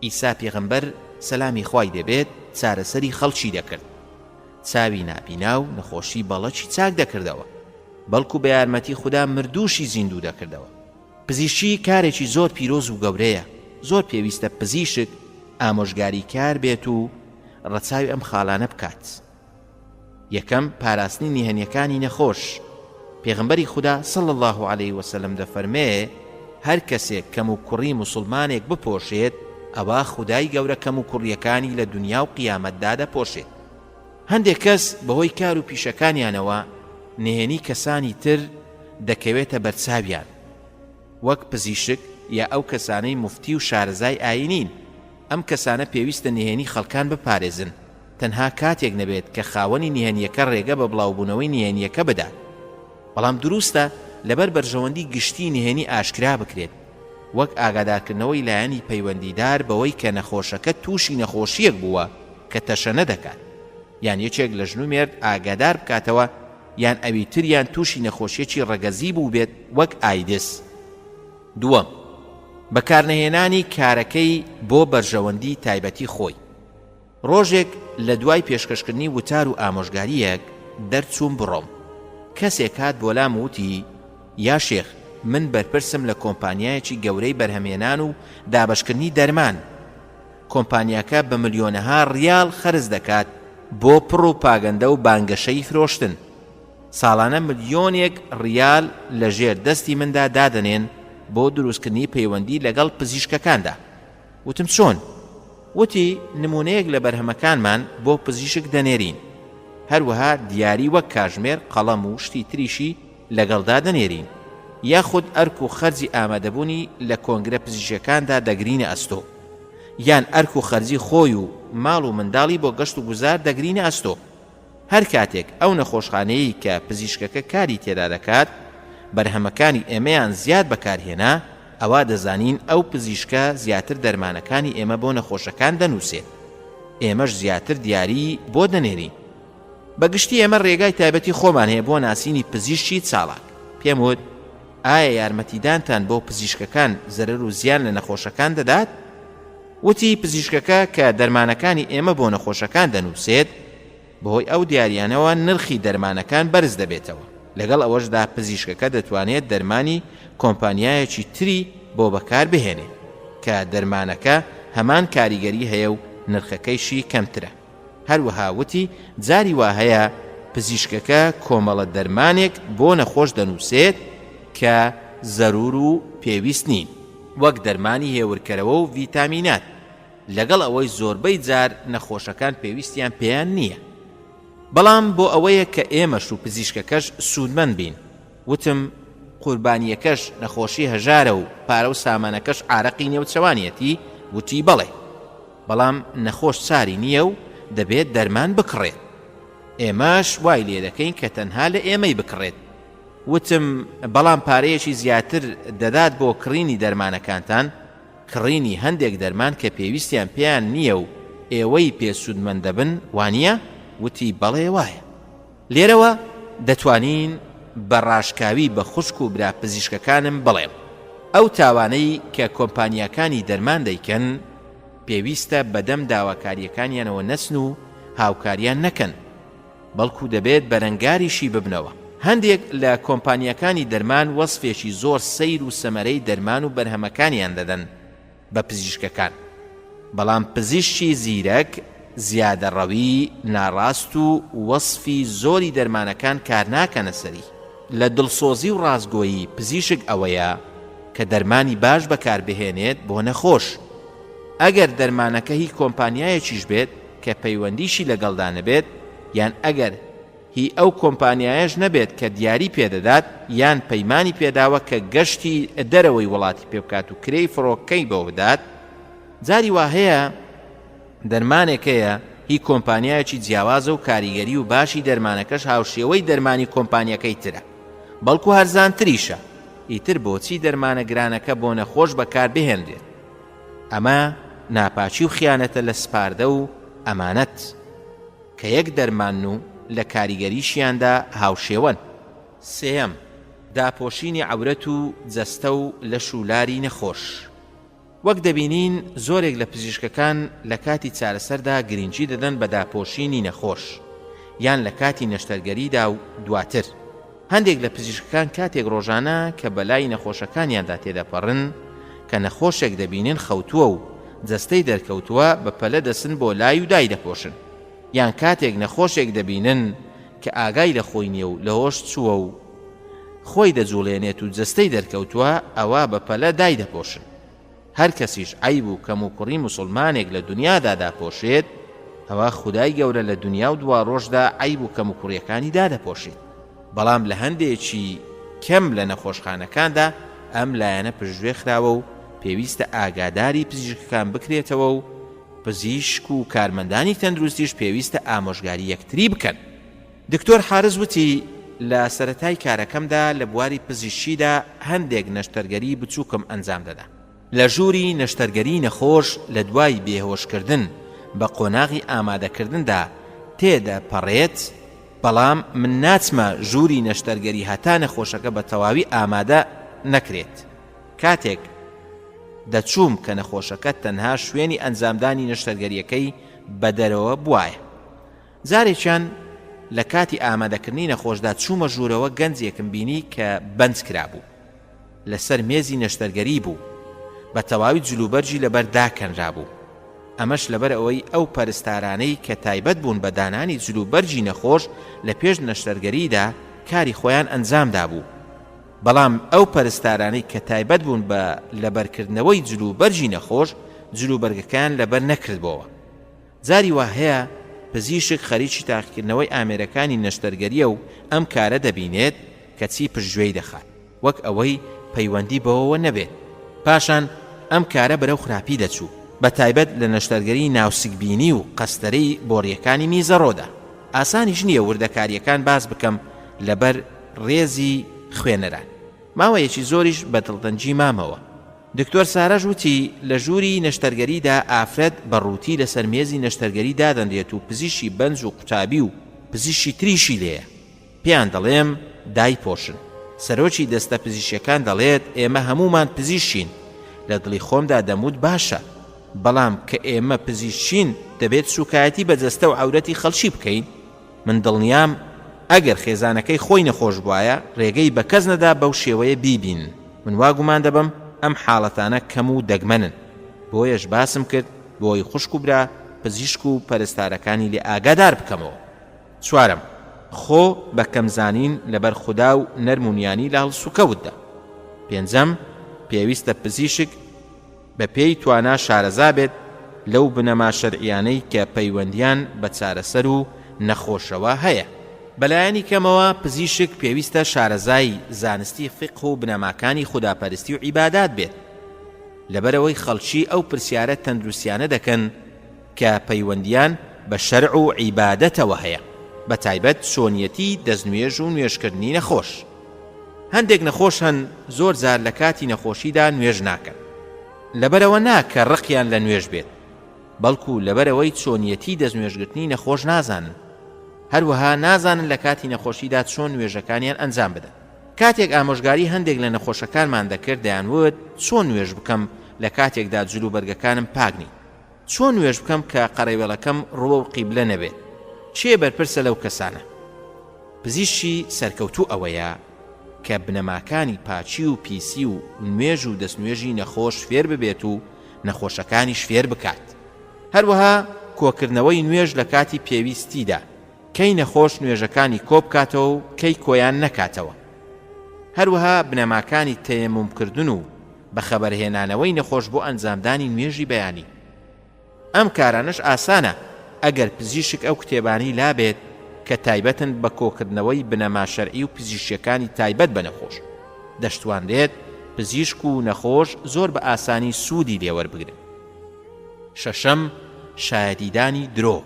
Speaker 1: ئیسا پێغەمبەر سەلامی خوای دەبێت چارەسەری خەڵکی دەکرد، چاوی نابینا و نەخۆشی بەڵەکی چاک دەکردەوە، بەڵکو بە یارمەتی خوددا مردووشی زیندوو دەکردەوە. پزیشکی کارێکی زۆر پیرۆز و گەورەیە. زۆر پێویستە پزیشک ئامۆژگاری کار بێت و ڕەچاوی ئەم خاڵانە بکات. یەکەم پاراستنی نهێنیەکانی نەخۆش. پێغەمبەری خوددا صلی الله علیه وسلم دەفەرمێ هەر کەسێک کەم و کوڕی موسڵمانێک بپۆشێت ئەوە خودای گەورە کەم و کوڕیەکانی لە دنیا و قیامەتدا دەپۆشێت. هەندێک کەس بەهۆی کار و پیشەکانیانەوە نهێنی کەسانی تر دەکەوێتە بەرچاویان، وەک پزیشک یا ئەو کەسانەی مفتی و شارەزای ئاینین. ئەم کەسانە پێویستە نهێنی خەڵکان بپارێزن، تەنها کاتێک نەبێت کە خاوەنی نهێنیەکە ڕێگە بە بڵاوبوونەوەی نهێنیەکە بدات. بەڵام دروستە لەبەر بەرژەوەندی گشتی نهێنی ئاشکرا بکرێت، وەک ئاگادارکردنەوەی لایەنی پەیوەندیدار بەوەی کە نەخۆشەکە تووشی نەخۆشیەک بووە کە تەشە نەدەکات، یان یەکێک لە ژن و مێرد ئاگادار بکاتەوە یان ئەوی تریان تووشی نەخۆشیەکی ڕەگەزی بوو بێت وەک ئایدس. دووەم، بەکارنەهێنانی کارەکەی بۆ بەرژەوەندی تایبەتی خۆی. ڕۆژێک لە دوای پێشکەشکردنی وتار و ئامۆژگاریەک دەرچووم بڕۆم. کەسێک هات بۆ لام وتی یا شێخ، من بەرپرسم لە کۆمپانیایەکی گەورەی بەرهەمێنان و دابەشکردنی دەرمان. کۆمپانیاکە بە ملیۆنەها ڕیال خەرج دەکات بۆ پڕ و پاگەندە و بانگەشەی فرۆشتن. ساڵانە ملیۆنێک ڕیال لە ژێر دەستی مندا دادەنێن بۆ دروستکردنی پەیوەندی لەگەڵ پزیشکەکاندا. وتم چۆن؟ وتی نمونەیەک لە بەرهەمەکانمان بۆ پزیشک دەنێرین، هەروەها دیاری وەک کاژمێر، قەڵەم و شتی تریشی لەگەڵدا دەنێرین، یاخود ئەرک و خەرجی ئامادەبوونی لە کۆنگرە پزیشکەکاندا دەگرینە ئەستۆ، یان ئەرک و خەرجی خۆی و ماڵ و منداڵی بۆ گەشت و گوزار دەگرینە ئەستۆ. هەر کاتێک ئەو نەخۆشخانەیە کە پزیشکەکە کاری تێدا دەکات بەرهەمەکانی ئێمەیان زیاد بەکارهێنا، ئەوا دەزانین ئەو پزیشکە زیاتر دەرمانەکانی ئێمە بۆ نەخۆشەکان دەنووسێت، ئێمەش زیاتر دیاری بۆ دەنێرین. بەگشتی ئێمە ڕێگای تایبەتی خۆمان هەیە بۆ ناسینی پزیشکی چاڵاک. پێم وت ئایا یارمەتیدانتان بۆ پزیشکەکان زەرەر و زیان لە نەخۆشەکان دەدات؟ وتی پزیشکەکە کە دەرمانەکانی ئێمە بۆ نەخۆشەکان دەنووسێت، بەهۆی ئەو دیاریانەوە نرخی دەرمانەکان بەرز دەبێتەوە. لەگەڵ ئەوەشدا پزیشکەکە دەتوانێت دەرمانی کۆمپانیایەکی تری بۆ بەکار بهێنێت کە دەرمانەکە هەمان کاریگەری هەیە و نرخەکەیشی کەمترە. هەروەها وتی جاری وا هەیە پزیشکەکە کۆمەڵە دەرمانێک بۆ نەخۆش دەنووسێت کە زەرور و پێویست نین، وەک دەرمانی هێورکەرەوە و ڤیتامینات، لەگەڵ ئەوەی زۆربەی جار نەخۆشەکان پێویستیان پێیان نییە. بەڵام بۆ ئەوەیە کە ئێمەش و پزیشکەکەش سوودمەند بین. وتم قوربانیەکەش نەخۆشی هەژارە و پارە و سامانەکەش ئارەقی نێوچەوانیەتی؟ وتی بەڵێ، بەڵام نەخۆش چاری نییە و دەبێت دەرمان بکڕێت. ئێمەش وای لێ دەکەین کە تەنها لە ئێمەی بکڕێت. وتم بەڵام پارەیەکی زیاتر دەدات بۆ کڕینی دەرمانەکانتان، کڕینی هەندێک دەرمان کە پێویستیان پێیان نییە و ئێوەی پێسوودمەند دەبن، وانییە؟ وتی بەڵێ وایە. لێرەوە دەتوانین بە ڕاشکاوی بە خوشک و برا پزیشکەکانم بڵێم ئەو تاوانەی کە کۆمپانیاکانی دەرمان دەیکەن پێویستە بەدەم داواکاریەکانیانەوە نەچن و هاوکاریان نەکەن، بەڵکو دەبێت بەرەنگاریشی ببنەوە. هەندێک لە کۆمپانیەکانی دەرمان وەسفێکی زۆر سەیر و سەمەرەی دەرمان و بەرهەمەکانیان دەدەن بە پزیشکەکان، بەڵام پزیشکی زیرەک زیادەڕەوی ناڕاست و وەسفی زۆری دەرمانەکان کار ناکەنە سەری. لە دڵسۆزی و ڕازگۆیی پزیشک ئەوەیە کە دەرمانی باش بەکاربهێنێت بۆ نەخۆش. ئەگەر دەرمانەکە هی کۆمپانیایەکیش بێت کە پەیوەندیشی لەگەڵدا نەبێت، یان ئەگەر هی ئەو کۆمپانیایەش نەبێت کە دیاری پێدەدات یان پەیمانی پێداوە کە گەشتی دەرەوەی وڵاتی پێ بکات و کرێی فڕۆکەی بۆ بدات، جاری وا هەیە دەرمانێکەیە هی کۆمپانیایەکی جیاوازە و کاریگەری و باشی دەرمانەکەش هاوشێوەی دەرمانی کۆمپانیەکەی ترە، بەڵکو هەرزانتریشە. ئیتر بۆچی دەرمانە گرانەکە بۆ نەخۆش بەکاربهێنرێت؟ ئەمە ناپاچی و خیانەتە لە سپاردە و ئەمانەت کە یەک دەرمان و لە کاریگەریشیاندا هاوشێوەن. سێەم، داپۆشینی عەورەت و جەستە و لە شولاری نەخۆش. وەک دەبینین زۆرێک لە پزیشکەکان لە کاتی چارەسەردا گرنگی دەدەن بە داپۆشینی نەخۆش یان لە کاتی نەشتەرگەریدا و دواتر. هەندێک لە پزیشکەکان کاتێک ڕۆژانە کە بەلای نەخۆشەکانیاندا تێدەپەڕن کە نەخۆشێک دەبینن خەوتووە و جەستەی دەرکەوتووە بە پەلە دەسن بۆ لای و دای دەپۆشن، یان کاتێک نەخۆشێک دەبینن کە ئاگای لە خۆی نییە و لە هۆش چووە و خۆی دەجوڵێنێت و جەستەی دەرکەوتووە، ئەوە بە پەلە دای دەپۆشن. هەر کەسیش عیب و کەم و کوڕی موسڵمانێک لە دنیادا داپۆشێت، ئەوە خودای گەورە لە دنیا و دوا ڕۆژدا عیب و کەم و کوڕیەکانی دادەپۆشێت. بەڵام لە هەندێکی کەم لە نەخۆشخانەکاندا ئەم لایەنە پشتگوێ خراوە و پێویستە ئاگاداری پزیشکەکان بکرێتەوە و پزیشک و کارمەندانی تەندروستیش پێویستە ئامۆژگاری یەکتری بکەن. دکتۆر حارز وتی لە سەرەتای کارەکەمدا لە بواری پزیشکیدا هەندێک نەشتەرگەری بچووکم ئەنجام دەدا. لە ژووری نەشتەرگەری نەخۆش لە دوای بێهۆشکردن بە قۆناغی ئامادەکردندا تێدە پەڕێت، بەڵام من ناچمە ژووری نەشتەرگەری هەتا نەخۆشەکە بە تەواوی ئامادە نەکرێت. کاتێک دەچووم کە نەخۆشەکە تەنها شوێنی ئەنجامدانی نەشتەرگەریەکەی بە دەرەوە بوایە. جارێکیان لە کاتی ئامادەکردنی نەخۆشدا چوومە ژوورەوە گەنجێکم بینی کە بەنج کرابوو، لەسەر مێزی نەشتەرگەری بوو، بە تەواوی جلوبەرجی لەبەر داکەنرابوو. ئەمەش لەبەر ئەوەی ئەو پەرستارانەی کە تایبەت بوون بە دانانی جلوبەرجی نەخۆش لە پێش نەشتەرگەریدا کاری خۆیان ئەنجامدا بوو، بەڵام ئەو پەرستارانەی کە تایبەت بوون بە لەبەرکردنەوەی جلوبەرجی نەخۆش جلوبەرگەکان لەبەر نەکردبەوە. جاری وا هەیە پزیشک خەریکی تاقیکردنەوەی ئامێرەکانی نەشتەرگەریە و ئەم کارە دەبینێت کە چی پشتگوێی دەخات، وەک ئەوەی پەیوەندی بەوەوە نەبێت. پاشان ئەم کارە بەرەو خراپی دەچوو، بە تایبەت لە نەشتەرگەری ناوسکبینی و قەستەرەی بۆڕیەکانی میزەڕۆدا. ئاسانیش نییە وردەکاریەکان باس بکەم لەبەر ڕێزی خوێنەران، ماوەیەکی زۆریش بە دڵتەنجی مامەوە. دکتۆر سارەژ وتی لە ژووری نەشتەرگەریدا ئافرەت بە ڕووتی لەسەر مێزی نەشتەرگەری دادەندێت و پزیشی بەنج و قوتابی و پزیشی تریشی لێیە. پێیان دەڵێم دایپۆشن. سەرۆکی دەستە پزیشیەکان دەڵێت ئێمە هەمومان پزیشین. لە دڵی خۆمدا دەموت باشە، بەڵام کە ئێمە پزیشین دەبێت سوکایەتی بە جەستە و عەورەتی خەڵکی بکەین. من دڵنیام ئەگەر خێزانەکەی خۆی نەخۆش بوایە ڕێگەی بە کەس نەدا بەو شێوەیە بیبین. من واگومان دەبم ئەم حاڵەتانە کەم و دەگمەنن، بۆیەش باسم کرد بۆی خوشک و برا پزیشک و پەرستارەکانی لێ ئاگادار بکەمەوە. چوارەم، خۆ بە کەمزانین لەبەر خودا و نەرمونیانی لە هەڵسوکەوتدا. پێنجەم، پێویستە پزیشک بە پێی توانا شارەزا بێت لەو بنەما شەرعیانەی کە پەیوەندیان بە چارەسەر و نەخۆشەوە هەیە. بەلایەنی کەمەوە پزیشک پێویستە شارەزای زانستی فقه و بنەماکانی خوداپەرستی و عیبادات بێت، لەبەرەوەی خەڵکی ئەو پرسیارە تەندروستیانە دەکەن کە پەیوەندیان بە شەرع و عیبادەتەوە هەیە، بە تایبەت چۆنیەتی دەستنوێژ و نوێژکردنی نەخۆش. هەندێک نەخۆش هەن زۆر جار لە کاتی نەخۆشیدا نوێژ ناکەن، لەبەرەوە ناکە ڕقیان لە نوێژ بێت، بەڵکو لەبەرەوەی چۆنیەتی دەستنوێژگرتنی نەخۆش نازانن، هەروەها نازانن لە کاتی نەخۆشیدا چۆن نوێژەکانیان ئەنجام بدەن. کاتێک ئامۆژگاری هەندێک لە نەخۆشەکانمان دەکرد دەیانوت چۆن نوێژ بکەم لە کاتێکدا جلوبەرگەکانم پاگنی، چۆن نوێژ بکەم کە قەڕەوێڵەکەم ڕوە و قیبلە نەبێت، چێ بەرپرسە لەو کەسانە. پزیشکی سەرکەوتوو ئەوەیە کە بنەماکانی پاچی و پیسی و نوێژ و دەستنوێژی نەخۆش فێر ببێت و نەخۆشەکانیش فێر بکات. هەروەها کۆکردنەوەی نوێژ لە کاتی پێویستیدا کەی نەخۆش نوێژەکانی کۆبکاتەوە و کەی کۆیان نەکاتەوە. هەروەها بنەماکانی تەیەمومکردن و بەخەبەرهێنانەوەی نەخۆش بۆ ئەنجامدانی نوێژی بەیانی. ئەم کارانش ئاسانە ئەگەر پزیشک ئەو کتێبانەی لابێت کە تایبەتن بە کۆکردنەوەی بنەما شەرعی و پزیشکیەکانی تایبەت بە نەخۆش. دەشتواندێت پزیشک و نەخۆش زۆر بە ئاسانی سوودی لێوەربگرن. شەشەم، شایەتیدانی درۆ.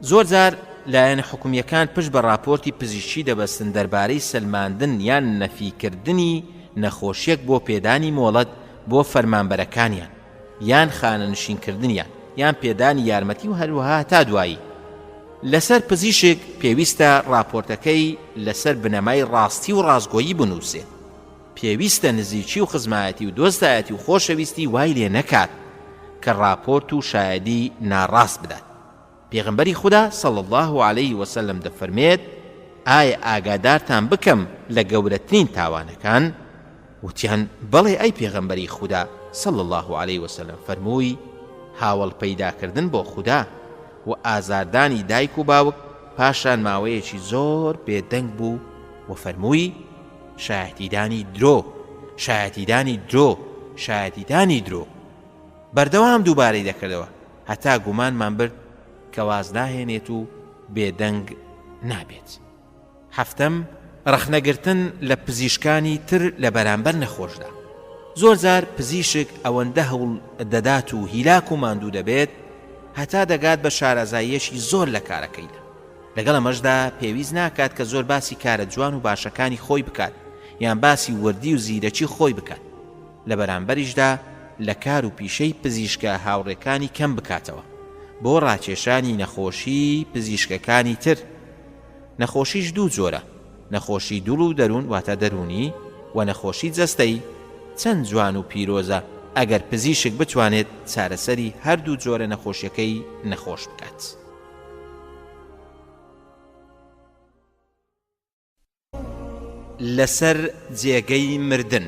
Speaker 1: زۆر جار لایەنە حکومیەکان پشت بە راپۆرتی پزیشکی دەبەستن دەربارەی سەلماندن یان نەفیکردنی نەخۆشیەک بۆ پێدانی مۆڵەت بۆ فەرمانبەرەکانیان یان خانەنشینکردنیان یان پێدانی یارمەتی و هەروەها تا دوایی. لەسەر پزیشک پێویستە راپۆرتەکەی لەسەر بنەمای ڕاستی و ڕاستگۆیی بنووسێت. پێویستە نزیکی و خزمایەتی و دۆستایەتی و خۆشەویستی وای لێ نەکات کە راپۆرت و شایەدی ناڕاست بدات. پێغەمبەری خوددا صلی الله علیه وسلم دەفەرمێت ئایا ئاگادارتان بکەم لە گەورەترین تاوانەکان؟ وتیان بەڵێ ئەی پێغەمبەری خوددا صلی الله علیه وسلم. فەرمووی هاوڵ پەیداکردن بۆ خوددا و ئازاردانی دایک و باوک پاشان ماوەیەکی زۆر بێدەنگ بوو و فەرمووی شایەتیدانی درۆ، شایەتیدانی درۆ، شایەتیدانی درۆ. بەردەوام دووبارەی دەکردەوە هەتا گومانمان برد کە واز ناهێنێت و بێدەنگ نابێت. هەفتەم، ڕەخنەگرتن لە پزیشکانی تر لە بەرامبەر نەخۆشدا. زۆر جار پزیشک ئەوەندە هەوڵ دەدات و هیلاک و ماندوو دەبێت هەتا دەگات بە شارەزاییەشی زۆر لە کارەکەیدا. لەگەڵ ئەمەشدا پێویست ناکات کە زۆر باسی کارە جوان و باشەکانی خۆی بکات یان باسی وردی و زیرەکی خۆی بکات. لە بەرامبەریشدا لە کار و پیشەی پزیشکە هاوڕێکانی کەم بکاتەوە بۆ ڕاکێشانی نەخۆشی پزیشکەکانی تر. نەخۆشیش دوو جۆرە، نەخۆشی دوڵ و دەروون واتە دەرونی و نەخۆشی جەستەی. چەند جوان و پیرۆزە ئەگەر پزیشک بتوانێت چارەسەری هەردوو جۆرە نەخۆشیەکەی نەخۆش بکات. لەسەر جێگەی مردن.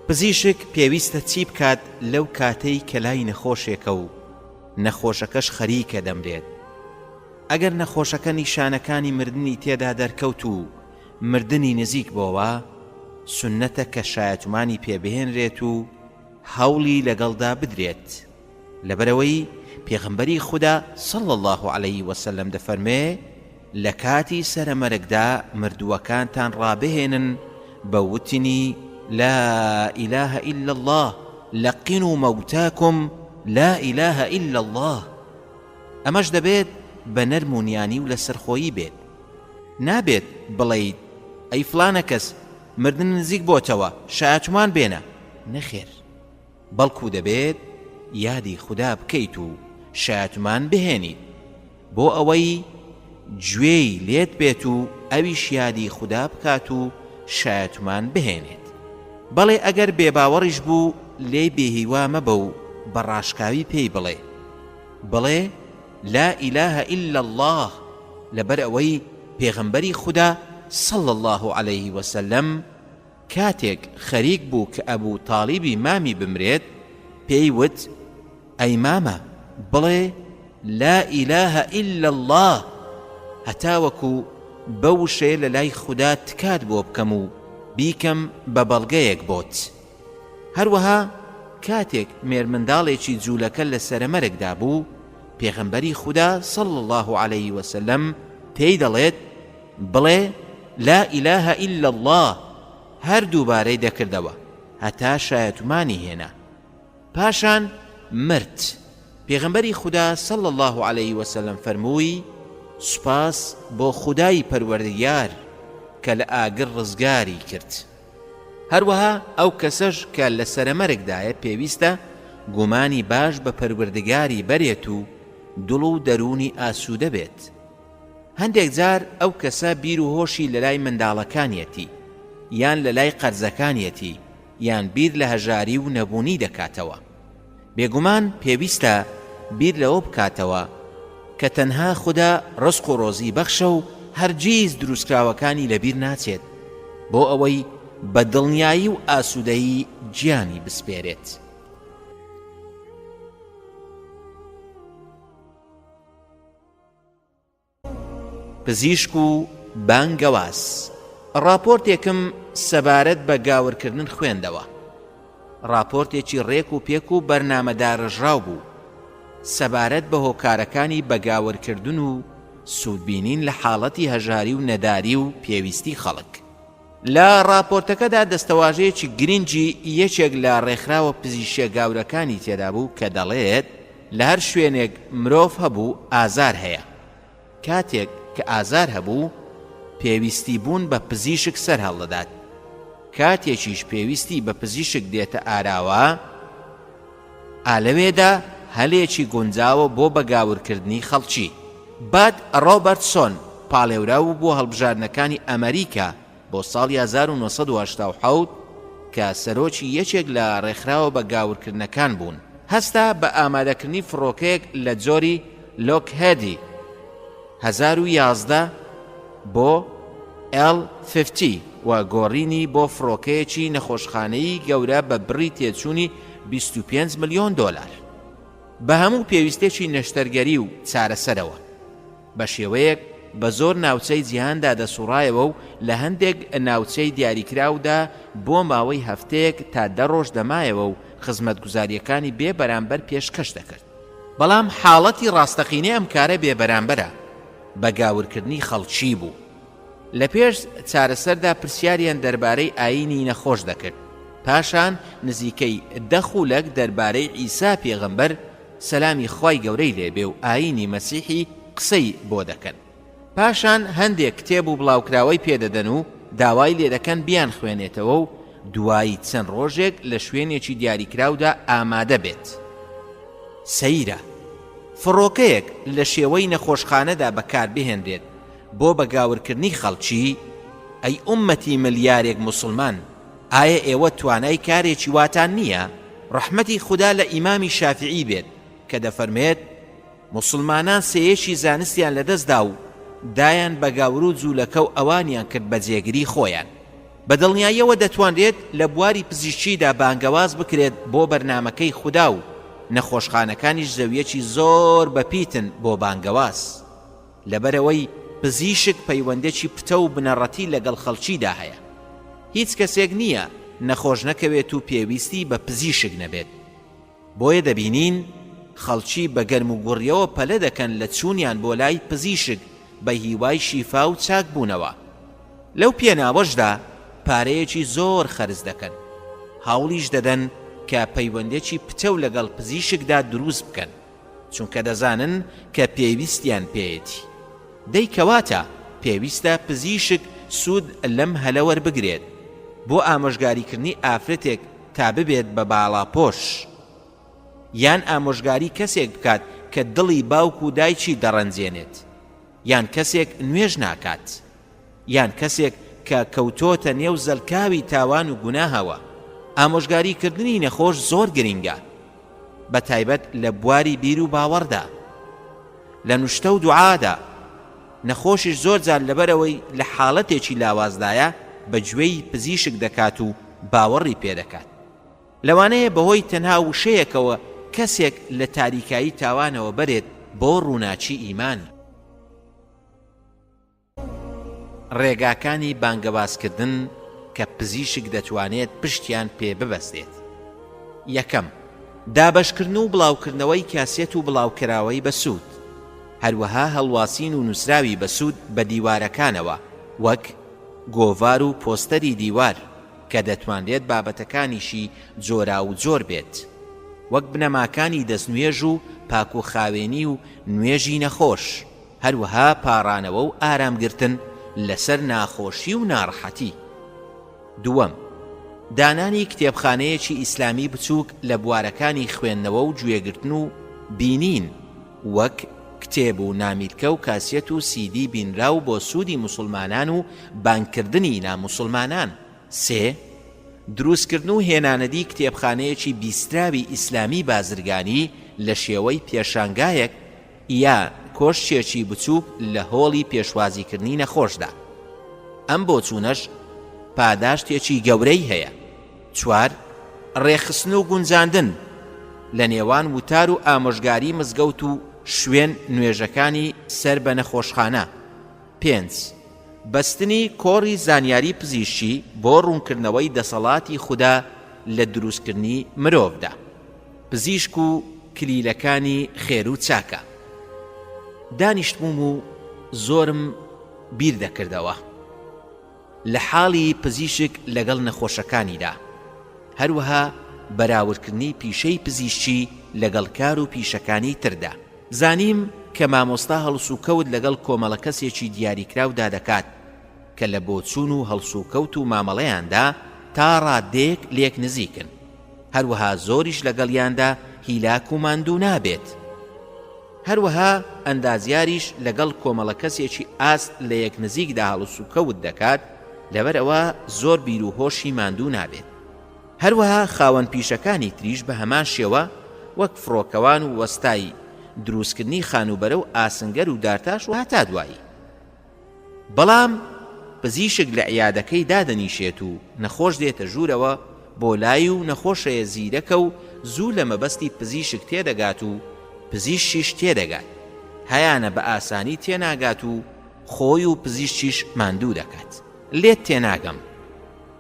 Speaker 1: پزیشک پێویستە چی بکات لەو کاتەی کە لای نەخۆشێکە و نەخۆشەکەش خەریکە دەمرێت؟ ئەگەر نەخۆشەکە نیشانەکانی مردنی تێدا دەرکەوت و مردنی نزیک بۆەوە، سنەتە کە شایەتمانی پێبهێنرێت و هەوڵی لەگەڵدا بدرێت. لەبەرەوەی پێغەمبەری خوددا صلی الله علیه وسلم دەفەرمێ لە کاتی سەرەمەرگدا مردووەکانتان ڕابهێنن بە وتنی لا إله إلا الله لقنوا موتاكم لا إله إلا الله. ئەمەش دەبێت بە نەرمونیانی و لە سەرخۆیی بێت. نابێت بڵێیت ئەی فلانە کەس مردن نزیک بۆتەوە شایەتمان بێنە. نەخێر، بەڵکو دەبێت یادی خوددا بکەیت و شایەتمان بهێنیت بۆ ئەوەی گوێی لێت بێت و ئەویش یادی خوددا بکات و شایەتمان بهێنێت. بەڵێ ئەگەر بێباوەڕیش بوو لێی بێهیوا مەبە و بەڕاشکاوی پێی بڵێ لا إله إلا الله. لەبەر ئەوەی پێغەمبەری خوددا صلی الله عليه وسلم کاتێک خەریک بوو کە ئەبوو تاڵیبی مامی بمرێت پێی وت ئەی مامە بڵێ لا إله إلا الله هەتا وەکو بەو شێ لە لای خوددا تکات بۆ بکەم و بیکەم بە بەڵگەیەک بۆت. هەروەها کاتێک مێرمنداڵێکی جوولەکە لە سەرەمەرگدا بوو پێغەمبەری خوددا صلی الله عليه وسلم پێی دەڵێت بڵێ لا إله إلا الله. هەر دووبارەی دەکردەوە هەتا شایەتمانی هێنا. پاشان مرد. پێغەمبەری خوددا صلی الله عليه وسلم فەرمووی سوپاس بۆ خودای پەروەردگار کە لە ئاگر ڕزگاری کرد. هەروەها ئەو کەسەش کە لە سەرەمەرگدایە پێویستە گومانی باش بە پەروەردگاری بەرێت و دڵ و دەرونی ئاسوودە بێت. هەندێک جار ئەو کەسە بیر و هۆشی لە لای منداڵەکانیەتی یان لە لای قەرزەکانیەتی یان بیر لە هەژاری و نەبوونی دەکاتەوە. بێگومان پێویستە بیر لەوە بکاتەوە کە تەنها خوددا ڕزق و ڕۆزی بەخشە و هەرگیز دروستکراوەکانی لەبیر ناچێت بۆ ئەوەی بە دڵنیایی و ئاسوودەیی گیانی بسپێرێت. پزیشک و بانگەواز. راپۆرتێکم سەبارەت بە گاورکردن خوێندەوە. راپۆرتێکی ڕێک و پێک و بەرنامەدارژراو بوو سەبارەت بە هۆکارەکانی بەگاورکردن و سوودبینین لە حاڵەتی هەژاری و نەداری و پێویستی خەڵک. لە راپۆرتەکەدا دەستەواژەیەکی گرنگی یەکێک لە ڕێکخراوە پزیشکیە گاورەکانی تێدا بوو کە دەڵێت لە هەر شوێنێک مرۆڤ هەبوو ئازار هەیە. کاتێک کە ئازار هەبوو پێویستی بوون بە پزیشک سەر هەڵدەدات. کاتێکیش پێویستی بە پزیشک دێتە ئاراوە ئالەوێدا هەلێکی گونجاوە بۆ بەگاورکردنی خەڵکی. بعد ڕۆبەرتسۆن پاڵێورا بوو بۆ هەڵبژاردنەکانی ئەمریکا بۆ ساڵی 1970 کە سەرۆکی یەکێک لە ڕێکخراوە بەگاورکردنەکان بوون. هەستا بە ئامادەکردنی فڕۆکەیەک لە جۆری لۆکهێدی 2011 بۆ L50 و گۆڕینی بۆ فڕۆکەیەکی نەخۆشخانەی گەورە بە بڕی تێچوونی 25 ملیۆن دۆلار بە هەموو پێویستێکی نەشتەرگەری و چارەسەرەوە. بە شێوەیەک بە زۆر ناوچەی جیهاندا دەسوڕایەوە و لە هەندێک ناوچەی دیاریکراودا بۆ ماوەی هەفتەیەک تا 10 ڕۆژ دەمایەوە و خزمەتگوزاریەکانی بێ بەرامبەر پێشکەش دەکرد. بەڵام حاڵەتی ڕاستەقینەی ئەم کارە بێ بەرامبەرە بە گاورکردنی خەڵکی بوو. لە پێش چارەسەردا پرسیاریان دەربارەی ئاینی نەخۆش دەکرد. پاشان نزیکەی 10 خولەک دەربارەی ئیسا پێغەمبەر سەلامی خوای گەورەی لێبێ و ئاینی مەسیحی قسەی بۆ دەکەن. پاشان هەندێک کتێب و بڵاوکراوەی پێدەدەن و داوای لێ دەکەن بیان خوێنێتەوە و دوایی چەند ڕۆژێک لە شوێنێکی دیاریکراودا ئامادە بێت. سەیرە فڕۆکەیەک لە شێوەی نەخۆشخانەدا بەکاربهێنرێت بۆ بەگاورکردنی خەڵکی. ئەی ئومەتی ملیارێک موسڵمان، ئایا ئێوە توانای کارێکی واتان نییە؟ ڕەحمەتی خوددا لە ئیمامی شافعی بێت کە دەفەرمێت موسڵمانان سێیەکی زانستیان لەدەستدا و دایان بە گاور و جوولەکە و ئەوانیان کرد بە جێگری خۆیان. بە دڵنیاییەوە دەتوانرێت لە بواری پزیشکیدا بانگەواز بکرێت بۆ بەرنامەکەی خوددا و نەخۆشخانەکانیش زەویەکی زۆر بەپیتن بۆ بانگەواز. لەبەرەوەی پزیشک پەیوەندێکی پتە و بنەڕەتی لەگەڵ خەڵکیدا هەیە. هیچ کەسێک نییە نەخۆش نەکەوێت و پێویستی بە پزیشک نەبێت. بۆیە دەبینین خەڵکی بە گەرم و گوڕیەوە پەلە دەکەن لە چوونیان بۆ لای پزیشک بە هیوای شیفا و چاک بوونەوە. لەو پێناوەشدا پارەیەکی زۆر خەرج دەکەن. هاوڵیش دەدەن کە پەیوەندێکی پتە و لەگەڵ پزیشکدا دروست بکەن چونکە دەزانن کە پێویستیان پێیەتی. دەیکەواتە پێویستە پزیشک سوود لەم هەلە وەربگرێت بۆ ئامۆژگاریکردنی ئافرەتێک تا ببێت بە باڵاپۆش، یان ئامۆژگاری کەسێک بکات کە دڵی باوک و دایکی دەڕەنجێنێت، یان کەسێک نوێژ ناکات، یان کەسێک کە کەوتۆتە نێو زەلکاوی تاوان و گوناهەوە. ئامۆژگاریکردنی نەخۆش زۆر گرنگە، بە تایبەت لە بواری بیر و باوەڕدا، لە نوشتە و دوعادا. نەخۆشیش زۆر جار لەبەرەوەی لە حاڵەتێکی لاوازدایە بەگوێی پزیشک دەکات و باوەڕی پێدەکات. لەوانەیە بەهۆی تەنها وشەیەکەوە کەسێک لە تاریکایی تاوانەوە بەرێت بۆ ڕووناچی ئیمان. ڕێگاکانی بانگەوازکردن کە پزیشک دەتوانێت پشتیان پێ ببەستێت. یەکەم، دابەشکردن و بڵاوکردنەوەی کاسێت و بڵاوکراوەی بەسوود، هەروەها هەڵواسین و نووسراوی بەسوود بە دیوارەکانەوە وەک گۆڤار و پۆستەری دیوار کە دەتوانرێت بابەتەکانیشی جۆرا و جۆر بێت، وەک بنەماکانی دەستنوێژ و پاک و خاوێنی و نوێژی نەخۆش، هەروەها پاڕانەوە و ئارامگرتن لەسەر ناخۆشی و ناڕەحەتی. دووەم، دانانی کتێبخانەیەکی ئیسلامی بچووک لە بوارەکانی خوێندنەوە و گوێگرتن و بینین وەک کتێب و نامیلکە و کاسێت و سیدی بینراو بۆ سوودی موسڵمانان و بانکردنی ناموسڵمانان. سێ، دروستکردن و هێنانەدی کتێبخانەیەکی بیستراوی ئیسلامی بازرگانی لە شێوەی پێشانگایەک یا کۆشتێکی بچووک لە هۆڵی پێشوازیکردنی نەخۆشدا. ئەم بۆچوونەش پاداشتێکی گەورەی هەیە. 4. ڕێخستن و گونجاندن لە نێوان وتار و ئامۆژگاری مزگەوت و شوێن نوێژەکانی سەر بە نەخۆشخانە. 5. بەستنی کۆڕی زانیاری پزیشکی بۆ ڕوونکردنەوەی دەسەڵاتی خوددا لە دروستکردنی مرۆڤدا. پزیشک و کلیلەکانی خێر و چاکە. دانیشتبووم و زۆرم بیر دەکردەوە لە حاڵی پزیشک لەگەڵ نەخۆشەکانیدا، هەروەها بەراوردکردنی پیشەی پزیشکی لەگەڵ کار و پیشەکانی تردا. زانیم کە مامۆستا هەڵسوکەوت لەگەڵ کۆمەڵە کەسێکی دیاریکراودا دەکات کە لە بۆچوون و هەڵسوکەوت و مامەڵەیاندا تا ڕادێک لێک نزیکن، هەروەها زۆریش لەگەڵیاندا هیلاک و ماندوو نابێت. هەروەها ئەندازیاریش لەگەڵ کۆمەڵە کەسێکی ئاست لە یەک نزیکدا هەڵسوکەوت دەکات، لەبەرەوە زۆر بیر و هۆشی ماندوو نابێت. هەروەها خاوەن پیشەکانی تریش بە هەمان شێوە وەک فڕۆکەوان و وەستای دروستکردنی خانوبەرە و ئاسنگەر و دارتاش و هەتا دوایی. بەڵام پزیشک لە عیادەکەی دادەنیشێت و نەخۆش دێتە ژوورەوە بۆ لای و نەخۆشەیە زیرەکە و زوو لە مەبەستی پزیشک تێدەگات و پزیشکیش تێدەگات، هەیانە بە ئاسانی تێناگات و خۆی و پزیشکیش ماندوو دەکات. لێت تێناگەم،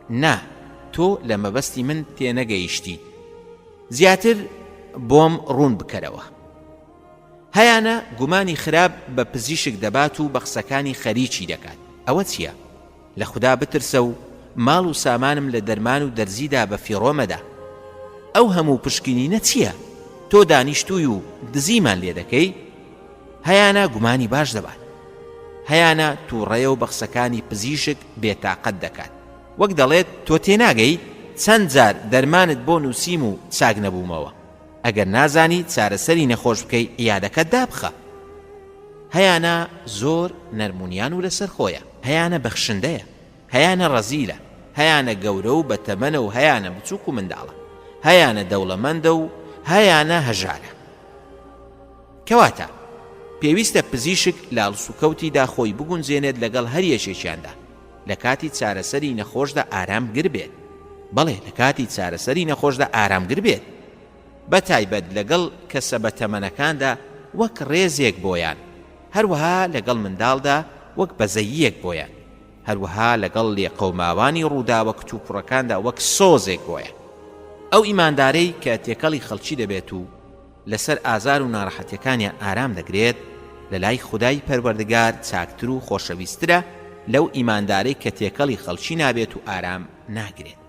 Speaker 1: نا تۆ لە مەبەستی من تێنەگەیشتی، زیاتر بۆم ڕوون بکەرەوە. هەیانە گومانی خراپ بە پزیشک دەبات و بە قسەکانی خەریکی دەکات. ئەوە چییە؟ لە خوددا بترسە و ماڵ و سامانم لە دەرمان و دەرزیدا بە فیڕۆمەدا. ئەو هەموو پشکنینە چییە؟ تۆ دانیشتووی و دزیمان لێ دەکەی؟ هەیانە گومانی باش دەبات، هەیانە تووڕێە و بە قسەکانی پزیشک بێتاقەت دەکات، وەک دەڵێت تۆ تێناگەی چەند جار دەرمانت بۆ نووسیم و چاک نەبوومەوە، ئەگەر نازانی چارەسەری نەخۆش بکەی عیادەکەت دابخە. هەیانە زۆر نەرمونیان و لەسەر خۆیە، هەیانە بەخشندەیە، هەیانە ڕەزیلە، هەیانە گەورە و بەتەمەنە و هەیانە بچووک و منداڵە، هەیانە دەوڵەمەندە و هەیانە هەژارە. کەواتە پێویستە پزیشک لە هەڵسوکەوتیدا خۆی بگونجێنێت لەگەڵ هەر یەکێکیاندا، لە کاتی چارەسەری نەخۆشدا ئارامگر بێت. بەڵێ لە کاتی چارەسەری نەخۆشدا ئارامگر بێت، بە تایبەت لەگەڵ کەسە بەتەمەنەکاندا وەک ڕێزێک بۆیان، هەروەها لەگەڵ منداڵدا وەک بەزەییەک بۆیان، هەروەها لەگەڵ لێقەوماوانی ڕوودا وەک تووپڕەکاندا وەک سۆزێک بۆیە. ئەو ئیماندارەی کە تێکەڵی خەڵکی دەبێت و لەسەر ئازار و ناڕەحەتیەکانیان ئارام دەگرێت، لە لای خودای پەروەردگار چاکتر و خۆشەویسترە لەو ئیماندارەی کە تێکەڵی خەڵکی نابێت و ئارام ناگرێت.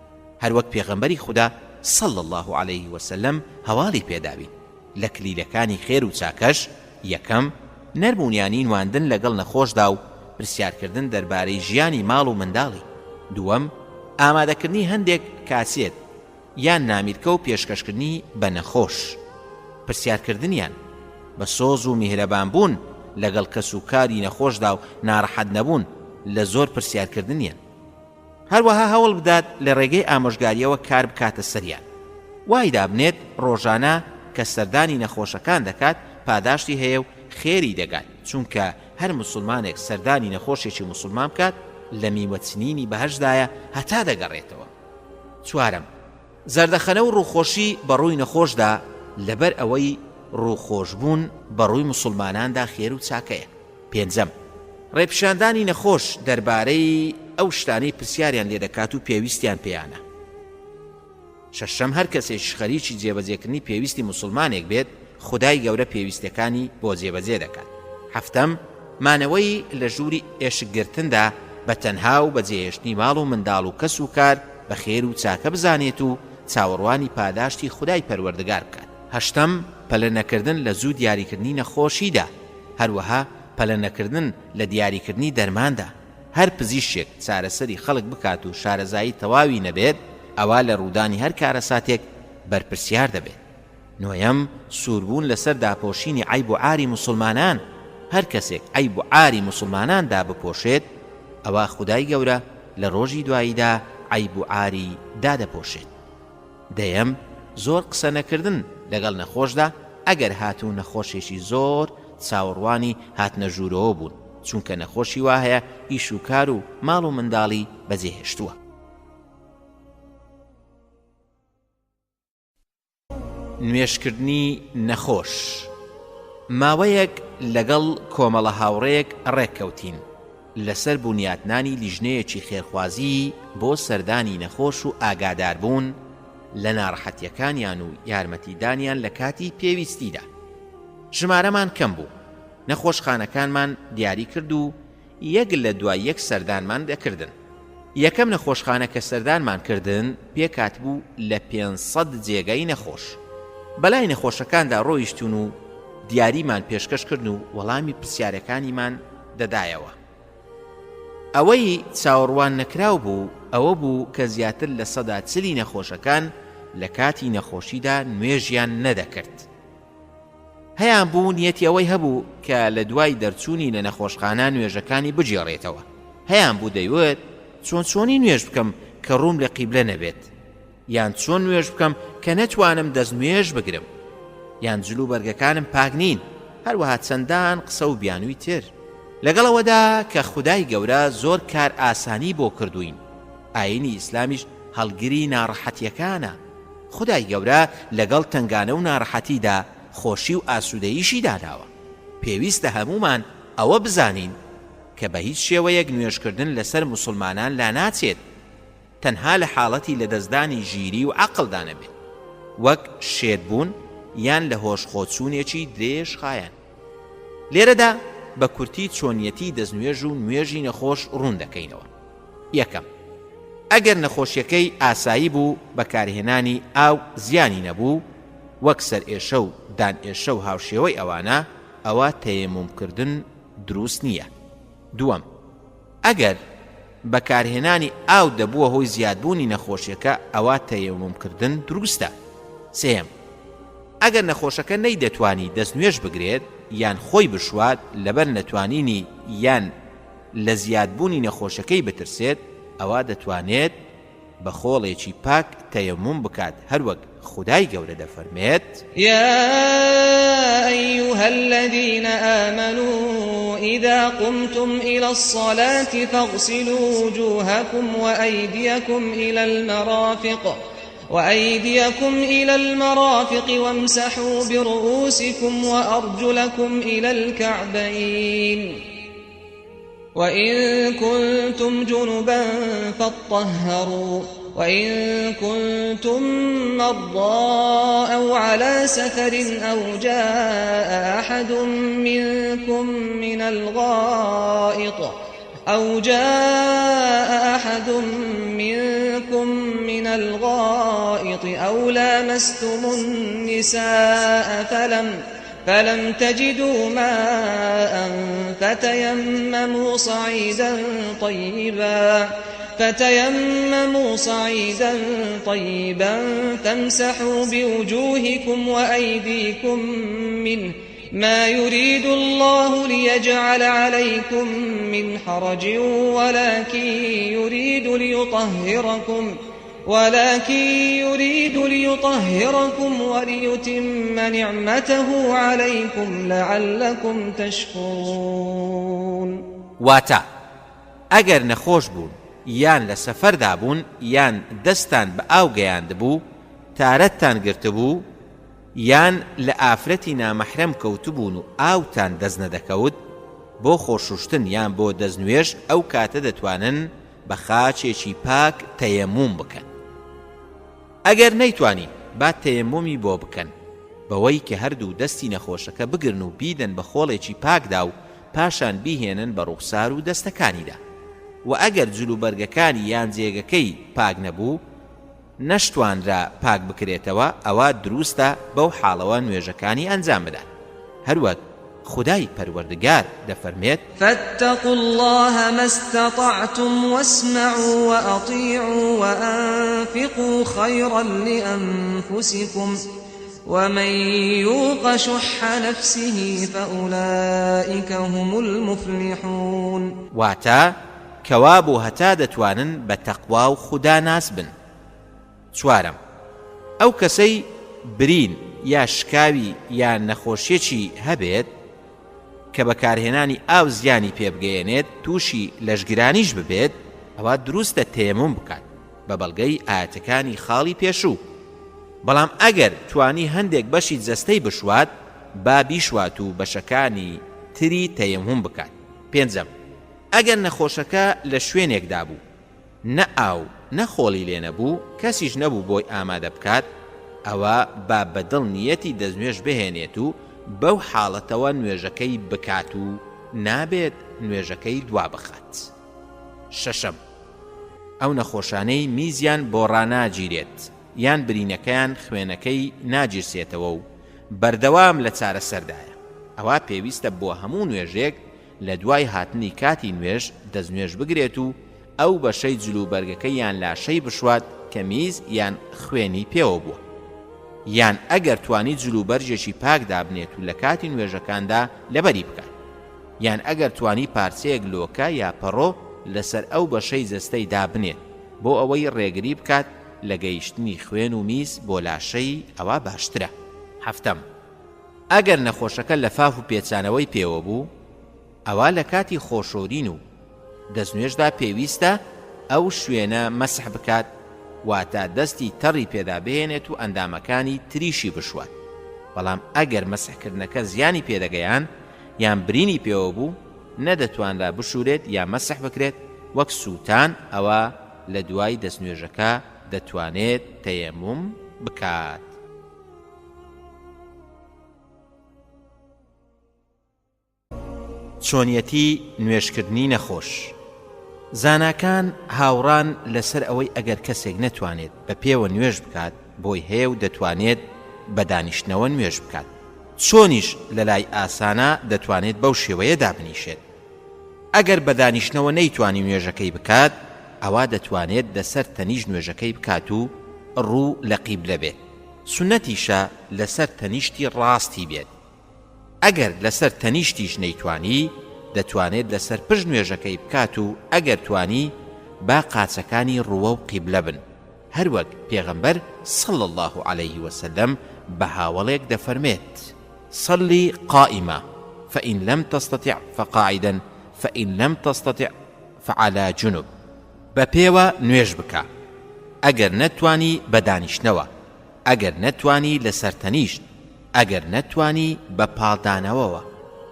Speaker 1: هەروەک پێغەمبەری خوددا صلی الله عليه وسلم هەواڵی پێداوی لە کلیلەکانی خێر و چاکەش: یەکەم، نەرمونیانی نواندن لەگەڵ نەخۆشدا و پرسیارکردن دەربارەی ژیانی ماڵ و منداڵی. دووەم، ئامادەکردنی هەندێک کاسێت یان نامیرکە و پێشکەشکردنی بە نەخۆش، پرسیارکردنیان بە سۆز و میهرەبان بوون لەگەڵ کەس و کاری نەخۆشدا و ناڕەحەت نەبوون لە زۆر پرسیارکردنیان. هەروەها هەوڵ بدات لە ڕێگەی ئامۆژگاریەوە کار بکاتە سەریان، وای دابنێت ڕۆژانە کە سەردانی نەخۆشەکان دەکات پاداشتی هەیە و خێری دەگات، چونکە هەر مسلمانێک سەردانی نەخۆشێکی مسلمان بکات لە میوەچنینی بەهەشدایە هەتا دەگەڕێتەوە. چوارەم، زەردەخەنە و ڕووخۆشی بەڕووی نەخۆشدا لەبەر ئەوەی ڕووخۆشبوون بەڕووی مسلماناندا خێر و چاکەیە. پێنجەم، ڕێپشاندانی نەخۆش دەربارەی ئەو شتانەی پرسیاریان لێ دەکات و پێویستیان پێیانە. شەشەم، هەر کەسێک خەریکی جێبەجێکردنی پێویستی مسلمانێک بێت، خودای گەورە پێویستەکانی بۆ جێبەجێ دەکات. هەفتەم، مانەوەی لە ژووری ئێشکگرتندا بە تەنها و بە جێهێشتنی ماڵ و منداڵ و کەس و کار بە خێر و چاکە بزانێت و چاوەڕوانی پاداشتی خودای پەروەردگار بکات. هەشتەم، پەلەنەکردن لە زوو دیاریکردنی نەخۆشیدا، هەروەها پەلەنەکردن لە دیاریکردنی دەرماندا. هەر پزیشک چارەسەری خەڵک بکات و شارەزایی تەواوی نەبێت، ئەوا لە ڕوودانی هەر کارەساتێک بەرپرسیار دەبێت. نۆیەم، سووربوون لەسەر داپۆشینی عیب و عاری مسلمانان. هەر کەسێک عیب و عاری مسلماناندا بپۆشێت، ئەوا خودای گەورە لە ڕۆژی دواییدا عیب و عاری دادەپۆشێت. دەیەم، زۆر قسە نەکردن لەگەڵ نەخۆشدا، ئەگەر هاتوو نەخۆشێکی زۆر چاوەڕوانی هاتنە ژوورەوە بوون، چونکە نەخۆشی وا هەیە ئیش و کار و ماڵ و منداڵی بەجێهێشتووە. نوێشکردنی نەخۆش. ماوەیەک لەگەڵ کۆمەڵە هاوڕێیەک ڕێککەوتین لەسەر بوونیاتنانی لیژنەیەکی خێرخوازی بۆ سەردانی نەخۆش و ئاگاداربوون لە ناڕەحەتیەکانیان و یارمەتیدانیان لە کاتی پێویستیدا. ژمارەمان کەم بوو، نەخۆشخانەکانمان دیاری کرد و یەک لە دوای یەک سەردانمان دەکردن. یەکەم نەخۆشخانە کە سەردانمان کردن پێکات بوو لە 500 جێگەی نەخۆش. بەلای نەخۆشەکاندا ڕۆیشتون و دیاریمان پێشکەش کردن و وەڵامی پرسیارەکانیمان دەدایەوە. ئەوەی چاوەڕوان نەکراو بوو ئەوە بوو کە زیاتر لە 140 نەخۆشەکان لە کاتی نەخۆشیدا نوێژیان نەدەکرد. هەیان بوو نیەتی ئەوەی هەبوو کە لە دوای دەرچوونی لە نەخۆشخانە نوێژەکانی بجێڕێتەوە. هەیان بوو دەیوێت چۆنی نوێژ بکەم کە ڕووم لە قیبلە نەبێت، یان چۆن نوێژ بکەم کە نەتوانم دەست نوێژ بگرم، یان جلو بەرگەکانم پاک نین، هەروەها چەندان قسە و بیانووی تر. لەگەڵەوەدا کە خودای گەورە زۆر کار ئاسانی بۆ کردوین، ئاینی ئیسلامیش هەڵگری ناڕەحەتیەکانە. خودای گەورە لەگەڵ تنگانە و ناڕەحەتیدا خۆشی و ئاسوودەییشی داداوە. پێویستە هەمومان ئەوە بزانین کە بە هیچ شێوەیەک نوێژکردن لەسەر موسڵمانان لا ناچێت، تەنها لە حاڵەتی لە دەستدانی ژیری و عەقڵدا نەبێت، وەک شێتبوون یان لە هۆش خۆچوونێکی درێژ خایەن. لێرەدا بە کورتی چۆنیەتی دەستنوێژ و نوێژی نەخۆش ڕوون دەکەینەوە. یەکەم، ئەگەر نەخۆشیەکەی ئاسایی بوو بەکارهێنانی ئاو زیانی نەبوو، وەک سەر ئێشە و دان ئێشە و هاوشێوەی ئەوانە، ئەوە تەیەمومکردن دروست نییە. دووەم، ئەگەر بەکارهێنانی ئاو دەبووە هۆی زیادبوونی نەخۆشیەکە، ئەوە تەیەمومکردن دروستە. سێم، ئەگەر نەخۆشەکە نەیدەتوانی دەستنوێژ بگرێت یان خۆی بشوات لەبەر نەتوانینی یان لە زیادبوونی نەخۆشەکەی بترسێت، ئەوە دەتوانێت بە خۆڵێکی پاک تەیەموم بکات، هەروەک خودای گەورە دەفەرمێت:
Speaker 2: يا أيها الذين آمنوا إذا قمتم إلى الصلاة فاغسلوا وجوهكم وأيديكم إلى المرافق وامسحوا برؤوسكم وأرجلكم إلى الكعبين وإن كنتم جنبا فاطهروا وإن كنتم مرضى أو على سفر أو جاء أحد منكم من الغائط أو لامستم النساء فلم تجدوا ماء فتيمموا صعيدا طيبا فامسحوا بوجوهكم وأيديكم منه ما يريد الله ليجعل عليكم من حرج ولكن يريد ليطهركم وليتم نعمته عليكم لعلكم تشكرون.
Speaker 1: واتا ئەگەر نەخۆش بوون یان لە سەفەردا بوون یان دەستان بە ئاو گەیاندبوو، تارەتتان گرتبوو یان لە ئافرەتی نامەحرەم کەوتبوون و ئاوتان دەست نەدەکەوت، بۆ خۆشوشتن یان بۆ دەستنوێژ ئەو کاتە دەتوانن بە خاچێکی پاک تەیەموم بکەن. ئەگەر نەیتوانین با تەیەمومی بۆ بکەن بەوەی کە هەردوو دەستی نەخۆشەکە بگرن و بیدەن بە خۆڵێکی پاکدا و پاشان بیهێنن بە ڕوخسار و دەستەکانیدا. و ئەگەر جلوبەرگەکانی یان جێگەکەی پاک نەبوو، نەشتوانرا پاک بکرێتەوە، ئەوە دروستە بەو حاڵەوە نوێژەکانی ئەنجام بدات. هەروەک خدای پەروەردگار دەفەرمێت:
Speaker 2: فاتقوا الله ما استطعتم واسمعوا وأطيعوا وأنفقوا خيرا لأنفسكم ومن يوق شح نفسه فأولئك هم المفلحون.
Speaker 1: واتا كوابو هەتا دەتوانن بە تەقوا و خوددا ناس بن. چوارەم، ئەو کەسەی برین یا شکاوی یان نەخۆشیەکی هەبێت کە بەکارهێنانی ئاو زیانی پێبگەیەنێت تووشی لەشگرانیش ببێت ئەوە دروستە تەیەموم بکات بە بەڵگەی ئاەتەکانی خاڵی پێشوو. بەڵام ئەگەر توانی هەندێک بەشی جەستەی بشوات با بیشوات و بەشەکانی تری تەیەموم بکات. پێنجەم، ئەگەر نەخۆشەکە لە شوێنێکدا بوو نە ئاو نەخۆڵی لێ نەبوو کەسیش نەبوو بۆی ئامادە بکات ئەوە با بەدڵ نیەتی دەستنوێژ بهێنێت و بەو حاڵەتەوە نوێژەکەی بکات و نابێت نوێژەکەی دوا بخات. شەشەم، ئەو نەخۆشانەی میزیان بۆ ڕاناگیرێت یان برینەکەیان خوێنەکەی ناگیرسێتەوە و بەردەوام لە چارەسەردایە ئەوە پێویستە بۆ هەموو نوێژێک لە دوای هاتنی کاتی نوێژ دەستنوێژ بگرێت و ئەو بەشەی جلوبەرگەکەی یان لاشەی بشوات کە میز یان خوێنی پێوە بووە، یان ئەگەر توانی جلوبەرجێکی پاک دابنێت و لە کاتی نوێژەکاندا لەبەری بکات، یان ئەگەر توانی پارچەیەک لۆکە یا پەڕۆ لەسەر ئەو بەشەی جەستەی دابنێت بۆ ئەوەی ڕێگری بکات لە گەیشتنی خوێن و میز بۆ لاشەی ئەوە باشترە. هەفتەم، ئەگەر نەخۆشەکە لە فاف و پێچانەوەی پێوە بوو ئەوە لە کاتی خۆشۆرین و دەستنوێژدا پێویستە ئەو شوێنە مەسح بکات واتە دەستی تەڕی پێدا بهێنێت و ئەندامەکانی تریشی بشوات. بەڵام ئەگەر مەسحکردنەکە زیانی پێدەگەیان یان برینی پێوە بوو نەدەتوانرا بشورێت یا مەسح بکرێت وەک سووتان ئەوە لە دوای دەستنوێژەکە دەتوانێت تەیەموم بکات. چۆنیەتی نوێژکردنی نەخۆش. زاناکان هاوڕان لەسەر ئەوەی ئەگەر کەسێک نەتوانێت بە پێوە نوێژ بکات بۆی هەیە و دەتوانێت بە دانیشتنەوە نوێژ بکات. چۆنیش لە لای ئاسانە دەتوانێت بەو شێوەیە دابنیشێت. ئەگەر بە دانیشتنەوە نەیتوانی نوێژەکەی بکات ئەوە دەتوانێت دەسەر تەنیش نوێژەکەی بکات و ڕوو لە قیبلە بێت. سونەتیشە لەسەر تەنیشتی ڕاستی بێت. ئەگەر لەسەر تەنیشتیش نەیتوانی دەتوانێت لەسەر پشت نوێژەکەی بکات و ئەگەر توانی با قاچەکانی ڕووە و قیبلە بن، هەروەک پێغەمبەر صلی الله عليه وسلم بە هاوڵێک دەفەرمێت صلی قائمة فإن لم تستطع فقاعدا فإن لم تستطع فعلى جنب. بە پێوە نوێژ بکە ئەگەر نەتوانی بە دانیشتنەوە، ئەگەر نەتوانی لەسەر تەنیشت، ئەگەر نەتوانی بە پاڵدانەوەوە.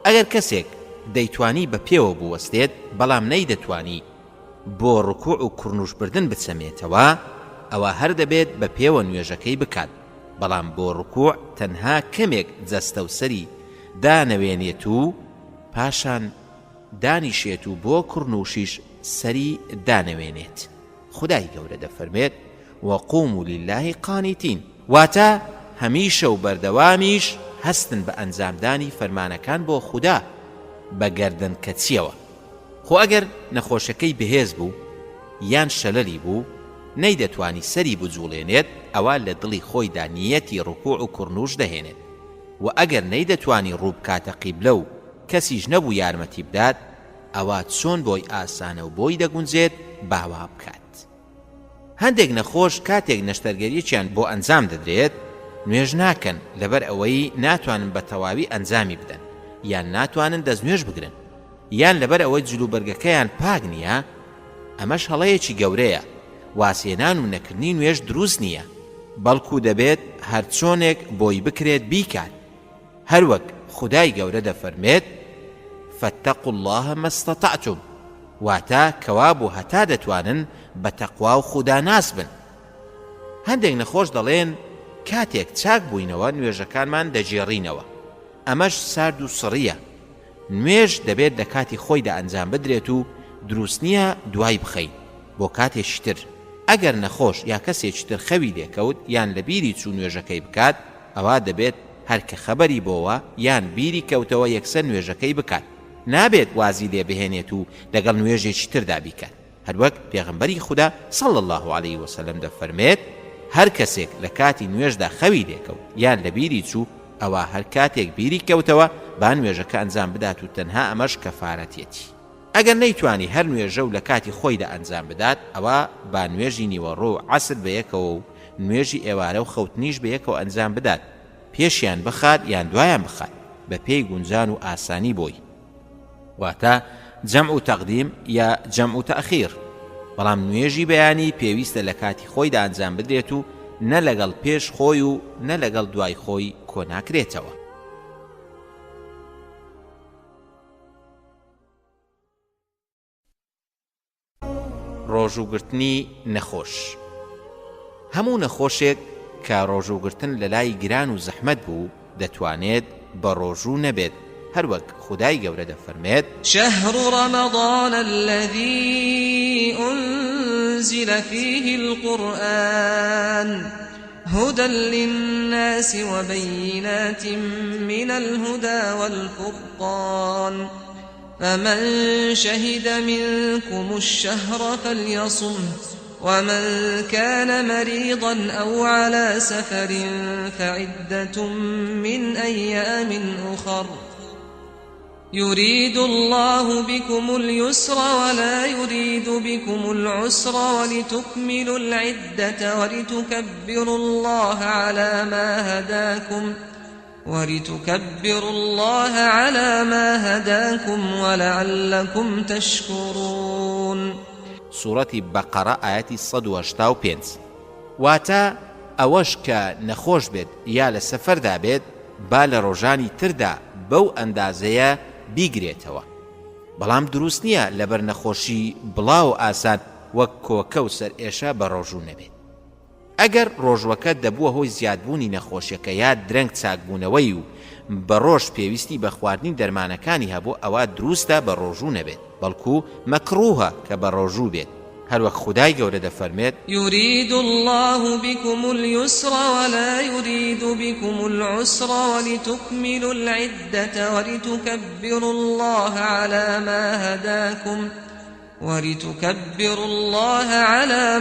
Speaker 1: ئەگەر کەسێک دەیتوانی بە پێوە بوەستێت بەڵام نەیدەتوانی بۆ ڕکوع و کوڕنوشبردن بچەمێتەوە ئەوە هەر دەبێت بە پێوە نوێژەکەی بکات، بەڵام بۆ ڕکوع تەنها کەمێک جەستە و سەری دانەوێنێت و پاشان دانیشێت و بۆ کوڕنوشیش سەری دانەوێنێت. خودای گەورە دەفەرمێت وەقوموا لله قانیتین، واتە هەمیشە و بەردەوامیش هەستن بە ئەنجامدانی فەرمانەکان بۆ خودا بە گەردن کەچیەوە. خۆ ئەگەر نەخۆشەکەی بەهێز بوو یان شەلەلی بوو نەیدەتوانی سەری بجوڵێنێت ئەوە لە دڵی خۆیدا نیەتی ڕکوع و کوڕنوش دەهێنێت و ئەگەر نەیدەتوانی ڕوو بکاتە قیبلە و کەسیش نەبوو یارمەتی بدات ئەوە چۆن بۆی ئاسانە و بۆی دەگونجێت باوا بکات. هەندێک نەخۆش کاتێک نەشتەرگەریەکیان بۆ ئەنجام دەدرێت نوێژ ناکەن لەبەر ئەوەی ناتوانن بە تەواوی ئەنجامی بدەن یان ناتوانن دەستنوێژ بگرن یان لەبەر ئەوەی جلوبەرگەکەیان پاک نییە. ئەمەش هەڵەیەکی گەورەیە. واسێنان و نەکردنی نوێژ دروست نییە، بەڵکو دەبێت هەرچۆنێک بۆی بکرێت بیکات. هەروەک خودای گەورە دەفەرمێت فاتقوا الله ما استطعتم، واتە کەوا بوو هەتا دەتوانن بە تەقوا و خودا ناس بن. هەندێک نەخۆش دەڵێن کاتێک چاک بووینەوە نوێژەکانمان دەجێڕینەوە. ئەمەش سارد و سڕیە. نوێژ دەبێت لە کاتی خۆیدا ئەنجام بدرێت و دروست نییە دوای بخەین بۆ کاتێکی تر. ئەگەر نەخۆش یا کەسێکی تر خەوی لێکەوت یان لە بیری چوو نوێژەکەی بکات ئەوە دەبێت هەرکە خەبەری بۆوە یان بیری کەوتەوە یەکسەر نوێژەکەی بکات، نابێت وازی لێ بهێنێت و لەگەڵ نوێژێکی تردا بیکات. هەروەک پێغەمبەری خوددا صلی الله عليه وسلم دەفەرمێت هەر کەسێک لە کاتی نوێژدا خەوی لێکەوت یان لە بیری چوو ئەوە هەر کاتێک بیری کەوتەوە با نوێژەکە ئەنجام بدات و تەنها ئەمەش کەفارەتێتی. ئەگەر نەیتوانی هەر نوێژە و لە کاتی خۆیدا ئەنجام بدات ئەوە با نوێژی نیوەڕۆ و عەسر بەیەکەوە و نوێژی ئێوارە و خەوتنیش بەیەکەوە ئەنجام بدات، پێشیان بخات یان دوایان بخات بە پێی گونجان و ئاسانی بۆی. واتە جەمع و تەقدیم یا جەمع و تەئخیر. بەڵام نوێژی بەیانی پێویستە لە کاتی خۆیدا ئەنجام بدرێت و نە لەگەڵ پێش خۆی و نە لەگەڵ دوای خۆی کۆناکرێتەوە. ڕۆژوگرتنی نەخۆش. هەموو نەخۆشێک کە ڕۆژوگرتن لە لای گران و زەحمەت بوو دەتوانێت بە ڕۆژوو نەبێت، هەروەک خودای گەورە دەفەرمێت
Speaker 2: شهر رمضان الذي أنزل فيه القرآن هدى للناس وبينات من الهدى والفرقان فمن شهد منكم الشهر فليصمه ومن كان مريضا أو على سفر فعدة من أيام أخر يريد الله بكم اليسر ولا يريد بكم العسر ولتكملوا العدة ولتكبروا الله على ما هداكم ولعلكم تشكرون.
Speaker 1: سورة بقرة آياتي 185. واتە ئەوەش کە نەخۆش بێت یا لە سەفەردا بێت با لە ڕۆژانی تردا بەو ئەندازەیە بیگرێتەوە. بەڵام دروست نییە لەبەر نەخۆشی بڵاو ئاسان وەک کۆکە و سەر ئێشە بە ڕۆژوو نەبێت. ئەگەر ڕۆژوەکە دەبووە هۆی زیادبوونی نەخۆشیەکە یا درەنگ چاکبوونەوەی و بە ڕۆژ پێویستی بە خواردنی دەرمانەکانی هەبوو ئەوە دروستە بە ڕۆژوو نەبێت، بەڵکو مەکروهە کە بە ڕۆژوو بێت، هەروەک خودای گەورە دەفەرمێت
Speaker 2: يريد الله بكم اليسر ولا يريد بكم العسر ولتكملوا العدة ولتكبروا الله على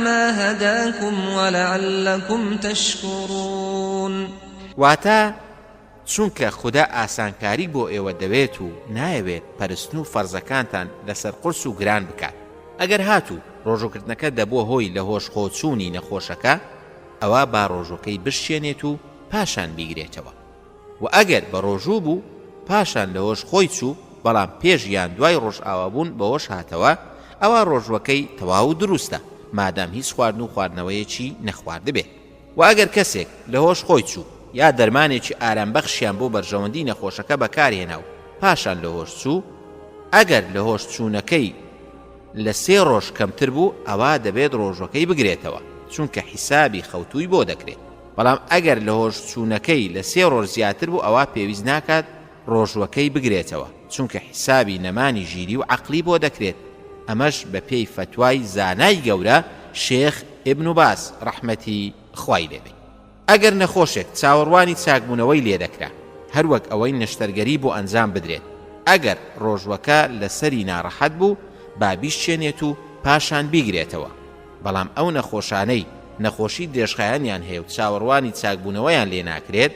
Speaker 2: ما هداكم ولعلكم تشكرون.
Speaker 1: واتە چونکە خوددا ئاسانکاری بۆ ئێوە دەوێت و نایەوێت پەرستن و فەرزەکانتان لەسەر قرس و گران بکات. ئەگەر هاتوو ڕۆژوگرتنەکە دەبووە هۆی لە هۆش خۆچوونی نەخۆشەکە ئەوە با ڕۆژەکەی بشێنێت و پاشان بیگرێتەوە، و ئەگەر بە ڕۆژوو بوو پاشان لە هۆش خۆی چوو بەڵام پێش یان دوای ڕۆژ ئاوابوون بە هۆش هاتەوە ئەوە ڕۆژوەکەی تەواو دروستە مادام هیچ خواردن و خواردنەوەیەکی نەخوارد بێت. و ئەگەر کەسێک لە هۆش خۆی چوو یا دەرمانێکی ئارامبەخشیان بۆ بەرژەوەندی نەخۆشەکە بەکارهێنا و پاشان لە هۆش چوو، ئەگەر لە هۆش چوونەکەی لە 3 ڕۆژ کەمتر بوو ئەوە دەبێت ڕۆژەکەی بگرێتەوە چونکە حیسابی خەوتووی بۆ دەکرێت. بەڵام ئەگەر لە هۆش چوونەکەی لە 3 ڕۆژ زیاتر بوو ئەوە پێویست ناکات ڕۆژوەکەی بگرێتەوە چونکە حیسابی نەمانی ژیری و عەقلی بۆ دەکرێت. ئەمەش بە پێی فتوای زانای گەورە شێخ ئیبن باز ڕەحمەتی خوای لێ بێت. ئەگەر نەخۆشێک چاوەڕوانی چاکبوونەوەی لێ دەکرا هەروەک ئەوەی نەشتەرگەری بۆ ئەنجام بدرێت، ئەگەر ڕۆژوەکە لەسەری ناڕەحەت بوو با بیشتێنێت و پاشان بیگرێتەوە. بەڵام ئەو نەخۆشانەی نەخۆشی درێژخایانیان هەیە و چاوەڕوانی چاکبوونەوەیان لێ ناکرێت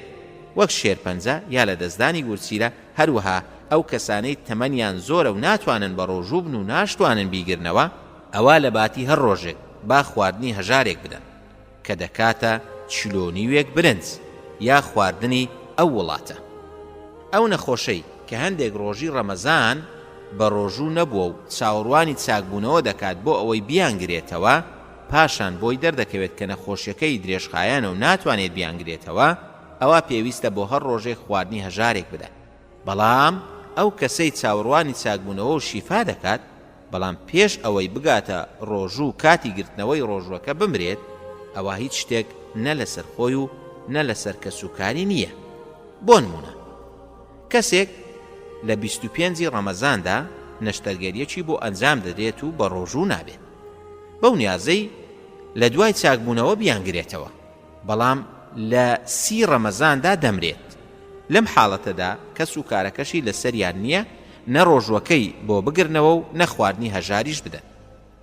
Speaker 1: وەک شێرپەنجە یا لە دەستدانی گورچیرە، هەروەها ئەو کەسانەی تەمەنیان زۆرە و ناتوانن بە ڕۆژوو بن و ناشتوانن بیگرنەوە ئەوە لە باتی هەر ڕۆژێک با خواردنی هەژارێک بدەن کە دەکاتە چلۆنیوێک برنج یا خواردنی ئەو وڵاتە. ئەو نەخۆشەی کە هەندێک ڕۆژی ڕەمەزان بە ڕۆژوو نەبووە و چاوەڕوانی چاکبوونەوە دەکات بۆ ئەوەی بیانگرێتەوە، پاشان بۆی دەردەکەوێت کە نەخۆشیەکەی درێژخایەنە و ناتوانێت بیانگرێتەوە، ئەوە پێویستە بۆ هەر ڕۆژێک خواردنی هەژارێک بدەن. بەڵام ئەو کەسەی چاوەڕوانی چاکبوونەوە و شیفا دەکات بەڵام پێش ئەوەی بگاتە ڕۆژوو کاتی گرتنەوەی ڕۆژوەکە بمرێت ئەوە هیچ شتێک نە لەسەر خۆی و نە لەسەر کەسوکاری نییە. بۆ نمونە کەسێک لە 25 ڕەمەزاندا نەشتەرگەریەکی بۆ ئەنجام دەدرێت و بە ڕۆژوو نابێت، بەو نیازەی لە دوای چاکبوونەوە بیانگرێتەوە، بەڵام لە 30 ڕەمەزاندا دەمرێت. لەم حاڵەتەدا کەس و کارەکەشی لەسەریان نییە نە ڕۆژوەکەی بۆ بگرنەوە و نەخواردنی هەژاریش بدەن.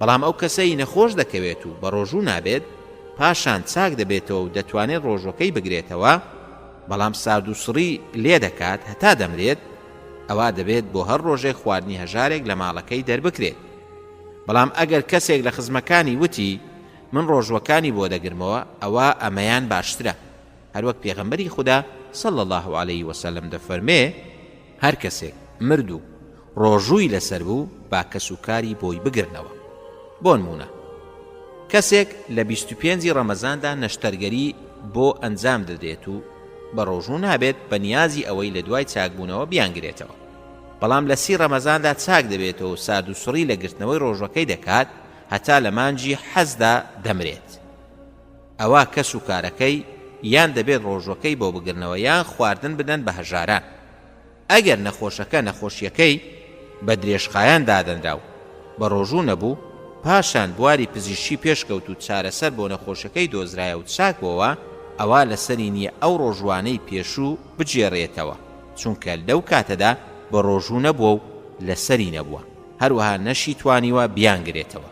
Speaker 1: بەڵام ئەو کەسەی نەخۆش دەکەوێت و بە ڕۆژوو نابێت پاشان چاک دەبێتەوە و دەتوانێت ڕۆژوەکەی بگرێتەوە، بەڵام سارد و سڕی لێ دەکات هەتا دەمرێت، ئەوە دەبێت بۆ هەر ڕۆژێک خواردنی هەژارێک لە ماڵەکەی دەربکرێت. بەڵام ئەگەر کەسێک لە خزمەکانی وتی من ڕۆژوەکانی بۆ دەگرمەوە ئەوە ئەمەیان باشترە، هەروەک پێغەمبەری خوددا صلی الله عليه وسلم دەفەرمێ هەر کەسێک مرد و ڕۆژووی لەسەر بوو با کەسوکاری بۆی بگرنەوە. بۆ نمونە کەسێک لە 25 ڕەمەزاندا نەشتەرگەری بۆ ئەنجام دەدێت و بە ڕۆژوو نابێت بە نیازی ئەوەی لە دوای چاکبوونەوە بیانگرێتەوە، بەڵام لە 30 ڕەمەزاندا چاک دەبێتەوە و سارد و سڕی لە گرتنەوەی ڕۆژەکەی دەکات هەتا لە مانجی حەزدا دەمرێت. ئەوە کەسوکارەکەی یان دەبێت ڕۆژەکەی بۆ بگرنەوە یان خواردن بدەن بە هەژاران. ئەگەر نەخۆشەکە نەخۆشیەکەی بە درێژخایان دادەنراو بە ڕۆژوو نەبوو، پاشان بواری پزیشکی پێشکەوت و چارەسەر بۆ نەخۆشەکەی دۆزرایە و چاک بۆەوە، ئەوە لەسەری نییە ئەو ڕۆژوانەی پێشوو بجێڕێتەوە، چونکە لەو کاتەدا بە ڕۆژوو نەبووە و لەسەری نەبووە، هەروەها نەشی توانیوە بیانگرێتەوە.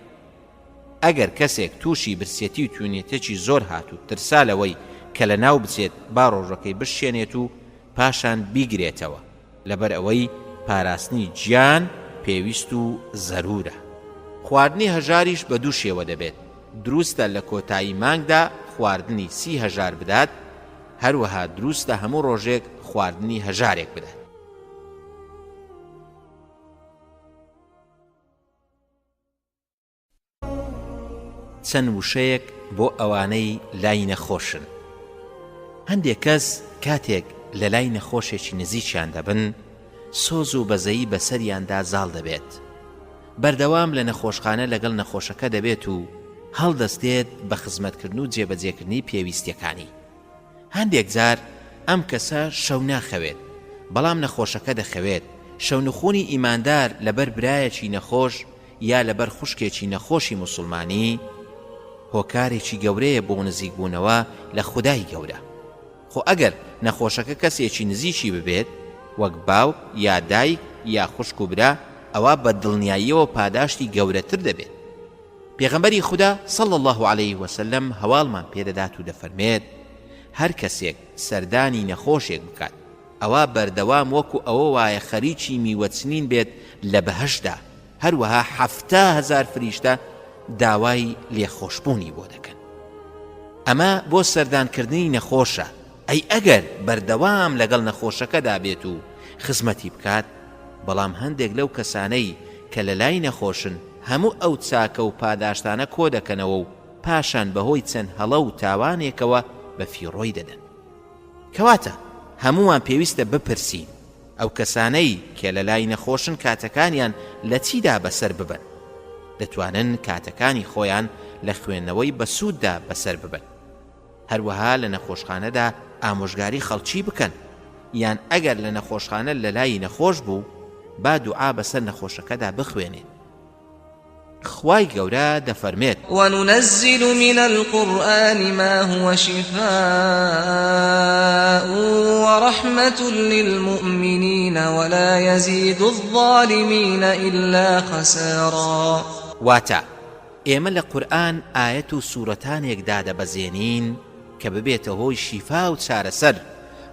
Speaker 1: ئەگەر کەسێک تووشی برسێتی و توونێتێکی زۆر هات و ترسا لەوەی کە لە ناو بچێت با ڕۆژەکەی بشێنێت و پاشان بیگرێتەوە، لەبەر ئەوەی پاراستنی گیان پێویست و زەرورە. خواردنی هەژاریش بە دوو شێوە دەبێت. دروستە لە کۆتایی مانگدا خواردنی 30 هەژار بدات، هەروەها دروستە هەموو ڕۆژێک خواردنی هەژارێک بدات. چەند وشەیەک بۆ ئەوانەی لای نەخۆشن. هەندێک کەس کاتێک لە لای نەخۆشێکی نزیکیان دەبن، سۆز و بەزەیی بەسەریاندا زاڵ دەبێت. بەردەوام لە نەخۆشخانە لەگەڵ نەخۆشەکە دەبێت و هەڵدەستێت بە خزمەتکردن و جێبەجێکردنی پێویستیەکانی. هەندێک جار ئەم کەسە شەو ناخەوێت، بەڵام نەخۆشەکە دەخەوێت. شەو نخوونی ئیماندار لەبەر برایەکی نەخۆش یا لەبەر خوشکێکی نەخۆشی موسڵمانی هۆکارێکی گەورەیە بۆ نزیکبوونەوە لە خودای گەورە. خۆ ئەگەر نەخۆشەکە کەسێکی نزیکی ببێت، وەک باوک یا دایک یا خوشک و برا، ئەوە بە دڵنیاییەوە پاداشتی گەورەتر دەبێت. پێغەمبەری خوددا صلی الله عليه وسلم هەواڵمان پێدەدات و دەفەرمێت هەر کەسێک سەردانی نەخۆشێک بکات، ئەوە بەردەوام وەکو ئەوە وایە خەریکی میوەچنین بێت لە بەهەشدا، هەروەها 70,000 فریشتە داوای لێخۆشبوونی بۆ دەکەن. ئەمە بۆ سەردانکردنی نەخۆشە. ئەی ئەگەر بەردەوام لەگەڵ نەخۆشەکەدا بێت و خزمەتی بکات، بەڵام هەندێک لەو کەسانەی کە لە لای نەخۆشن هەموو ئەو چاکە و پاداشتانە کۆ دەکەنەوە و پاشان بەهۆی چەند هەڵە و تاوانێکەوە بە فیڕۆی دەدەن. کەواتە هەمووان پێویستە بپرسین ئەو کەسانەی کە لە لای نەخۆشن کاتەکانیان لە چیدا بەسەر ببن، دەتوانن کاتەکانی خۆیان لە خوێندنەوەی بەسووددا بەسەر ببن. هەروەها لە نەخۆشخانەدا ئامۆژگاری خەڵکی بکەن، یان ئەگەر لە نەخۆشخانە لە لای نەخۆش بوو با دوعا بەسەر نەخۆشەکەدا بخوێنێت. خوای گەورە دەفەرمێت
Speaker 2: وَنُنَزِّلُ مِنَ الْقُرْآنِ مَا هُوَ شِفَاءٌ وَرَحْمَةٌ لِّلْمُؤْمِنِينَ وَلَا يَزِيدُ الظَّالِمِينَ إِلَّا خَسَارًا.
Speaker 1: واتە ئێمە لە قورئان ئاەت و سوورەتانێکدا دەبەزێنین کە ببێتە هۆی شیفا و چارەسەر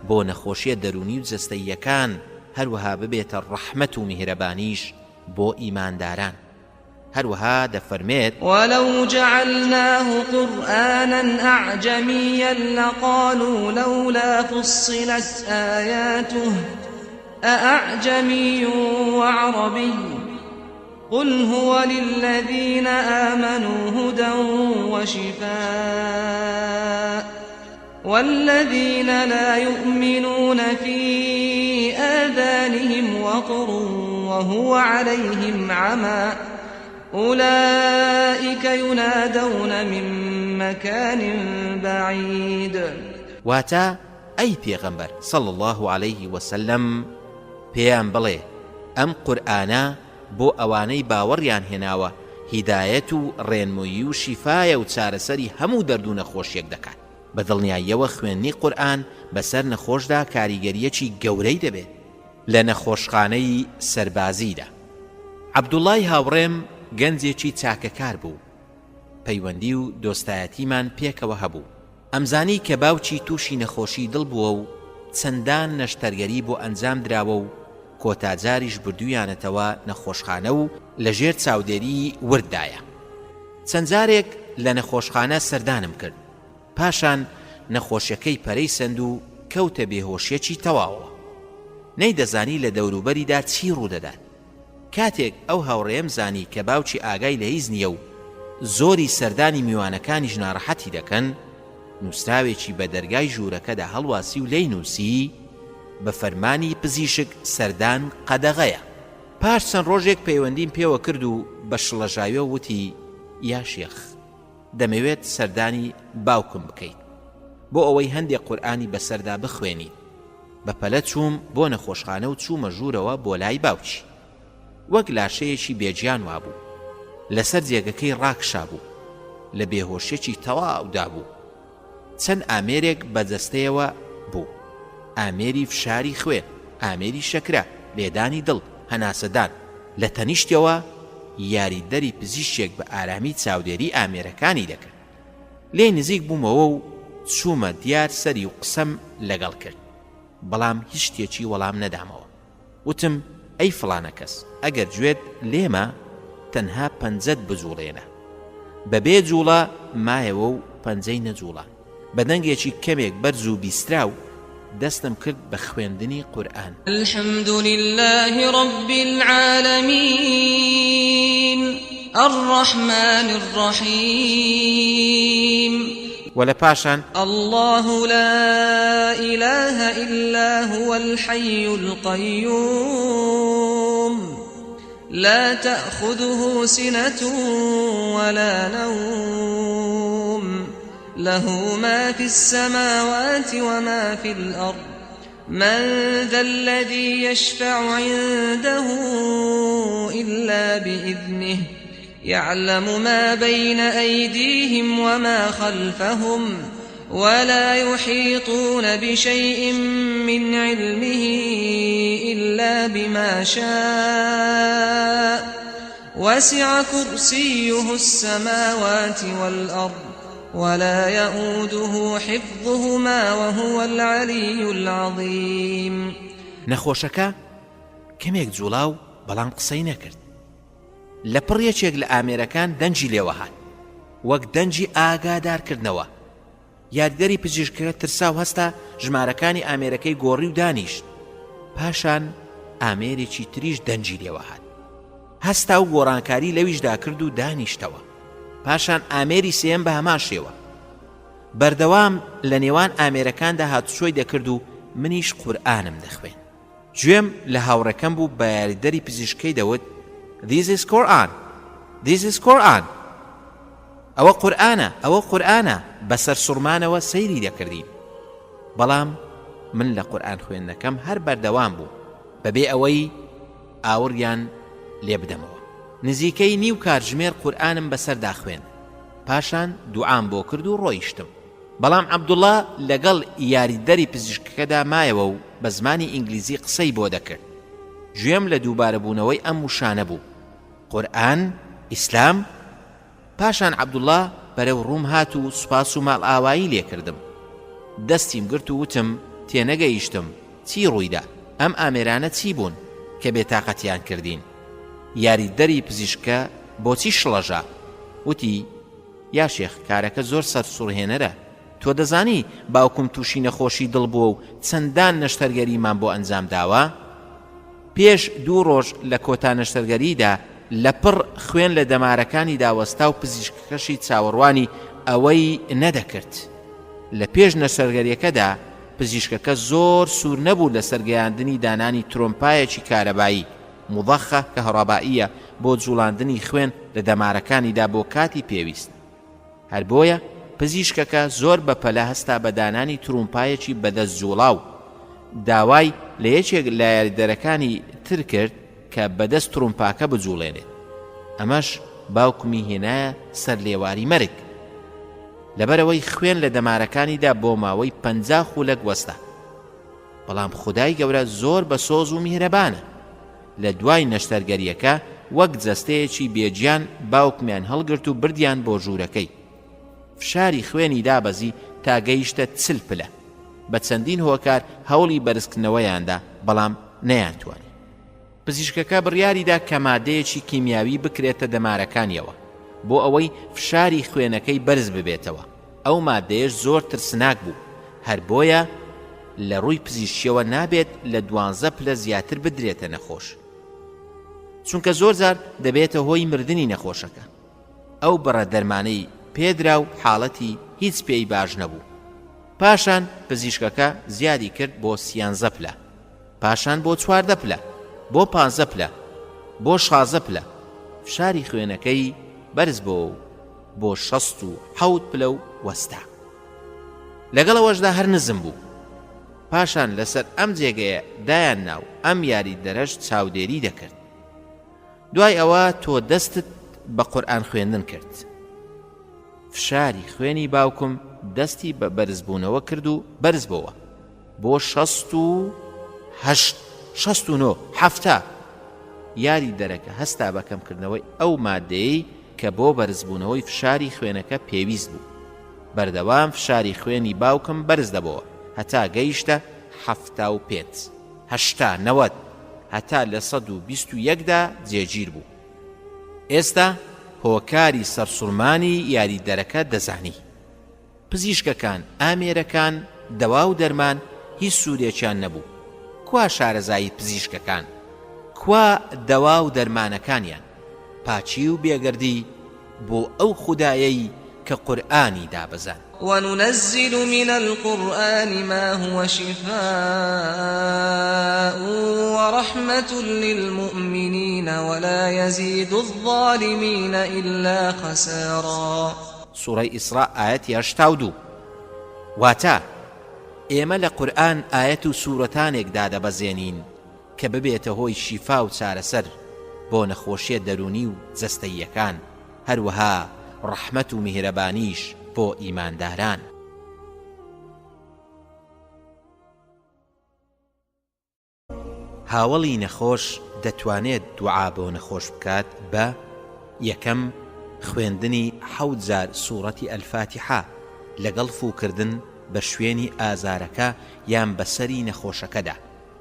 Speaker 1: بۆ نەخۆشیە دەرونی و جەستەییەکان، هەروەها ببێتە ڕەحمەت و میهرەبانیش بۆ ئیمانداران. هەروەها دەفەرمێت
Speaker 2: وَلَوْ جَعَلْنَاهُ قُرْآنًا أَعْجَمِيًّا لَقَالُوا لَوْلَا فُصِّلَتْ آيَاتُهُ أَأَعْجَمِيٌّ وَعَرَبِيٌّ قُلْ هُوَ لِلَّذِينَ آمَنُوا هُدًى وَشِفَاءٌ وَالَّذِينَ لَا يُؤْمِنُونَ فِي آذَانِهِمْ وَقْرٌ وَهُوَ عَلَيْهِمْ عَمًى أولئك ينادون من مكان بعيد.
Speaker 1: واتا أي پیغمبر صلى الله عليه وسلم پیان بڵێ ئەم قورئانە بۆ ئەوانەی باوەڕیان هێناوە هیدایەت و ڕێنمووی و شیفایە و چارەسەری هەموو دەرد و نەخۆشیەک دەکات. بە دڵنیاییەوە خوێندنی قورئان بەسەر نەخۆشدا کاریگەریەکی گەورەی دەبێت. لە نەخۆشخانەی سەربازیدا عەبدوڵای هاوڕێم گەنجێکی چاکەکار بوو. پەیوەندی و دۆستایەتیمان پێکەوە هەبوو. ئەمزانی کە باوکی تووشی نەخۆشی دڵ بووە و چەندان نەشتەرگەری بۆ ئەنجام دراوە و کۆتاجاریش بردویانەتەوە نەخۆشخانە و لەژێر چاودێری وردایە. چەند جارێک لە نەخۆشخانە سەردانم کرد، پاشان نەخۆشیەکەی پەرەی سەند و کەوتە بێهۆشیەکی تەواوە. نەیدەزانی لە دەوروبەریدا چی ڕوودەدات. کاتێک ئەو هاوڕێم زانی کە باوکی ئاگای لە هیچ نییە و زۆری سەردانی میوانەکانی ژناڕەحەتی دەکەن، نووسراوێکی بە دەرگای ژوورەکەدا هەڵواسی و لێی نووسی بە فەرمانی پزیشک سەردان قەدەغەیە. پاش چەند ڕۆژێک پەیوەندیم پێوە کرد و بە شڵەژاویە وتی یا شێخ دەمەوێت سەردانی باوکم بکەیت بۆ ئەوەی هەندێک قورئانی بەسەردا بخوێنی. بەپەلە چووم بۆ نەخۆشخانە و چوومە ژوورەوە بۆ لای باوکی. وەک لاشەیەکی بێجیان وابوو، لەسەر جێگەکەی ڕاکشا بوو، لە بێهۆشێکی تەواودا بوو. چەند ئامێرێک بەدەستەیەوە بوو، ئامێری فشاری خوێن، ئامێری شەکرە، لێدانی دڵ، هەناسەدان. لە تەنیشتەوە یاریدەری پزیشکێک بە ئارامی چاودێری ئامێرەکانی دەکرد. لێ نزیک بوومەوە و چوومە دیار سەری و قسەم لەگەڵ کرد، بەڵام هیچ شتێکی وەڵام نەدامەوە. وتم ئەی فڵانە کەس، ئەگەر گوێت لێمە تەنها پەنجەت بجوڵێنە. بەبێ جوڵە مایەوە و پەنجەی نەجوڵە. بە دەنگێکی کەمێک بەرز و بیسترا و دەستم کرد بە خوێندنی قورئان.
Speaker 2: الحمد لله رب العالمين الرحمن الرحيم
Speaker 1: ولا پاشان
Speaker 2: الله لا إله إلا هو الحي القيوم لا تأخذه سنة ولا نوم له ما في السماوات وما في الأرض من ذا الذي يشفع عنده إلا بإذنه يعلم ما بين أيديهم وما خلفهم ولا يحيطون بشيء من علمه إلا بما شاء وسع كرسيه السماوات والأرض ولا يؤوده حفظهما وهو العلي العظيم.
Speaker 1: نەخۆشەکە کەمێک جوڵاو بەڵام قسەی نەکرد. لە پڕیەکێک لە ئامێرەکان دەنجی لێوە هات، وەک دەنجی ئاگادارکردنەوە. یادگەری پزیشکەکە ترسا و هەستا ژمارەکانی ئامێرەکەی گۆڕی و دانیشت. پاشان ئامێرێکی تریش دەنجی لێوە هات، هەستا و گۆڕانکاری لەویشدا کرد و دانیشتەوە. پاشان ئامێری سێم بە هەمان شێوە. بەردەوام لە نێوان ئامێرەکاندا هاتوچۆی دەکرد و منیش قورئانم دەخوێن. گوێم لە هاوڕەکەم بوو بە یاریدەری پزیشکەی دەوت This is Quran. This is Quran. ئەوە قورئانە، ئەوە قورئانە. بەسەر سوڕمانەوە سەیری دەکردین. بەڵام من لە قورئان خوێندنەکەم هەر بەردەوام بوو، بەبێ ئەوەی ئاوڕیان لێ بدەمەوە. نزیکەی نیو کاتژمێر قورئانم بەسەردا خوێن. پاشان دوعام بۆ کرد و ڕۆیشتم. بەڵام عەبدوڵڵا لەگەڵ یاریدەری پزیشکەکەدا مایەوە و بە زمانی ئینگلیزی قسەی بۆ دەکرد. گوێم لە دووبارەبوونەوەی ئەم وشانە بوو: قورئان، ئیسلام. پاشان عەبدوڵڵا بەرەو ڕووم هات و سوپاس و ماڵ ئاوایی لێ کردم. دەستیم گرت و وتم تێنەگەیشتم چی ڕوویدا، ئەم ئامێرانە چی بوون کە بێتاقەتیان کردین؟ یاریدەری پزیشکە بۆچی شڵەژا؟ وتی یا شێخ کارەکە زۆر سەرسوڕهێنەرە. تۆ دەزانی باوکم تووشی نەخۆشی دڵ بووە و چەندان نەشتەرگەریمان بۆ ئەنجام داوە؟ پێش 2 ڕۆژ لە کۆتا نەشتەرگەریدا لە پڕ خوێن لە دەمارەکانی داوەستا و پزیشکەکەشی چاوەڕوانی ئەوەی نەدەکرد. لە پێش نەشتەرگەریەکەدا پزیشکەکە زۆر سوور نەبوو لە سەرگەیاندنی دانانی ترۆمپایەکی کارەبایی مضەخە کە هەڕابائیە بۆ جوڵاندنی خوێن لە دەمارەکانیدا بۆ کاتی پێویست. هەر بۆیە پزیشکەکە زۆر بەپەلە هەستا بە دانانی ترومپایەکی بەدەست جوڵاو. داوای لە یەکێک لە یاریدەرەکانی تر کرد کە بەدەست ترومپاکە بجوڵێنێت. ئەمەش باوکمی هێنایە سەر لێواری مەرگ. لەبەرەوەی خوێن لە دەمارەکانیدا بۆ ماوەی 50 خولەک وەستا. بەڵام خودای گەورە زۆر بە سۆز و میهرەبانە. لە دوای نەشتەرگەریەکە وەک جەستەیەکی بێجیان باوکمیان هەڵگرت و بردیان بۆ ژوورەکەی. فشاری خوێنی دابەزی تا گەیشتە 40 پلە. بە چەندین هۆکار هەوڵی بەرزکردنەوەیاندا، بەڵام نەیانتوانی. پزیشکەکە بڕیاریدا کە مادەیەکی کیمیاوی بکرێتە دەمارەکانیەوە بۆ ئەوەی فشاری خوێنەکەی بەرز ببێتەوە. ئەو مادەیەش زۆر ترسناک بوو، هەر بۆیە لە ڕووی پزیشکیەوە نابێت لە 12 پلە زیاتر بدرێتە نەخۆش. چونکە زۆر جار دەبێتە هۆی مردنی نەخۆشەکە. ئەو بڕە دەرمانەی پێدرا و حاڵەتی هیچ پێی باش نەبوو. پاشان پزیشکەکە زیادی کرد بۆ 13 پلە، پاشان بۆ 14 پلە، بۆ 15 پلە، بۆ 16 پلە. فشاری خوێنەکەی بەرز بۆ 67 پلە و وەستا. لەگەڵەوەشدا هەر نزم بوو. پاشان لەسەر ئەم جێگەیە دایان ناو ئەم یاری دەرەشت چاودێری دەکرد. دوای ئەوە تۆ دەستت بە قورئان خوێندن کرد. فشاری خوێنی باوکم دەستی بە بەرزبوونەوە کرد و بەرز بووە بۆ 68 69 70. یاری دەرەکە هەستا بەکەمکردنەوەی ئەو مادەیەی کە بۆ بەرزبوونەوەی فشاری خوێنەکە پێویست بوو. بەردەوام فشاری خوێنی باوکم بەرز دەبەوە هەتا گەیشتە 75 80 90 هەتا لە 121دا جێگیر بوو. ئێستا هۆکاری سەرسوڕمانی یاری دەرەکە دەزانی. پزیشکەکان، ئامێرەکان، دەوا و دەرمان هیچ سوورێکیان نەبوو. کوا شارەزایی پزیشکەکان؟ کوا دەوا و دەرمانەکانیان؟ پاچی و بێگەردی بۆ ئەو خودایەی کە قورئانی دابەزان.
Speaker 2: وننزل من القرآن ما هو شفاء ورحمة للمؤمنين ولا يزيد الظالمين إلا خسارا.
Speaker 1: سورة إسراء آيات 82. واتا ئێمە لە قورئان ئاەت و سوورەتانێکدا دەبەزێنین کە ببێتە هۆی شیفا و چارەسەر بۆ نەخۆشیە دەرونی و جەستەییەکان، هەروەها ڕەحمەت و میهرەبانیش بۆ ئیمانداران. هاوڵی نەخۆش دەتوانێت دوعا بۆ نەخۆش بکات بە: یەکەم، خوێندنی 7000 سوورەتی ئەلفاتیحە لەگەڵ فوکردن بە شوێنی ئازارەکە یان بەسەری نەخۆشەکەدا.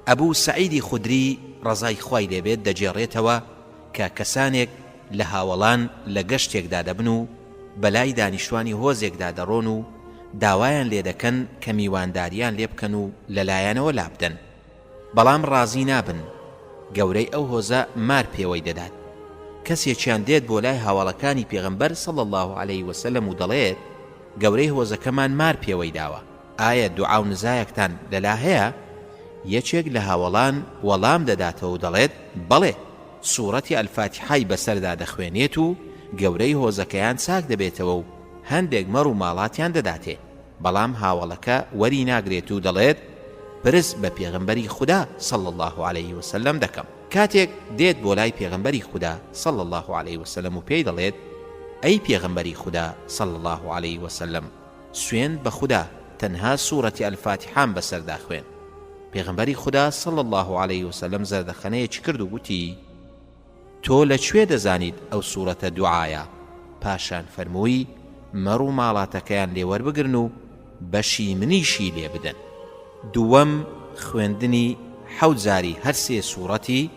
Speaker 1: ئەبوو سەعیدی خودری ڕەزای خوای لێبێت دەجێڕێتەوە کە کەسانێک لە هاوڵان لە گەشتێکدا دەبن و بەلای دانیشتوانی هۆزێکدا دەڕۆن و داوایان لێ دەکەن کە میوانداریان لێ بکەن و لەلایەنەوە لابدەن، بەڵام ڕازی نابن. گەورەی ئەو هۆزە مار پێوەی دەدات. کەسێکیان دێت بۆ لای هاوڵەکانی پێغەمبەر صلی الله علیه وسلم و دەڵێت گەورەی هۆزەکەمان مار پێوەی داوە، ئایا دوعا و نزایەکتان لەلا هەیە؟ یەکێک لە هاوڵان وەڵام دەداتەوە و دەڵێت بەڵێ، سوورەتی ئەلفاتیحای بەسەردا دەخوێنێت و گەورەی هۆزەکەیان چاک دەبێتەوە و هەندێک مەڕ و ماڵاتیان دەداتێ. بەڵام هاوڵەکە وەری ناگرێت و دەڵێت پرس بە پێغەمبەری خودا صلی الله علیه وسلم دەکەم. کاتێک دێت بۆ لای پێغەمبەری خودا صلی الله علیه وسلم و پێی دەڵێت ئەی پێغەمبەری خودا صلی الله علیه وسلم، سوێن بە خودا، تەنها سوورەتی ئەلفاتیحام بەسەردا خوێن. پێغەمبەری خودا صلی الله علیه وسلم زەردەخەنەیەکی کرد و گوتی: تۆ لەکوێ دەزانیت ئەو سوورەتە دوعایە؟ پاشان فەرمووی: مەڕ و ماڵاتەکەیان لێوەربگرن و بەشی منیشی لێ بدەن. دووەم، خوێندنی 7000 هەر سێ سوورەتی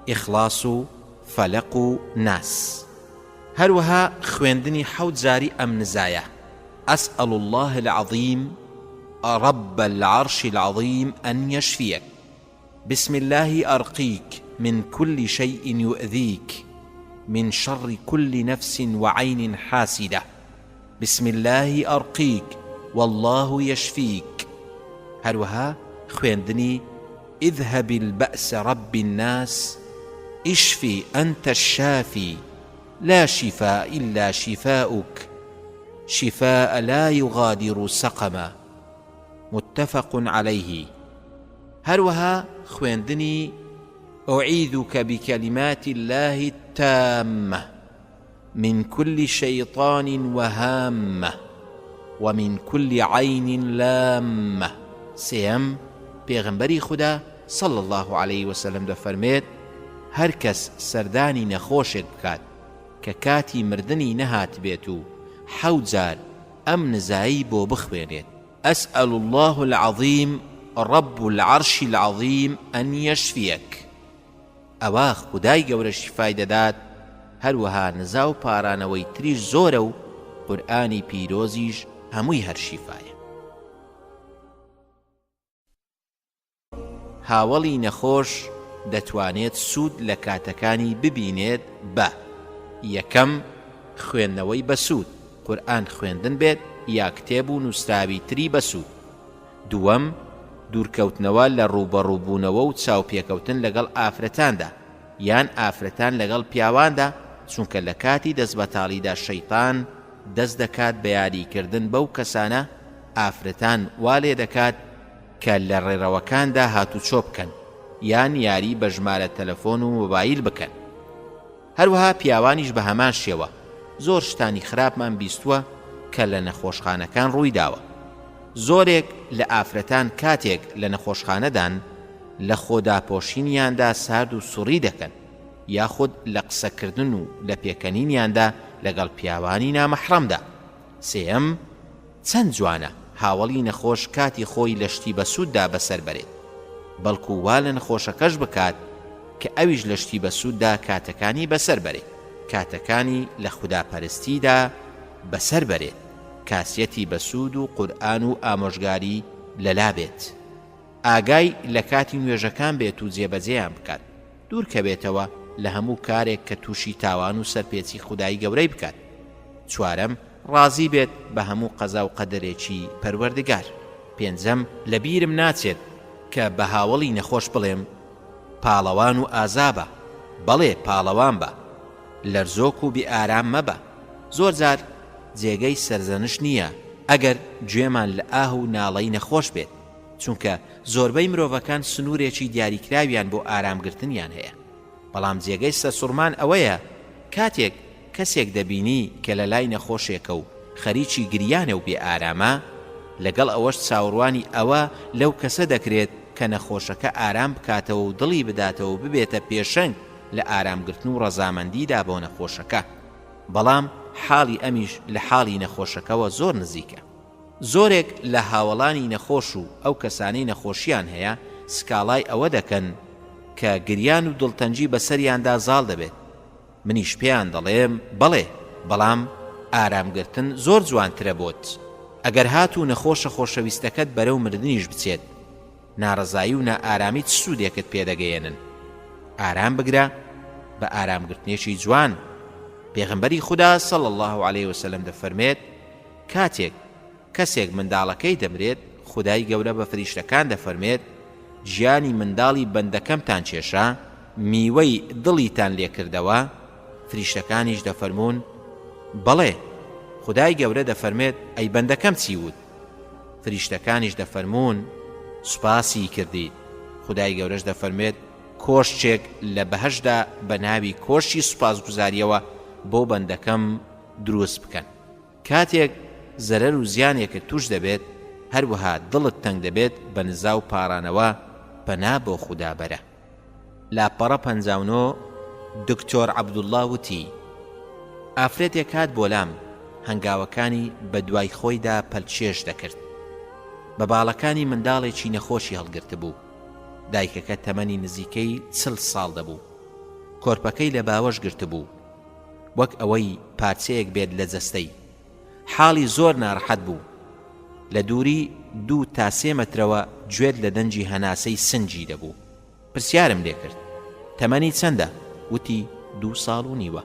Speaker 1: ئیخلاس و فەلەق و ناس، هەروەها خوێندنی 7000 ئەم نزایە: ئەسئەل الله العظیم رب العرش العظيم أن يشفيك، بسم الله أرقيك من كل شيء يؤذيك، من شر كل نفس وعين حاسدة، بسم الله أرقيك والله يشفيك. هروها خويندني اذهب البأس رب الناس، اشفي أنت الشافي، لا شفاء إلا شفاؤك، شفاء لا يغادر سقما، متفق عليه. هروها خويندني أعيذك بكلمات الله التامة من كل شيطان وهامة ومن كل عين لامة. سيم پیغمبری خدا صلى الله عليه وسلم دفرميت: هر کس سردانی نخوشک بکات که کاتی مردنی نهات بیتو 7000 ئەم نزایی بۆ بخوێنێت: أسأل الله العظيم رب العرش العظيم أن يشفيك. ئەوە خودای گەورە شیفای دەدات. هەروەها نزا و پارانەوەی تریش زۆرە و قورئانی پیرۆزیش هەمووی هەر شیفایە. هاوڵی نەخۆش دەتوانێت سوود لە کاتەکانی ببینێت بە: یەکەم، خوێندنەوەی بەسوود، قورئان خوێندن بێت یا کتێب و نووسراوی تری بەسوود. دووەم، دوورکەوتنەوە لە ڕوبەڕووبوونەوە و چاوپێکەوتن لەگەڵ ئافرەتاندا یان ئافرەتان لەگەڵ پیاواندا، چونکە لە کاتی دەستبەتاڵیدا شەیطان دەست دەکات بە یاریکردن بەو کەسانە ئافرەتان وا لێ دەکات کە لە ڕێڕەوەکاندا هاتوچۆ بکەن یان یاری بە ژمارە تەلەفۆن و مۆبایل بکەن. هەروەها پیاوانیش بە هەمان شێوە زۆر شتانی خراپمان بیستووە کە لە نەخۆشخانەکان ڕووی داوە. زۆرێک لە ئافرەتان کاتێک لە نەخۆشخانەدان لە خۆداپۆشینیاندا سارد و سوڕی دەکەن، یاخود لە قسەکردن و لە پێکەنینیاندا لەگەڵ پیاوانی نامەحرەمدا. سێەم، چەند جوانە هاوڵی نەخۆش کاتی خۆی لە شتی بەسووددا بەسەر بەرێت، بەڵکو وا لە نەخۆشەکەش بکات کە ئەویش لە شتی بەسووددا کاتەکانی بەسەر بەرێت، کاتەکانی لە خوداپەرستیدا بەسەر بەرێت، کاسیەتی بەسوود و قورئان و ئامۆژگاری لەلا بێت، ئاگای لە کاتی نوێژەکان بێت و جێبەجێیان بکات، دوور کەبێتەوە لە هەموو کارێک کە تووشی تاوان و سەرپێچی خودای گەورەی بکات. چوارەم، ڕازی بێت بە هەموو قەزا و قەدەرێکی پەروەردگار. پێنجەم، لە بیرم ناچێت کە بە هاوڵی نەخۆش بڵێم پاڵەوان و ئازابە، بەڵێ پاڵەوان بە، لەرزۆک و بێئارام مەبە. زۆر جار جێگەی سەرزەنش نییە ئەگەر گوێمان لە ئاه و ناڵەی نەخۆش بێت، چونکە زۆربەی مرۆڤەکان سنوورێکی دیاریکراویان بۆ ئارامگرتنیان هەیە. بەڵام جێگەی سەرسوڕمان ئەوەیە کاتێک کەسێک دەبینی کە لە لای نەخۆشێکە و خەریکی گریانە و بێ ئارامە، لەگەڵ ئەوەش چاوەڕوانی ئەوە لەو کەسە دەکرێت کە نەخۆشەکە ئارام بکاتەوە و دڵی بداتەوە ببێتە پێشەنگ لە ئارامگرتن و ڕەزامەندیدا بۆ نەخۆشەکە. بەڵام حاڵی ئەمیش لە حاڵی نەخۆشەکەەوە زۆر نزیکە. زۆرێک لە هاوڵانی نەخۆش و ئەو کەسانەی نەخۆشیان هەیە سکاڵای ئەوە دەکەن کە گریان و دڵتەنجی بەسەریاندا زاڵ دەبێت. منیش پێیان دەڵێم بەڵێ، بەڵام ئارامگرتن زۆر جوانترە بۆت. ئەگەر هات و نەخۆشە خۆشەویستەکەت بەرەو مردنیش بچێت، ناڕەزایی و نائارامی چ سوودێکت پێدەگەیەنن؟ ئارام بگرە بە ئارامگرتنێکی جوان. پێغەمبەری خوددا صلی الله علیه وسلم دەفەرمێت کاتێک کەسێک منداڵەکەی دەمرێت، خودای گەورە بە فریشتەکان دەفەرمێت ژیانی منداڵی بەندەکەمتان کێشا، میوەی دڵیتان لێکردەوە؟ فریشتەکانیش دەفەرمون بەڵێ. خودای گەورە دەفەرمێت ئەی بەندەکەم چی وت؟ فریشتەکانیش دەفەرمون سوپاسی کردیت. خودای گەورەش دەفەرمێت کۆشتێک لە بەهەشدا بە ناوی کۆشتی سوپاسگوزاریەوە بۆ بەندەکەم دروست بکەن. کاتێک زەرەر و زیانێکە توش دەبێت، هەروەها دڵت تەنگ دەبێت بە نزا و پارانەوە پەنا بۆ خوددا بەرە. لاپەڕە 59 دکتۆر عەبدوڵڵا وتی ئافرەتێک هات بۆ لام، هەنگاوەکانی بە دوای خۆیدا پەلچێش دەکرد. بە باڵەکانی منداڵێکی نەخۆشی هەڵگرت بوو. دایکەکە تەمەنی نزیکەی 40 ساڵ دەبوو. کۆرپەکەی لە باوەش گرت بوو، وەک ئەوەی پارچەیەک بێت لە جەستەی. حاڵی زۆر ناڕەحەت بوو. لە دووری 2 تا 3 مەترەوە گوێت لە دەنجی هەناسەی سنجی دەبوو. پرسیارم لێ کرد تەمەنی چەندە؟ وتی 2 ساڵ و نیوە.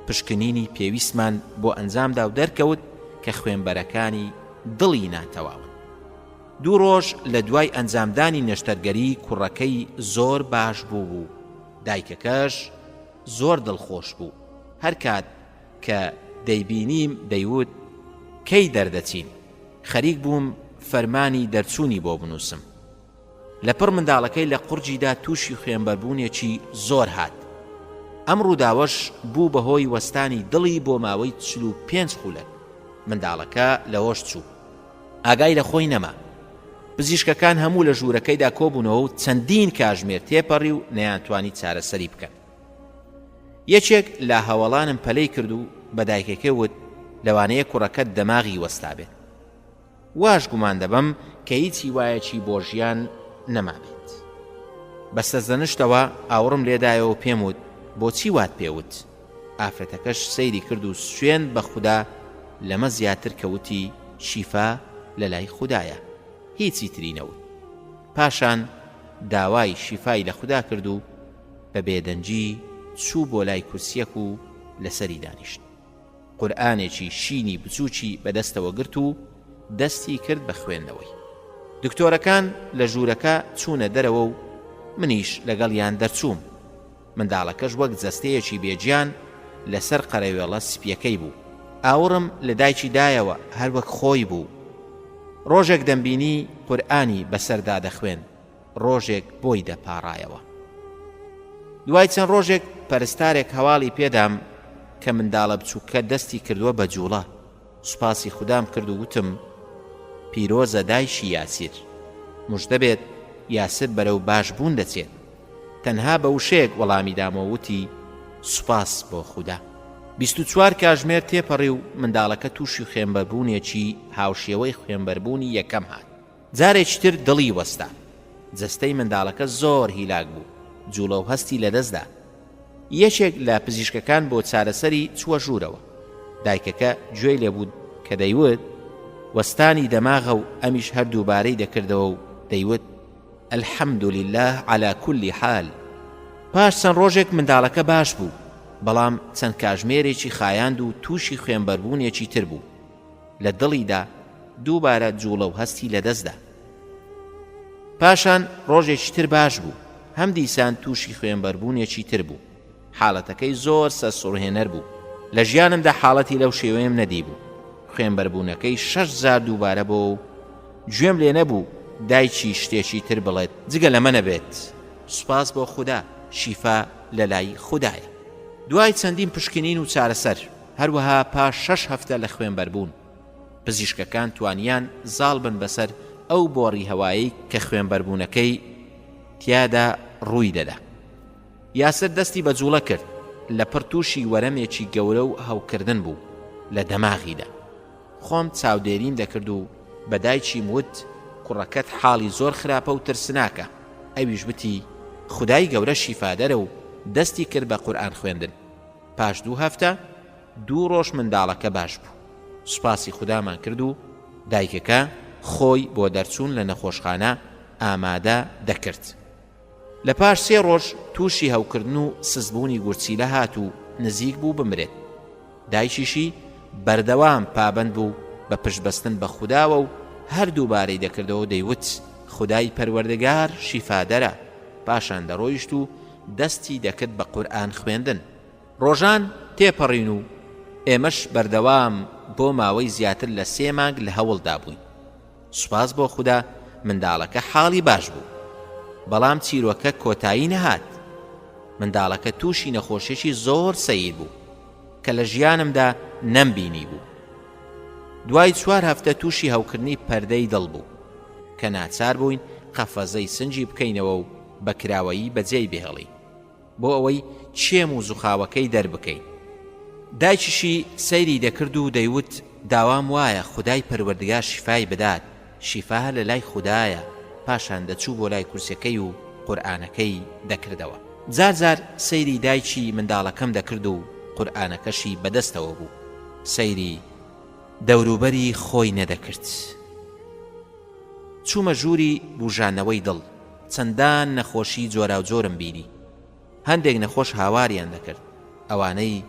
Speaker 1: پشکنینی پێویستمان بۆ ئەنجامدا و دەرکەوت کە خوێنبەرەکانی دڵی ناتەواون. 2 ڕۆژ لە دوای ئەنجامدانی نەشتەرگەری کوڕەکەی زۆر باش بوو. دایکەکەش زۆر دڵخۆش بوو. هەر کات کە دەیبینیم دەیوت کەی دەردەچین. خەریک بووم فەرمانی دەرچوونی بۆ بنووسم. لەپڕ منداڵەکەی لە قورجیدا تووشی خوێنبەربوونێکی زۆر هات. ئەم ڕووداوەش بوو بەهۆی وەستانی دڵی بۆ ماوەی 45 خولەک. منداڵەکە لەوەش چوو. ئاگای لە خۆی نەما. پزیشکەکان هەموو لە ژوورەکەیدا کۆبوونەوە و چەندین کاژمێر تێپەڕی و نەیانتوانی چارەسەری بکەن. یەکێک لە هەوڵانم پەلەی کرد و بە دایکەکە وت لەوانەیە کوڕەکەت دەماغی وەستا بێت. واش گومان دەبم کە هیچی وایەکی بۆ ژیان نەمابێت. بەستە زەنشتەوە ئاوڕم لێدایەوە پێم وت بۆچی وات پێوت؟ ئافرەتەکەش سەیری کرد و سوێن بە خوددا لەمە زیاتر کەوتی شیفا لە لای خودایە، هیچی تری نەوت. پاشان داوای شیفای لە خوددا کرد و بە بێدەنجی چوو بۆ لای کورسیەک و لەسەری دانیشت. قورئانێکی شینی بچووکی بەدەستەوە گرت و دەستی کرد بە خوێندنەوەی. دکتۆرەکان لە ژوورەکە چوونە دەرەوە و منیش لەگەڵیان دەرچووم. منداڵەکەش وەک جەستەیەکی بێجیان لەسەر قەرەوێڵە سپیەکەی بوو. ئاوڕم لە دایکی دایەوە هەر وەک خۆی بوو. ڕۆژێک دەمبینی قورئانی بەسەردا دەخوێن، ڕۆژێک بۆی دەپاڕایەوە. دوای چەند ڕۆژێک پەرستارێک هەواڵی پێدام کە منداڵە بچووکە دەستی کردووە بە جوڵە. سوپاسی خوددام کرد و وتم پیرۆزە دایشی یاسیر، موژدە بێت یاسر بەرەو باشبوون دەچێت. تەنها بە وشەیەک وەڵامی دامەوە وتی سوپاس بۆ خوددا. 24 کاتژمێر تێپەڕی و منداڵەکە تووشی خوێنبەربوونێکی هاوشێوەی خوێنبەربوونی یەکەم هات. جارێکی تر دڵی وەستا. جەستەی منداڵەکە زۆر هیلاک بوو، جوڵە و هەستی لەدەستدا. یەکێک لە پزیشکەکان بۆ چارەسەری چووە ژوورەوە. دایکەکە گوێی لێبوو کە دەیوت وەستانی دەماغە و ئەمیش هەردووبارەی دەکردەوە و دەیوت الحەمدولله عەلا کولی حال. پاش چەند ڕۆژێک منداڵەکە باش بوو، بەڵام چەند کاتژمێرێکی خایاند و تووشی خوێنبەربوونێکی تر بوو. لە دڵیدا دووبارە جوڵە و هەستی لەدەستدا. پاشان ڕۆژێکی تر باش بوو، هەم دیسان تووشی خوێنبەربوونێکی تر بوو. حاڵەتەکەی زۆر سەرسوڕهێنەر بوو. لە ژیانمدا حاڵەتی لەو شێوەیەم نەدی بوو. خوێنبەربوونەکەی 6,000 دووبارە بۆ و گوێم لێ نەبوو دایکی شتێکی تر بڵێت جگە لەمە نەبێت سوپاس بۆ خوددا، شیفا لە لای خوددایە. دوای چەندین پشکنین و چارەسەر، هەروەها پاش 6 هەفتە لە خوێنبەربوون، پزیشکەکان توانیان زاڵ بن بەسەر ئەو بۆڕی هەوایی کە خوێنبەربوونەکەی تیادا ڕووی دەدا. یاسر دەستی بە جوڵە کرد. لە پڕتوشی وەرەمێکی گەورە و هەوکردن بوو لە دەماغیدا. خۆم چاودێریم دەکرد و بە دایکیم وت کوڕەکەت حاڵی زۆر خراپە و ترسناکە. ئەویش وتی خودای گەورە شیفادەرە و دەستی کرد بە قورئان خوێندن. پاش 2 هەفتە 2 ڕۆژ منداڵەکە باش بوو. سوپاسی خودامان کرد و دایکەکە خۆی بۆ دەرچوون لە نەخۆشخانە ئامادە دەکرد. لە پاش 3 ڕۆژ تووشی هەوکردن و سزبوونی گورچیلە هات و نزیک بوو بمرێت. دایکیشی بەردەوام پابەند بوو بە پشتبەستن بە خودداوە و هەردووبارەی دەکردەوە دەیوت خودای پەروەردگار شیفادەرە. پاشان دەڕۆیشت و دەستی دەکرد بە قورئان خوێندن. ڕۆژان تێپەڕین و ئێمەش بەردەوام بۆ ماوەی زیاتر لە 3 مانگ لە هەوڵدا بووین. سوپاس بۆ خوددا منداڵەکە حاڵی باش بوو، بەڵام چیرۆکە کۆتایی نەهات. منداڵەکە تووشی نەخۆشیێکی زۆر سەیر بوو کە لە ژیانمدا نەمبینی بوو. دوای 4 هەفتە تووشی هەوکردنی پەردەی دڵ بوو کە ناچار بووین قەفەزەی سنجی بکەینەوە و بە کراوەیی بەجێی بهێڵی بۆ ئەوەی چێم و زوخاوەکەی دەربکەین. دایکیشی سەیری دەکرد و دەیوت داوام وایە خودای پەروەردگار شیفای بدات، شیفا لە لای خوددایە. پاشان دەچوو بۆ لای کورسەکەی و قورئانەکەی دەکردەوە. جار سەیری دایکی منداڵەکەم دەکرد و قورئانەکەشی بەدەستەوە بوو. سەیری دەوروبەری خۆی نەدەکرد. چوومە ژووری بوژانەوەی دڵ. چەندان نەخۆشی جۆرا و جۆرم بینی. هەندێک نەخۆش هاواریان دەکرد، ئەوانەی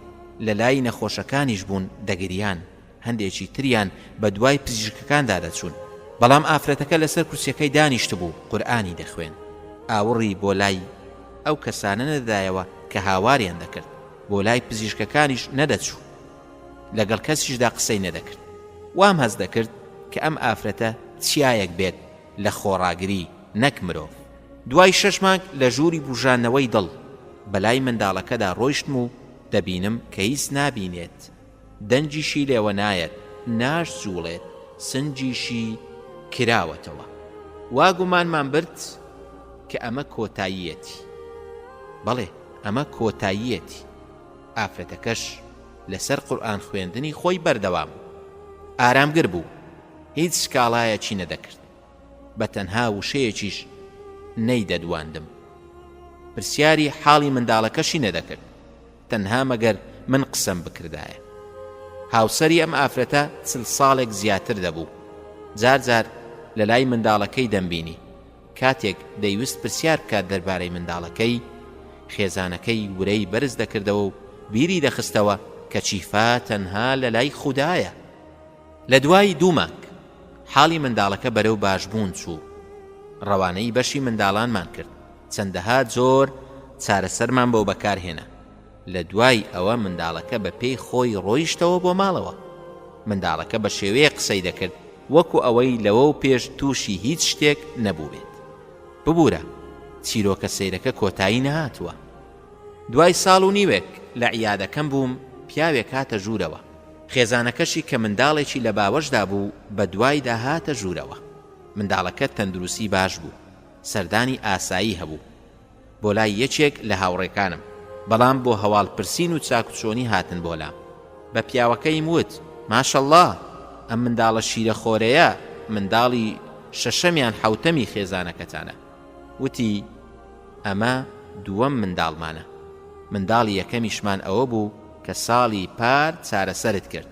Speaker 1: لە لای نەخۆشەکانیش بوون دەگریان، هەندێکی تریان بە دوای پزیشکەکاندا دەچوون. بەڵام ئافرەتەکە لەسەر کورسیەکەی دانیشت بوو قورئانی دەخوێن. ئاوڕی بۆ لای ئەو کەسانە نەدایەوە کە هاواریان دەکرد، بۆ لای پزیشکەکانیش نەدەچوو، لەگەڵ کەسیشدا قسەی نەدەکرد. وام هەست دەکرد کە ئەم ئافرەتە چیایەک بێت لە خۆڕاگری نەک مرۆڤ. دوای 6 مانگ لە ژووری بوژانەوەی دڵ بەلای منداڵەکەدا ڕۆیشتم و دەبینم کە هیچ نابینێت، دەنجیشی لێوە نایەت، ناش جوڵێت، سنجیشی کراوەتەوە. وا گومانمان برد کە ئەمە کۆتاییەتی. بەڵێ ئەمە کۆتاییەتی. ئافرەتەکەش لەسەر قورئان خوێندنی خۆی بەردەوام ئارامگر بوو، هیچ سکاڵایەکی نەدەکرد، بە تەنها وشەیەکیش نەیدەدواندم. پرسیاری حاڵی منداڵەکەشی نەدەکرد، تەنها مەگەر من قسەم بکردایە. هاوسەری ئەم ئافرەتە 40 ساڵێک زیاتر دەبوو. جار لە لای منداڵەکەی دەمبینی، کاتێک دەیویست پرسیار بکات دەربارەی منداڵەکەی خێزانەکەی ورەی بەرز دەکردەوە و بیری دەخستەوە کە چیفا تەنها لە لای خودایە. لە دوای 2 مانگ حاڵی منداڵەکە بەرەو باشبوون چوو. ڕەوانەی بەشی منداڵانمان کرد، چەندەها جۆر چارەسەرمان بۆ بەکارهێنا. لە دوای ئەوە منداڵەکە بە پێی خۆی ڕۆیشتەوە بۆ ماڵەوە. منداڵەکە بە شێوەیە قسەی دەکرد وەکو ئەوەی لەوە و پێش تووشی هیچ شتێک نەبوو بێت. ببوورە چیرۆکە سەیرەکە کۆتایی نەهاتووە. دوای ساڵ و نیوێک لە عیادەکەم بووم، پیاوێک هاتە ژوورەوە. خێزانەکەشی کە منداڵێکی لە باوەشدا بوو بە دوایدا هاتە ژوورەوە. منداڵەکە تەندروستی باش بوو، سەردانی ئاسایی هەبوو. بۆ لای یەکێک لە هاوڕێکانم، بەڵام بۆ هەواڵپرسین و چاکوچۆنی هاتن بۆ لام. بە پیاوەکەیم وت: ماشەڵڵا، ئەم منداڵە شیرە خۆرەیە منداڵی 6ەمیان 7ەمی خێزانەکەتانە. وتی: ئەمە 2ەم منداڵمانە. منداڵی یەکەمیشمان ئەوە بوو کە ساڵی پار چارەسەرت کرد.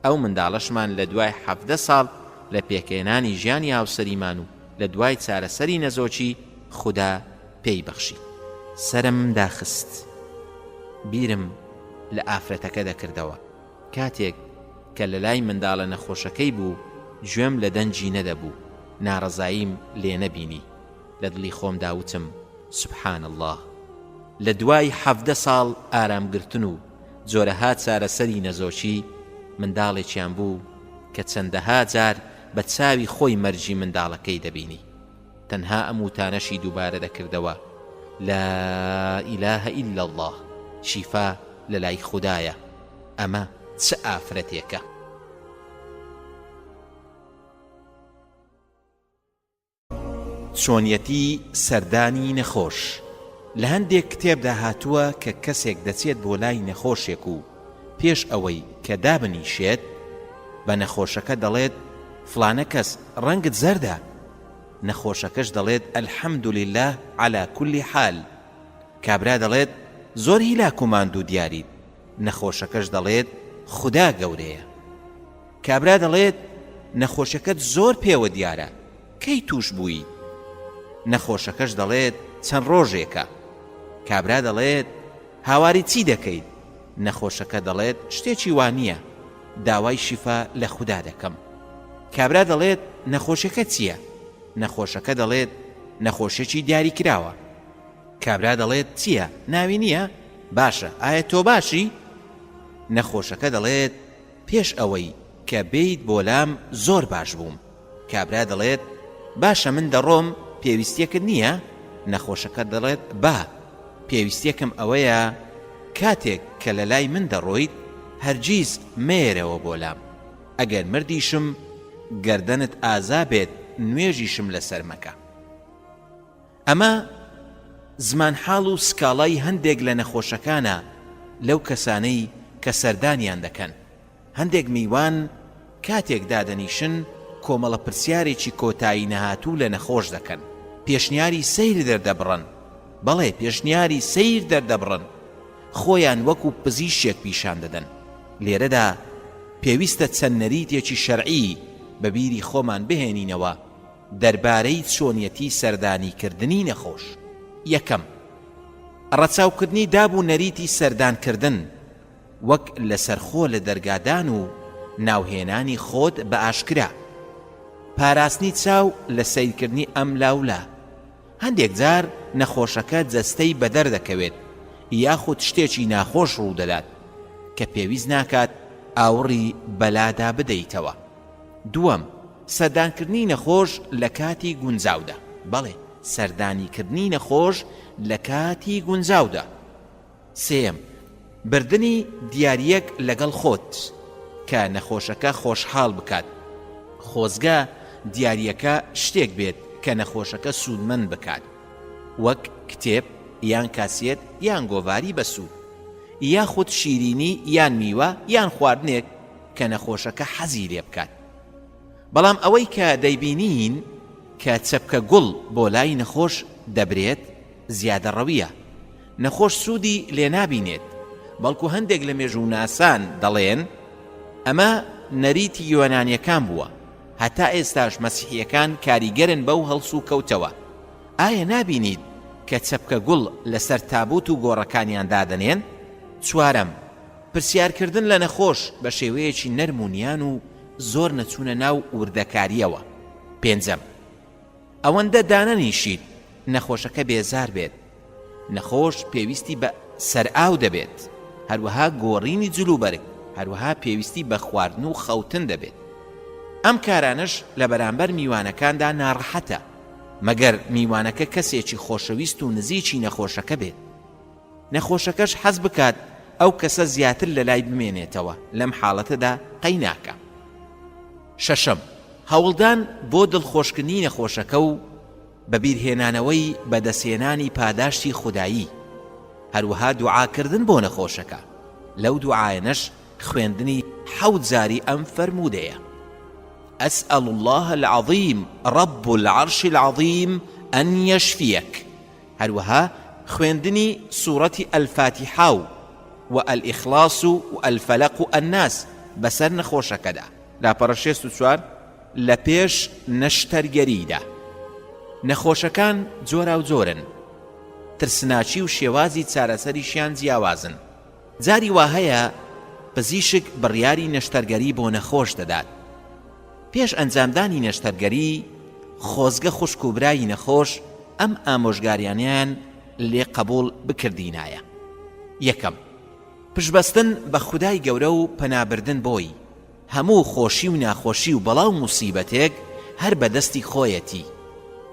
Speaker 1: ئەو منداڵەشمان لە دوای 17 ساڵ لە پێکێنانی ژیانی هاوسەریمان و لە دوای چارەسەری نەزۆکی خوددا پێی بەخشی. سرم داخست، بیرم لە ئافرەتەکە دەکردەوە. کاتێک کە لە لای منداڵە نەخۆشەکەی بوو، گوێم لە دەنجی نەدەبوو، ناڕەزاییم لێ نەبینی. لە دڵی خۆم داوتم: سوبحان الله، لە دوای 17 ساڵ ئارامگرتن و جۆرەها چارەسەری نەزۆکی منداڵێکیان بوو کە چەندەها جار بە چاوی خۆی مەرجی منداڵەکەی دەبینی. تەنها ئەم وتانەشی دووبارە دەکردەوە: لا ئیلاهە ئیلا الله، شیفا لە لای خودایە. ئەمە چ ئافرەتێکە! چۆنیەتی سەردانی نەخۆش. لە هەندێک کتێبدا هاتووە کە کەسێک دەچێت بۆ لای نەخۆشێک و پێش ئەوەی کە دابنیشێت بە نەخۆشەکە دەڵێت: فلانە کەس ڕەنگت زەردە. نەخۆشەکەش دەڵێت: ئەلحەمدولله عەلا کولی حال. کابرا دەڵێت: زۆر هیلاک و ماندوو دیاریت. نەخۆشەکەش دەڵێت: خوددا گەورەیە. کابرا دەڵێت: نەخۆشەکەت زۆر پێوە دیارە، کەی توش بووی؟ نەخۆشەکەش دەڵێت: چەند ڕۆژێکە. کابرا دەڵێت: هاواری چی دەکەیت؟ نەخۆشەکە دەڵێت: شتێکی وانییە، داوای شیفا لە خوددا دەکەم. کابرا دەڵێت: نەخۆشەکە چییە؟ نەخۆشەکە دەڵێت: نەخۆشێکی دیاری کراوە. کابرا دەڵێت: چییە؟ ناوی نییە؟ باشە، ئایا تۆ باشی؟ نەخۆشەکە دەڵێت: پێش ئەوەی کە بیت بۆ لام زۆر باش بووم. کابرا دەڵێت: باشە، من دەڕۆم، پێویستیەکت نییە؟ نەخۆشەکە دەڵێت: با، پێویستیەکم ئەوەیە کاتێک کە لە لای من دەڕۆیت هەرگیز مێرەوە بۆ لام. ئەگەر مردیشم گەردەنت ئازا بێت، نوێژیشم لەسەر مەکە. ئەمە زمان حاڵ و سکاڵای هەندێک لە نەخۆشەکانە لەو کەسانەی کە سەردانیان دەکەن. هەندێک میوان کاتێک دادەنیشن کۆمەڵە پرسیارێکی کۆتایی نەهاتوو لە نەخۆش دەکەن. پێشنیاری سەیر دەردەبڕن. بەڵێ، پێشنیاری سەیر دەردەبڕن. خۆیان وەکو پزیشێک پیشان دەدەن. لێرەدا پێویستە چەند نەریتێکی شەرعی بە بیری خۆمان بهێنینەوە دەربارەی چۆنیەتی سەردانیکردنی نەخۆش. یەکەم، ڕەچاوکردنی دابوو نەریتی سەردانکردن وەک لەسەرخۆ لە دەرگادان و ناوهێنانی خۆت بە ئاشکرا. پاراستنی چاو لە سەیرکردنی ئەم لاولا. هەندێک جار نەخۆشەکە جەستەی بەدەر دەکەوێت یاخود شتێکی ناخۆش ڕوودەدات کە پێویست ناکات ئاوڕی بەلادا بدەیتەوە. دووەم، سەردانکردنی نەخۆش لە کاتی گونجاودا. بەڵێ، سەردانیکردنی نەخۆش لە کاتی گونجاودا. سێم، بردنی دیاریەک لەگەڵ خۆت کە نەخۆشەکە خۆشحاڵ بکات. خۆزگە دیاریەکە شتێک بێت کە نەخۆشەکە سوودمەند بکات، وەک کتێب یان کاسێت یان گۆڤاری بە سوود، یاخود شیرینی یان میوە یان خواردنێک کە نەخۆشەکە حەزی لێ بکات. بەڵام ئەوەی کە دەیبینین کە چەپکە گوڵ بۆ لای نەخۆش دەبرێت زیادە ڕەویە. نەخۆش سوودی لێ نابینێت، بەڵکو هەندێک لە مێژووناسان دەڵێن ئەمە نەریتی یۆنانیەکان بووە. هەتا ئێستاش مەسیحیەکان کاریگەرن بەو هەڵسو کەوتەوە. ئایا نابینیت کە چەپکە گوڵ لەسەر تابوت و گۆڕەکانیان دادەنێن؟ چوارەم، پرسیارکردن لە نەخۆش بە شێوەیەکی نەرمونیان و زۆر نەچوونە ناو وردەکاریەوە. پێنجەم، ئەوەندە دانەنیشیت نەخۆشەکە بێزار بێت. نەخۆش پێویستی بە سەرئاو دەبێت، هەروەها گۆڕینی جلوبەرگ، هەروەها پێویستی بە خواردن و خەوتن دەبێت. ئەم کارانش لە بەرامبەر میوانەکاندا ناڕەحەتە، مەگەر میوانەکە کەسێکی خۆشەویست و نزیکی نەخۆشەکە بێت. نەخۆشەکەش حەز بکات ئەو کەسە زیاتر لە لای بمێنێتەوە، لەم حاڵەتەدا قەی ناکە. شەشەم، هەوڵدان بۆ دڵخۆشکردنی نەخۆشەکە و بەبیرهێنانەوەی بەدەستهێنانی پاداشتی خودایی، هەروەها دوعاکردن بۆ نەخۆشەکە. لەو دوعایەنەش خوێندنی 7 جاری ئەم فەرموودەیە: أسأل الله العظيم رب العرش العظيم أن يشفيك. هەروەها خوێندنی سوورەتی الفاتحة والإخلاص والفلق الناس بەسەر نەخۆشەکەدا. لاپەڕە 64 لە پێش نەشتەرگەریدا. نەخۆشەکان جۆرا و جۆرن، ترسناچی و شێوازی چارەسەریشیان جیاوازن. جاری وا هەیە پزیشک بڕیاری نەشتەرگەری بۆ نەخۆش دەدات. پێش ئەنجامدانی نەشتەرگەری خۆزگە خوشک و برایی نەخۆش ئەم ئامۆژگاریانیان لێ قبول بکردینایە. یەکەم، پشبەستن بە خودای گەورە و پەنابردن بۆی. هەموو خۆشی و ناخۆشی و بەڵاو موسیبەتێک هەر بەدەستی خۆیەتی،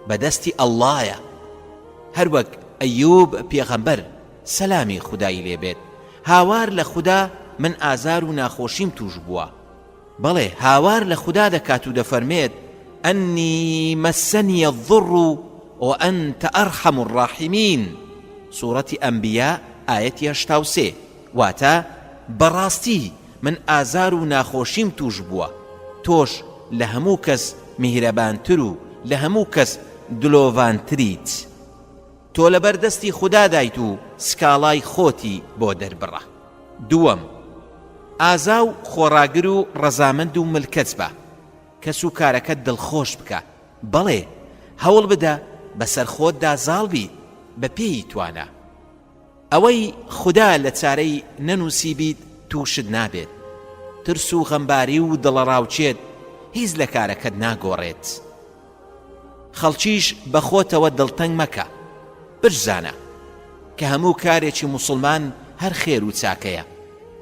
Speaker 1: بەدەستی ئەڵڵایە. هەروەک ئەیوب پێغەمبەر سەلامی خودای لێبێت، هاوار لە خوددا من ئازار و ناخۆشیم توش بووە. بەڵێ هاوار لە خوددا دەکات و دەفەرمێت ئەنی مەسەنی الضڕ وأنت أرحم الراحمين. سوورەتی ئەنبیا ئاەتی 83. واتە بەڕاستی من ئازار و ناخۆشیم توش بووە، تۆش لە هەموو کەس میهرەبانتر و لە هەموو کەس دلۆڤانتریت. تۆ لەبەر دەستی خوددا دایت و سکاڵای خۆتی بۆ دەربڕە. دووەم، ئازا و خۆڕاگر و ڕەزامەند و ملکەت بە، کەس و کارەکەت دڵخۆش بکە. بەڵێ هەوڵ بدە بەسەر خۆتدا زاڵ بیت، بە پێی توانە. ئەوەی خوددا لە چارەی نەنووسی بیت تووشت نابێت. ترس و غەمباری و دڵەڕاوچێت هیچ لە کارەکەت ناگۆڕێت. خەڵکیش بە خۆتەوە دڵتەنگ مەکە. بشزانە کە هەموو کارێکی موسڵمان هەر خێر و چاکەیە.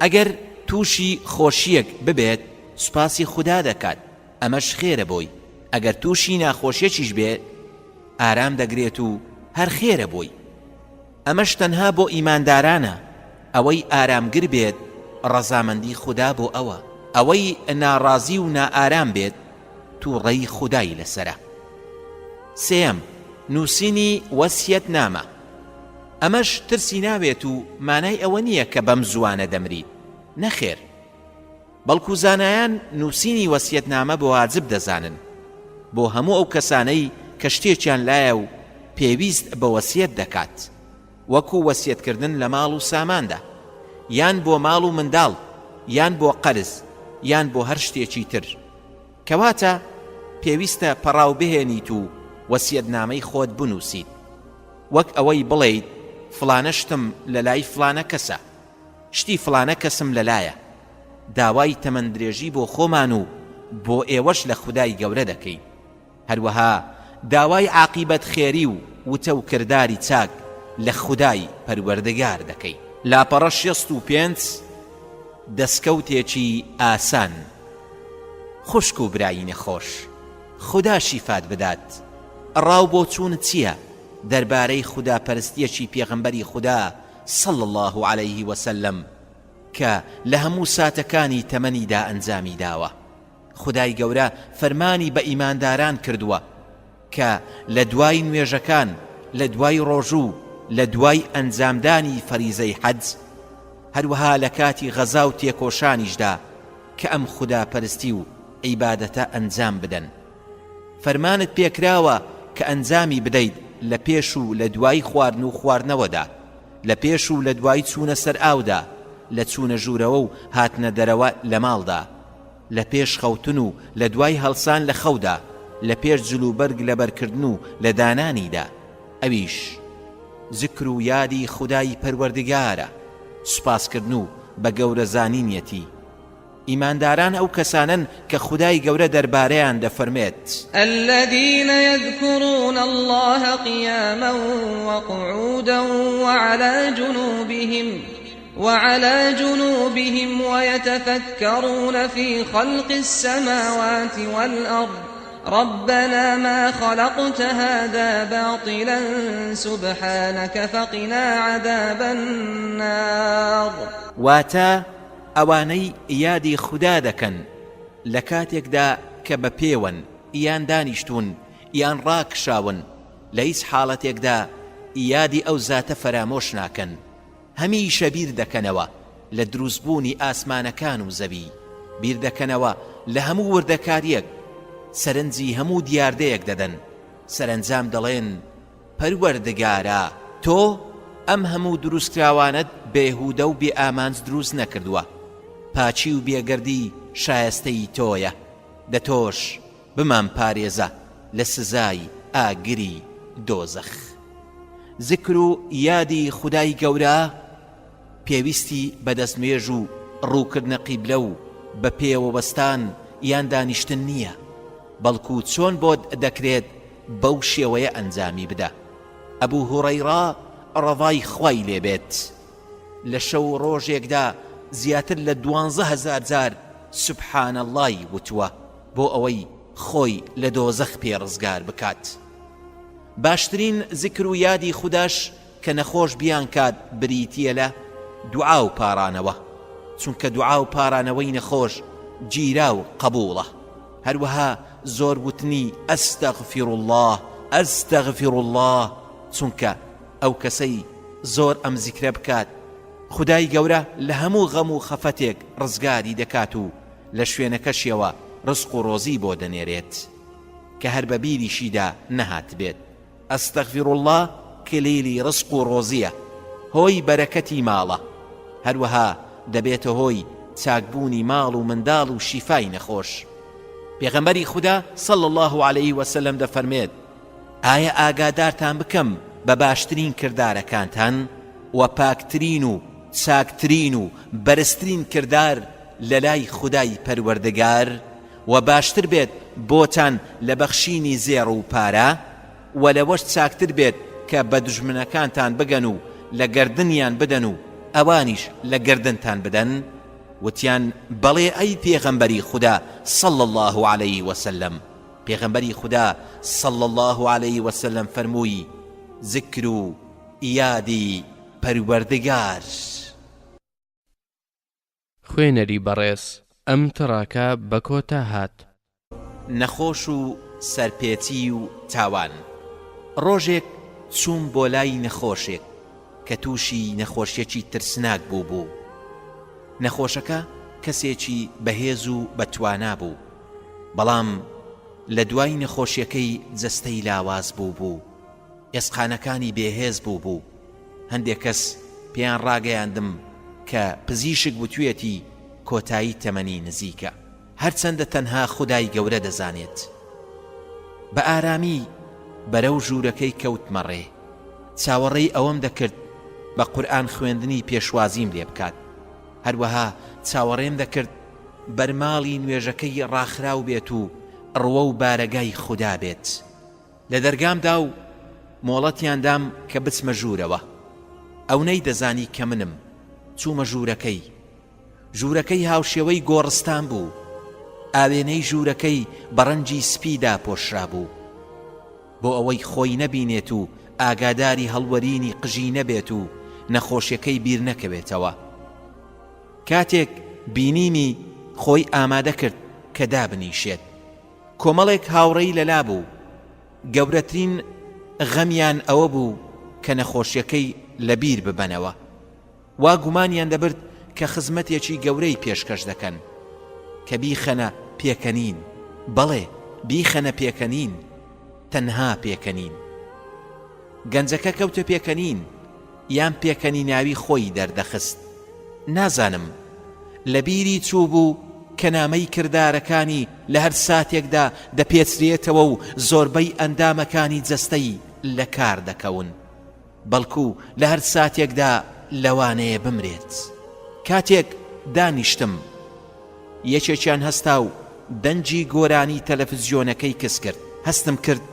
Speaker 1: ئەگەر تووشی خۆشیەک ببێت سوپاسی خوددا دەکات، ئەمەش خێرە بۆی. ئەگەر تووشی ناخۆشیەکیش بێت ئارام دەگرێت و هەر خێرە بۆی. ئەمەش تەنها بۆ ئیماندارانە. ئەوەی ئارامگر بێت ڕەزامەندی خوددا بۆ ئەوە. ئەوەی ناڕازی و نائارام بێت تووڕەی خودای لەسەرە. سێم، نووسینی وەسیەت نامە. ئەمەش ترسی ناوێت و مانای ئەوە نییە کە بەم زوانە دەمریت. نەخێر، بەڵکو زانایان نووسینی وەسیەت نامە بۆ واجب دەزانن، بۆ هەموو ئەو کەسانەی کە شتێکیان لایە و پێویست بە وەسیەت دەکات، وەکو وەسیەتکردن لە ماڵ و ساماندا، یان بۆ ماڵ و منداڵ، یان بۆ قەرز، یان بۆ هەر شتێکی تر. کەواتە پێویستە پەڕاو بهێنیت و وەسیەتنامەی خۆت بنووسیت، وەک ئەوەی بڵێیت فلانە شتم لە لای فلانە کەسە، شتی فلانە کەسم لەلایە. داوای تەمەندرێژی بۆ خۆمان و بۆ ئێوەش لە خودای گەورە دەکەین. هەروەها داوای عاقیبەت خێری و وتە و کرداری چاک لە خودای پەروەردگار دەکەین. لاپەڕە 65 دەستکەوتێکی ئاسان. خوشک و برایی نەخۆش، خوددا شیفات بدات. ڕاو بۆ چوونت چییە دەربارەی خوداپەرستیەکی پێغەمبەری خوددا صلی الله عليه وسلم کە لە هەموو ساتەکانی تەمەنیدا ئەنجامی داوە؟ خودای گەورە فەرمانی بە ئیمانداران کردووە کە لە دوای نوێژەکان، لە دوای ڕۆژوو، لە دوای ئەنجامدانی فەریزەی حەج، هەروەها لە کاتی غەزا و تێکۆشانیشدا کە ئەم خوداپەرستی و عیبادەتە ئەنجام بدەن. فەرمانت پێکراوە کە ئەنجامی بدەیت لە پێش و لە دوای خواردن و خواردنەوەدا، لە پێش و لە دوای چوونە سەر ئاودا، لە چوونە ژوورەوە و هاتنە دەرەوە لە ماڵدا، لە پێش خەوتن و لە دوای هەڵسان لە خەودا، لە پێش جلوبەرگ لە بەرکردن و لە دانانیدا، ئەویش ذکر و یادی خودای پەروەردگارە، سوپاسکردن و بە گەورە زانینیەتی. ئیمانداران ئەو کەسانن کە خودای گەورە دەربارەیان دەفەرمێت:
Speaker 2: الذين يذكرون الله قياما وقعودا وعلى جنوبهم ويتفكرون في خلق السماوات والأرض ربنا ما خلقت هذا باطلا سبحانك فقنا عذاب النار.
Speaker 1: واتا ئەوانەی یادی خوددا دەکەن لە کاتێکدا کە بە پێوەن یان دانیشتون یان ڕاکشاون، لە هیچ حاڵەتێکدا یادی ئەو زاتە فەرامۆش ناکەن. هەمیشە بیر دەکەنەوە لە دروستبوونی ئاسمانەکان و زەوی، بیر دەکەنەوە لە هەموو وردەکاریەک، سەرنجی هەموو دیاردەیەک دەدەن، سەرنجام دەڵێن پەروەردگارە تۆ ئەم هەموو دروستکراوانت بێهودە و بێ ئامانج دروست نەکردووە، پاچی و بێگەردی شایستەی تۆیە، دەتۆش بمان پارێزە لە سزای ئاگری دۆزەخ. ذکر و یادی خودای گەورە پێویستی بەدەستمێژ و ڕووکردنە قیبلە و بە پێوەبەستان یان دانیشتن نییە، بەڵکو چۆن بۆت دەکرێت بەو شێوەیە ئەنجامی بدە. ئەبوو هوڕەیڕا ڕەضای خوای لێبێت لە شەو ڕۆژێکدا زیاتر لە 12,000 جار سوبحان اللهی وتووە بۆ ئەوەی خۆی لە دۆزەخ پێڕزگار بکات. باشترین ذکر و یادی خوداش کە نەخۆش بیان کات بریتیە لە دوعا و پارانەوە، چونکە دوعا و پارانەوەی نەخۆش گیرا و قبوڵە. هەروەها زۆر وتنی ئەستەغفیر الله ئەستەغفیر الله، چونکە ئەو کەسەی زۆر ئەم زیکرە بکات خودای گەورە لە هەموو غەم و خەفەتێک ڕزگاری دەکات و لە شوێنەکەشیەوە ڕزق و ڕۆزی بۆ دەنێرێت کە هەر بە بیریشیدا نەهات بێت. ئەستەغفیر الله کلیلی ڕزق و ڕۆزیە، هۆی بەرەکەتی ماڵە، هەروەها دەبێتە هۆی چاکبوونی ماڵ و منداڵ و شیفای نەخۆش. پێغەمبەری خوددا صلی الله علیه وسلم دەفەرمێت: ئایا ئاگادارتان بکەم بە باشترین کردارەکانتان و پاکترین و چاکترین و بەرزترین کردار لە لای خودای پەروەردگار و باشتر بێت بۆتان لە بەخشینی زێڕ و پارە و لەوەش چاکتر بێت کە بە دوژمنەکانتان بگەن و لە گەردنیان بدەن و ئەوانیش لە گەردنتان بدەن؟ وتیان بەڵێ ئەی پێغەمبەری خوددا صلی الله علیه وسلم. پێغەمبەری خوددا صلی الله علیه وسلم فەرمووی: ذکر و یادی پەروەردگار.
Speaker 3: خوێنەری بەڕێز، ئەم تڕاکە بە کۆتا هات.
Speaker 1: نەخۆش و سەرپێچی و تاوان. ڕۆژێک چووم بۆ لای نەخۆشێک کە تووشی نەخۆشیەکی ترسناک بوو. نەخۆشەکە کەسێکی بەهێز و بەتوانا بوو، بەڵام لە دوای نەخۆشیەکەی جەستەی لاواز بوو، ئێسقانەکانی بێهێز بوو. هەندێک کەس پێیان ڕاگەیاندم کە پزیشک وتوێتی کۆتایی تەمەنی نزیکە، هەرچەندە تەنها خودای گەورە دەزانێت. بە ئارامی بەرەو ژوورەکەی کەوتمەڕێ، چاوەڕێی ئەوەم دەکرد بە قورئان خوێندنی پێشوازیم لێ بکات، هەروەها چاوەڕێم دەکرد بەرماڵی نوێژەکەی ڕاخراو بێت و ڕوە و بارەگای خوددا بێت. لە دەرگامدا و مۆڵەتیان دام کە بچمە ژوورەوە. ئەونەی دەزانی کە منم چوومە ژوورەکەی هاوشێوەی گۆڕستان بوو، ئاوێنەی ژوورەکەی بەڕەنجی سپیدا پۆشرا بوو بۆ ئەوەی خۆی نەبینێت و ئاگاداری هەڵوەرینی قژی نەبێت و نەخۆشیەکەی بیر نەکەوێتەوە. کاتێک بینیمی خۆی ئامادە کرد کە دابنیشێت، کۆمەڵێک هاوڕێی لەلا بوو. گەورەترین غەمیان ئەوە بوو کە نەخۆشیەکەی لەبیر ببەنەوە. وا گومانیان دەبرد کە خزمەتێکی گەورەی پێشکەش دەکەن کە بیخەنە پێکەنین. بەڵێ بیخەنە پێکەنین، تەنها پێکەنین. گەنجەکە کەوتە پێکەنین یان پێکەنی ناوی خۆی دەردەخست. نازانم لەبیری چوو بوو کە نامەی کردارەکانی لە هەر ساتێکدا دەپێچرێتەوە و زۆربەی ئەندامەکانی جەستەی لە کار دەکەون بەڵکو لە هەر ساتێکدا لەوانەیە بمرێت. کاتێک دانیشتم یەکێکیان هەستا و دەنجی گۆرانی تەلەڤیزیۆنەکەی کەس کرد. هەستم کرد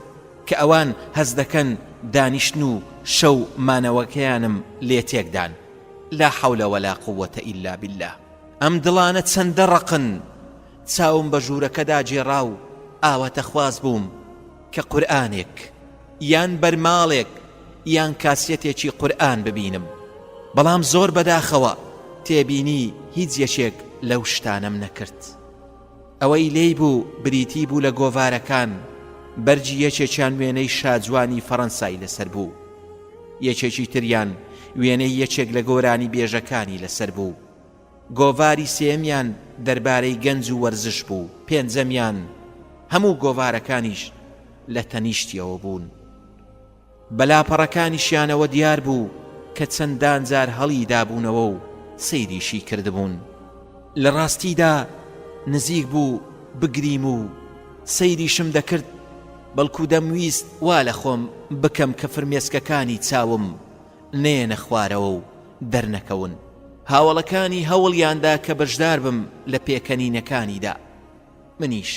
Speaker 1: کە ئەوان هەز دەکەن دانیشتن و شەو مانەوەکەیانم لێ تێکدان. لا حول ولا قوة إلا بالله. ئەم دڵانە چەندە ڕقن. چاوم بە ژوورەکەدا جێڕا و ئاوەتە خواز بووم کە قورئانێک یان بەرماڵێک یان کاسێتێکی قورئان ببینم. بەڵام زۆر بەداخەوە تێبینی هیچ یەکێک لەو شتانم نەکرد. ئەوەی لێی بوو بریتی بوو لە گۆڤارەکان بەرجی یەکێکیان وێنەی شاجوانی فەڕەنسای لەسەر بوو. یەکێکی تریان وێنەی یەکێک لە گۆرانی بێژەکانی لەسەر بوو. گۆڤاری سێمیان دەربارەی گەنج و وەرزش بوو. پێنجەمیان هەموو گۆڤارەکانیش لە تەنیشتیەوە بوون. بەلاپەڕەکانیشیانەوە دیار بوو کە چەندان جار هەڵی دابوونەوە و سەیریشی کردبوون. لە ڕاستیدا نزیک بوو بگریم و سەیریشم دەکرد بەڵکو دەمویست وا لە خۆم بکەم کە فرمێسکەکانی چاوم نێنە خوارەوە و دەرنەکەون. هاوڵەکانی هەوڵیاندا کە بەشدار بم لە پێکەنینەکانیدا. منیش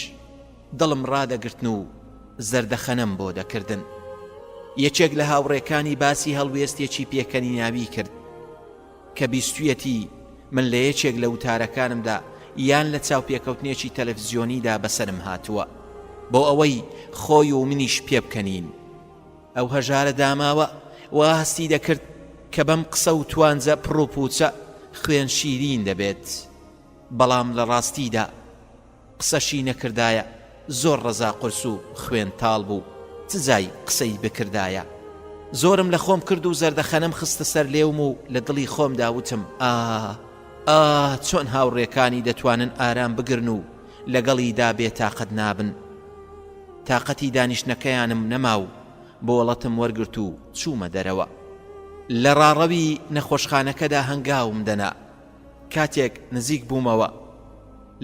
Speaker 1: دڵم ڕادەگرتن و زەردەخەنەم بۆ دەکردن. یەکێک لە هاوڕێکانی باسی هەڵوێستێکی پێکەنیناوی کرد کە بیستویەتی من لە یەکێک لە وتارەکانمدا یان لە چاوپێکەوتنێکی تەلەڤیزیۆنیدا بەسرم هاتووە بۆ ئەوەی خۆی و منیش پێ بکەنین. ئەو هەژارە داماوە وا هەستی دەکرد کە بەم قسە و توانجە پڕوپوچە خوێن شیرین دەبێت. بەڵام لە ڕاستیدا قسەشی نەکردایە. زۆر ڕەزا قرس و خوێن تاڵ بوو. تزای قسەی بکردایە. زۆرم لە خۆم کرد و زەردەخەنەم خستە سەر لێوم و لە دڵی خۆم داوتم چۆن هاوڕێکانی دەتوانن ئارام بگرن و لەگەڵیدا بێتاقەت نابن. تاقەتی دانیشتنەکەیانم نەما و بۆڵەتم وەرگرت و چوومە دەرەوە. لە ڕاڕەوی نەخۆشخانەکەدا هەنگاوم دەنا. کاتێک نزیک بوومەوە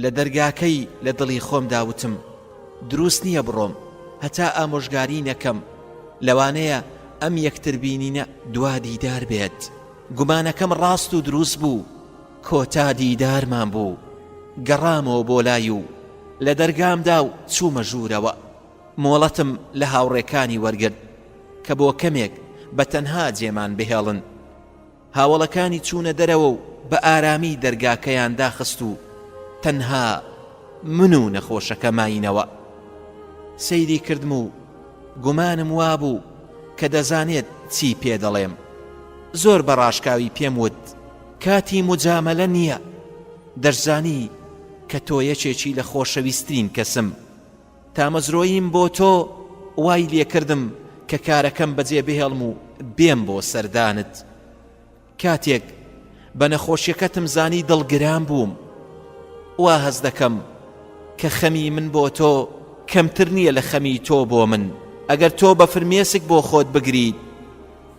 Speaker 1: لە دەرگاکەی لە دڵی خۆم داوتم دروست نییە بڕۆم هەتا ئامۆژگاری نەکەم. لەوانەیە ئەم یەکتر بینینە دوا دیدار بێت. گومانەکەم ڕاست و دروست بوو. کۆتا دیدارمان بوو. گەڕامەوە بۆ لای و لە دەرگامدا و چوومە ژوورەوە. مۆڵەتم لە هاوڕێکانی وەرگرت کە بۆ کەمێک بە تەنها جێمان بهێڵن. هاوڵەکانی چوونە دەرەوە و بە ئارامی دەرگاکەیان داخست و تەنها من و نەخۆشەکە ماینەوە. سەیری کردم و گومانم وابوو کە دەزانێت چی پێ دەڵێم. زۆر بەڕاشکاوی پێم وت کاتی موجامەلە نییە. دەشزانی کە تۆ یەکێکی لە خۆشەویستترین کەسم. تامەزرۆییم بۆ تۆ وای لێکردم کە کارەکەم بەجێ بهێڵم و بێم بۆ سەردانت. کاتێک بە نەخۆشیەکەتم زانی دڵگران بووم. وا هەز دەکەم کە خەمی من بۆ تۆ کەمتر نییە لە خەمی تۆ بۆ من. ئەگەر تۆ بە فرمێسک بۆ خۆت بگریت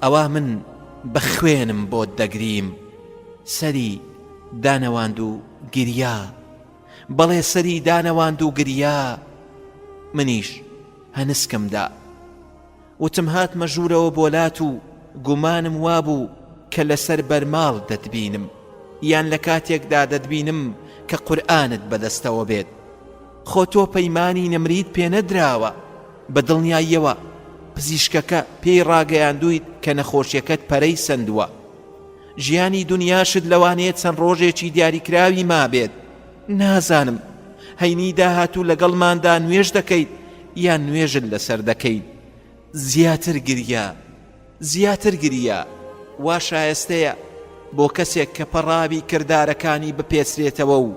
Speaker 1: ئەوا من بە خوێنم بۆت دەگریم. سەری دانەواند و گریا. بەڵێ سەری دانەواند و گریا. منیش هەنسکمدا. وتم هاتمە ژوورەوە بۆلات و گومانم وابوو کە لەسەر بەرماڵ دەتبینم یان لە کاتێکدا دەتبینم کە قورئانت بەدەستەوە بێت. خۆ تۆ پەیمانی نەمرید پێ نەدراوە. بە دڵنیاییەوە پزیشکەکە پێی ڕاگەیاندوویت کە نەخۆشیەکەت پەرەی سندووە. ژیانی دنیاشت لەوانەیە چەند ڕۆژێکی دیاریکراوی ما بێت. نازانم هەینی داهاتوو لەگەڵماندا نوێژ دەکەیت یان نوێژت لەسەر دەکەیت. زیاتر گریا وا شایستەیە بۆ کەسێک کە پەڕاوی کردارەکانی بپێچرێتەوە و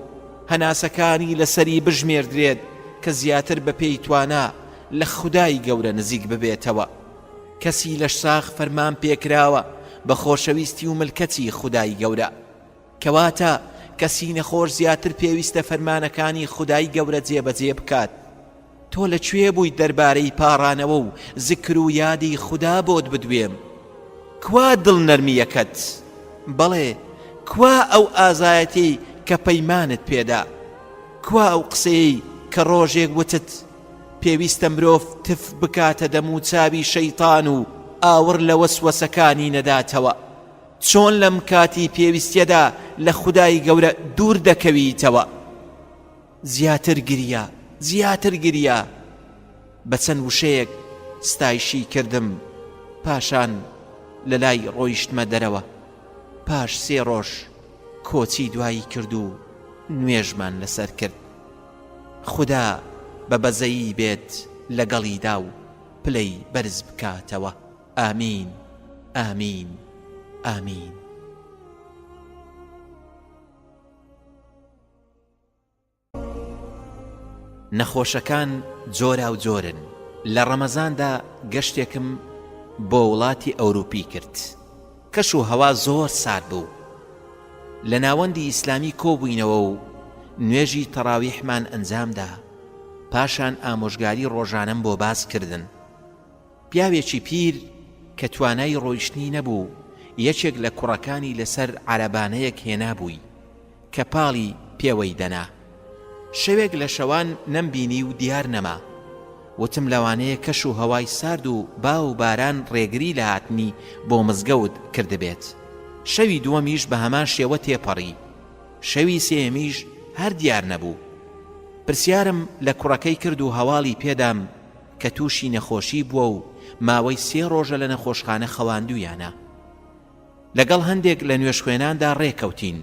Speaker 1: هەناسەکانی لەسەری بژمێردرێت کە زیاتر بە پێی توانا لە خودای گەورە نزیک ببێتەوە. کەسی لە ساخ فەرمان پێکراوە بە خۆشەویستی و ملکەتی خودای گەورە. کەواتە کەسی نەخۆش زیاتر پێویستە فەرمانەکانی خودای گەورە جێبەجێ بکات. تۆ لەکوێ بوویت دەربارەی پاڕانەوە و زیکر و یادی خوددا بۆت بدوێم؟ کوا دڵ نەرمیەکەت؟ بەڵێ کوا ئەو ئازایەتی کە پەیمانت پێدا؟ کوا ئەو قسەی کە ڕۆژێک وتت پێویستە مرۆڤ تف بکاتە دەم و چاوی شەیطان و ئاور لە وەسوەسەکانی نەداتەوە. چۆن لەم کاتی پێویستیەدا لە خودای گەورە دوور دەکەویتەوە. زیاتر گریە بە چەند وشەیەک ستایشی کردم، پاشان لە لای ڕۆیشتمە دەرەوە. پاش 3 ڕۆژ کۆچی دوایی کرد و نوێژمان لەسەر کرد. خوددا بە بەزەیی بێت لەگەڵیدا و پلەی بەرز بکاتەوە. ئامین ئامین ئامین. نەخۆشەکان جۆرا و جۆرن. لە ڕەمەزاندا گەشتێکم بۆ وڵاتی ئەوروپی کرد. کەش و هەوا زۆر سارد بوو. لە ناوەندی ئیسلامی کۆبووینەوە و نوێژی تەراویحمان ئەنجامدا. پاشان ئامۆژگاری ڕۆژانەم بۆ باز کردن. پیاوێکی پیر کە توانای ڕۆیشتنی نەبوو یەکێک لە کوڕەکانی لەسەر عەرەبانەیەک هێنابووی کە پاڵی پێوەی دەنا. شەوێک لە شەوان نەمبینی و دیار نەما. وتم لەوانەیە کەش و هەوای سارد و با و باران ڕێگری لە هاتنی بۆ مزگەوت کردبێت. شەوی دووەمیش بە هەمان شێوە تێپەڕی. شەوی سێمیش هەر دیار نەبوو. پرسیارم لە کوڕەکەی کرد و هەواڵی پێدام کە تووشی نەخۆشی بووە و ماوەی 3 ڕۆژە لە نەخۆشخانە خەواندویانە. لەگەڵ هەندێک لە نوێش خوێناندا ڕێکەوتین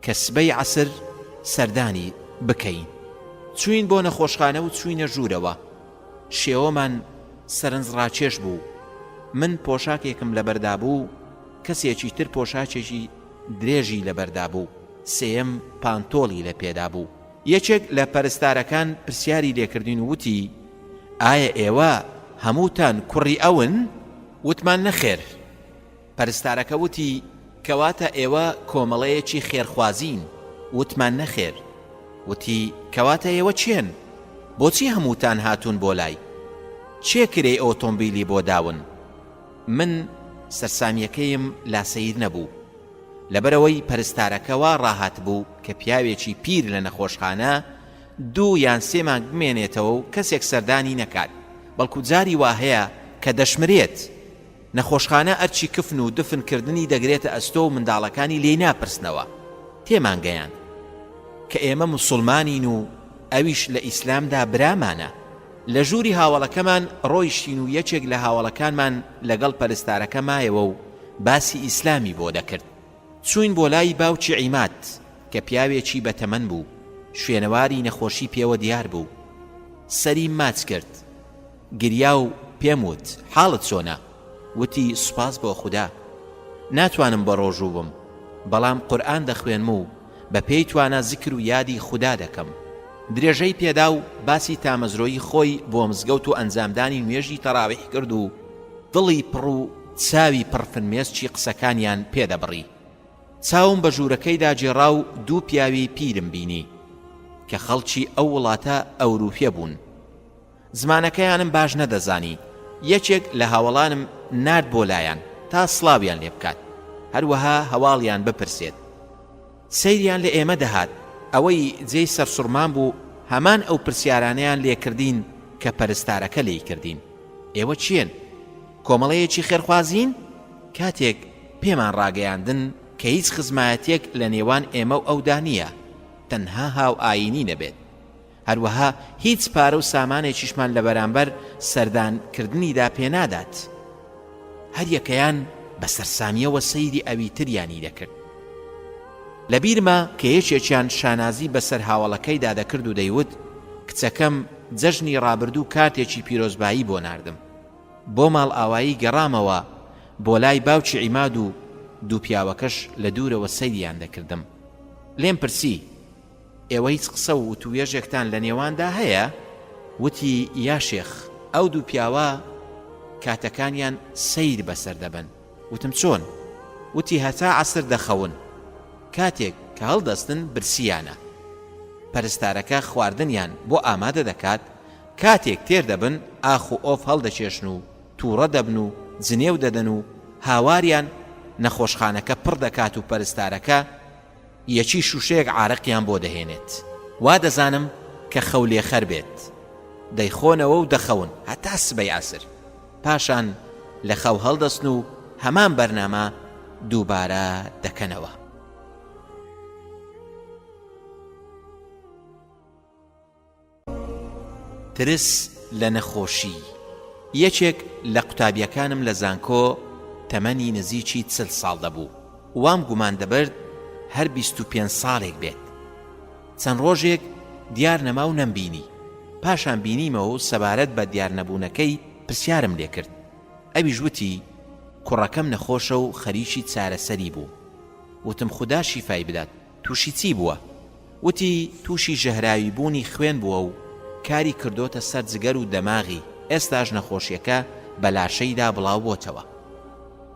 Speaker 1: کە سبەی عەسر سەردانی بکەین. چوین بۆ نەخۆشخانە و چوینە ژوورەوە. شێوەمان سەرنجڕاکێش بوو. من پۆشاکێکم لەبەردا بوو، کەسێکی تر پۆشاکێکی درێژی لەبەردا بوو، سێم پانتۆڵی لە پێدا بوو. یەکێک لە پەرستارەکان پرسیاری لێکردین و وتی ئایا ئێوە هەمووتان کوڕی ئەون؟ وتمان نەخێر. پەرستارەکە وتی کەواتە ئێوە کۆمەڵەیەکی خێرخوازین؟ وتمان نەخێر. وتی کەواتە ئێوە چێن؟ بۆچی هەمووتان هاتوون بۆ لای؟ چێ کرێ ئۆتۆمبیلی بۆ داون؟ من سەرسامیەکەیم لاسەیر نەبوو، لەبەرەوەی پەرستارەکەەوە ڕاهات بوو کە پیاوێکی پیر لە نەخۆشخانە 2 یان 3 مانگ بمێنێتەوە و کەسێک سەردانی نەکات، بەڵکو جاری وا هەیە کە دەشمرێت. نەخۆشخانە ئەرچی کفن و دفنکردنی دەگرێتە ئەستۆ و منداڵەکانی لێی ناپرسنەوە. تێمانگەیان کە ئێمە موسڵمانین و ئەویش لە ئیسلامدا برامانە. لە ژووری هاوڵەکەمان ڕۆیشتین و یەکێک لە هاوڵەکانمان لەگەڵ پەرستارەکە مایەوە و باسی ئیسلامی بۆ دەکرد. چوین بۆ لای باوکی عیماد کە پیاوێکی بەتەمەن بوو، شوێنەواری نەخۆشی پێوە دیار بوو. سەری ماچ کرد، گریا و پێم وت حاڵت چۆنە؟ وتی سوپاس بۆ خوددا، ناتوانم بە ڕۆژوو بم، بەڵام قورئان دەخوێنم و بە پێی توانە زیکر و یادی خوددا دەکەم. درێژەی پێدا و باسی تامەزرۆیی خۆی بۆ مزگەوت و ئەنجامدانی نوێژی تەراویح کرد و دڵی پڕ و چاوی پڕفنمێسکی قسەکانیان پێدەبڕی. چاوم بە ژوورەکەیدا جێڕا و 2 پیاوی پیرم بینی کە خەڵکی ئەو وڵاتە ئەوروپیە بوون. زمانەکەیانم باش نەدەزانی. یەکێک لە هاوڵانم نارد بۆ لایەن تا سڵاویان لێ بکات، هەروەها هەواڵیان بپرسێت. سەیریان لە ئێمە دەهات. ئەوەی جێی سەرسوڕمان بوو هەمان ئەو پرسیارانەیان لێکردین کە پەرستارەکە لێی کردین. ئێوە چێن؟ کۆمەڵەیەکی خێرخوازین؟ کاتێک پێمان ڕاگەیاندن کە هیچ خزمایەتێک لە نێوان ئێمە و ئەودا نییە، تەنها هاو ئاینی نەبێت. هەروەها هیچ پارە و سامانێکیشمان لە بەرامبەر سەردانکردنیدا پێنادات. هەر یەکەیان بە سەرسامیەوە سەیری ئەوی تریانی دەکرد. لەبیرمە کە یەکێکیان شانازی بەسەر هاوڵەکەیدا دەکرد و دەیوت کچەکەم جەژنی ڕابردوو کاتێکی پیرۆزبایی بۆ ناردم. بۆ ماڵ ئاوایی گەڕامەوە بۆ لای باوکی عیماد و 2 پیاوەکەش لە دوورەوە سەیریان دەکردم. لێم پرسی ئێوە هیچ قسە و توێژێکتان لە نێواندا هەیە؟ وتی یا شێخ، ئەو 2 پیاوە کاتەکانیان سەیر بەسەر دەبن. وتم چۆن؟ وتی هەتا عەسر دەخەون، کاتێک کە هەڵدەستن برسیانە. پەرستارەکە خواردنیان بۆ ئامادە دەکات، کاتێک تێر دەبن ئاخ و ئۆف هەڵدەچێشن و تووڕە دەبن و جنێو دەدەن و هاواریان نەخۆشخانەکە پڕ دەکات و پەرستارەکە یەکی شوشەیەک عارەقیان بۆ دەهێنێت. وا دەزانم کە خەولێ خەر بێت. دەیخۆنەوە و دەخەون هەتا سبەی عەسر، پاشان لە خەو هەڵدەستن و هەمان بەرنامە دووبارە دەکەنەوە. ترس لە نەخۆشی. یەکێک لە قوتابیەکانم لە زانکۆ تەمەنی نزیکی 40 ساڵ دەبوو، وام گومان دەبرد هەر 25 ساڵێک بێت. چەند ڕۆژێک دیار نەما و نەمبینی، پاشان بینیمەوە و سەبارەت بە دیار نەبوونەکەی پرسیارم لێ کرد. ئەویش وتی کوڕەکەم نەخۆشە و خەریکی چارەسەری بوو. وتم خوددا شیفای بدات، تووشی چی بووە؟ وتی تووشی ژەهراوی بوونی خوێن بووە و کاری کردۆتە سەر جگەر و دەماغی، ئێستاش نەخۆشیەکە بە لاشەیدا بڵاو بۆتەوە.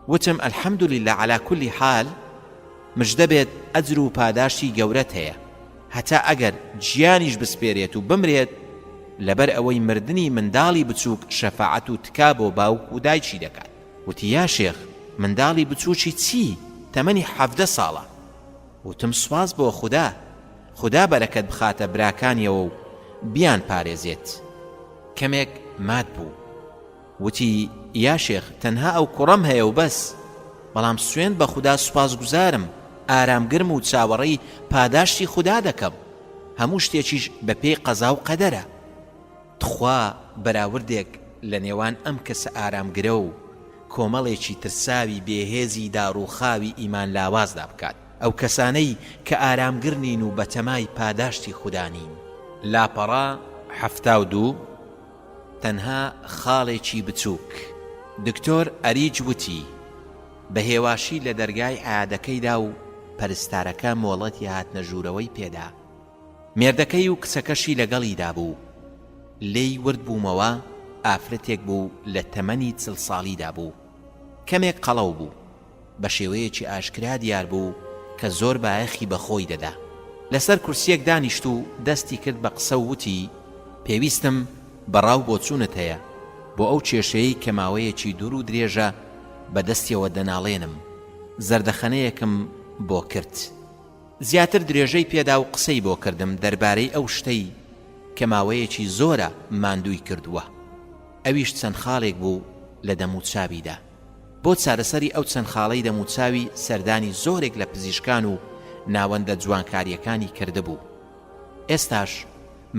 Speaker 1: وتم ئەلحەمدولیللا عەلا کولی حال، مژدە بێت ئەجر و پاداشتی گەورەت هەیە، هەتا ئەگەر گیانیش بسپێرێت و بمرێت لەبەر ئەوەی مردنی منداڵی بچووک شەفاعەت و تکا بۆ باوک و دایکی دەکات. وتی یا شێخ منداڵی بچووکی چی؟ تەمەنی 17 ساڵە. وتم سواز بۆ خوددا، خوددا بەرەکەت بخاتە براکانیەوە و بیان پارێزێت. کەمێک مات بوو. وتی یا شێخ تەنها ئەو کوڕەم هەیە و بەس، بەڵام سوێن بە خوددا سوپاس گوزارم، ئارامگرم و چاوەڕێی پاداشتی خوددا دەکەم، هەموو شتێکیش بە پێی قەزا و قەدەرە. تخوا بەراوردێک لە نێوان ئەم کەسە ئارامگرە و کۆمەڵێکی ترساوی بێهێزی داڕوخاوی ئیمان لاوازدا بکات، ئەو کەسانەی کە ئارامگرنین و بەتەمای پاداشتی خوددانین. لاپەڕا 72 تەنها خاڵێکی بچووک. دکتۆر ئەریج وتی بە هێواشی لە دەرگای عادەکەیدا و پەرستارەکە مۆڵەتی هاتنە ژوورەوەی پێدا. مێردەکەی و کچەکەشی لەگەڵیدا بوو. لێی ورد بوومەوە ئافرەتێک بوو لە تەمەنی 40 ساڵیدا بوو. کەمێک قەڵەو بوو، بە شێوەیەکی ئاشکرا دیار بوو کە زۆر بایەخی بەخۆی دەدا. لەسەر کورسیەک دانیشت و دەستی کرد بە قسە و وتی پێویستم بەڕاو بۆ چوونت هەیە بۆ ئەو کێشەیەی کە ماوەیەکی دوور و درێژە بەدەستیەوە دەناڵێنم. زەردەخەنەیەکم بۆ کرد، زیاتر درێژەی پێدا و قسەی بۆ کردم دەربارەی ئەو شتەی کە ماوەیەکی زۆرە ماندووی کردووە. ئەویش چەند خاڵێک بوو لە دەموچاویدا. بۆ چارەسەری ئەو چەند خاڵەی دەموچاوی سەردانی زۆرێک لە پزیشکان و ناوەندە جوانکاریەکانی کردبوو. ئێستاش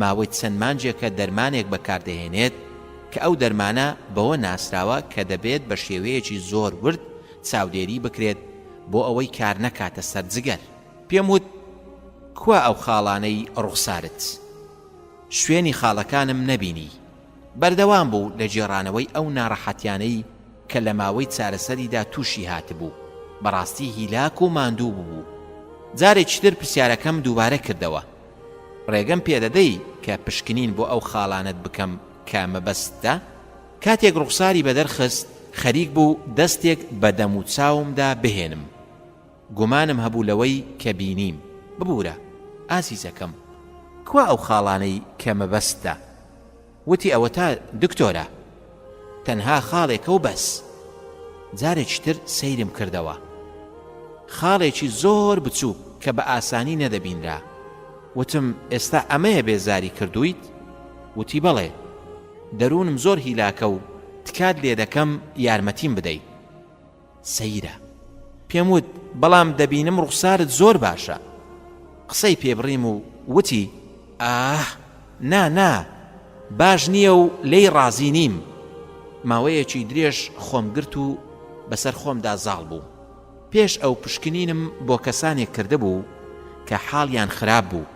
Speaker 1: ماوەی چەند مانجێکە دەرمانێک بەکاردەهێنێت کە ئەو دەرمانە بەوە ناسراوە کە دەبێت بە شێوەیەکی زۆر ورد چاودێری بکرێت بۆ ئەوەی کار نەکاتە سەر جگەر. پێم وت کوا ئەو خاڵانەی ڕوخسارت؟ شوێنی خاڵەکانم نەبینی. بەردەوام بوو لە جێڕانەوەی ئەو ناڕەحەتیانەی کە لە ماوەی چارەسەریدا تووشی هاتبوو. بەڕاستی هیلاک و ماندوو بوو. جارێکی تر پرسیارەکەم دووبارە کردەوە، ڕێگەم پێدەدەی کە پشکنین بۆ ئەو خاڵانت بکەم کە مەبەستە؟ کاتێک ڕوخساری بەدەرخست خەریک بوو دەستێک بە دەم و چاومدا بهێنم. گومانم هەبوو لەوەی کە بینیم. ببوورە ئازیزەکەم، کوا ئەو خاڵانەی کە مەبەستە؟ وتی ئەوە تا دکتۆرە تەنها خاڵێکە و بەس. جارێکی تر سەیرم کردەوە، خاڵێکی زۆر بچووک کە بە ئاسانی نەدەبینرا. وتم ئێستا ئەمەیە بێزاری کردویت؟ وتی بەڵێ، دەروونم زۆر هیلاکە و تکات لێ دەکەم یارمەتیم بدەیت. سەیرە. پێم وت بەڵام دەبینم ڕوخسارت زۆر باشە. قسەی پێبڕیم و وتی نا باش نییە و لێی ڕازی نیم. ماوەیەکی درێژ خۆم گرت و بەسەر خۆمدا زاڵ بوو. پێش ئەو پشکنینم بۆ کەسانێک کرده بوو کە حاڵیان خراپ بوو.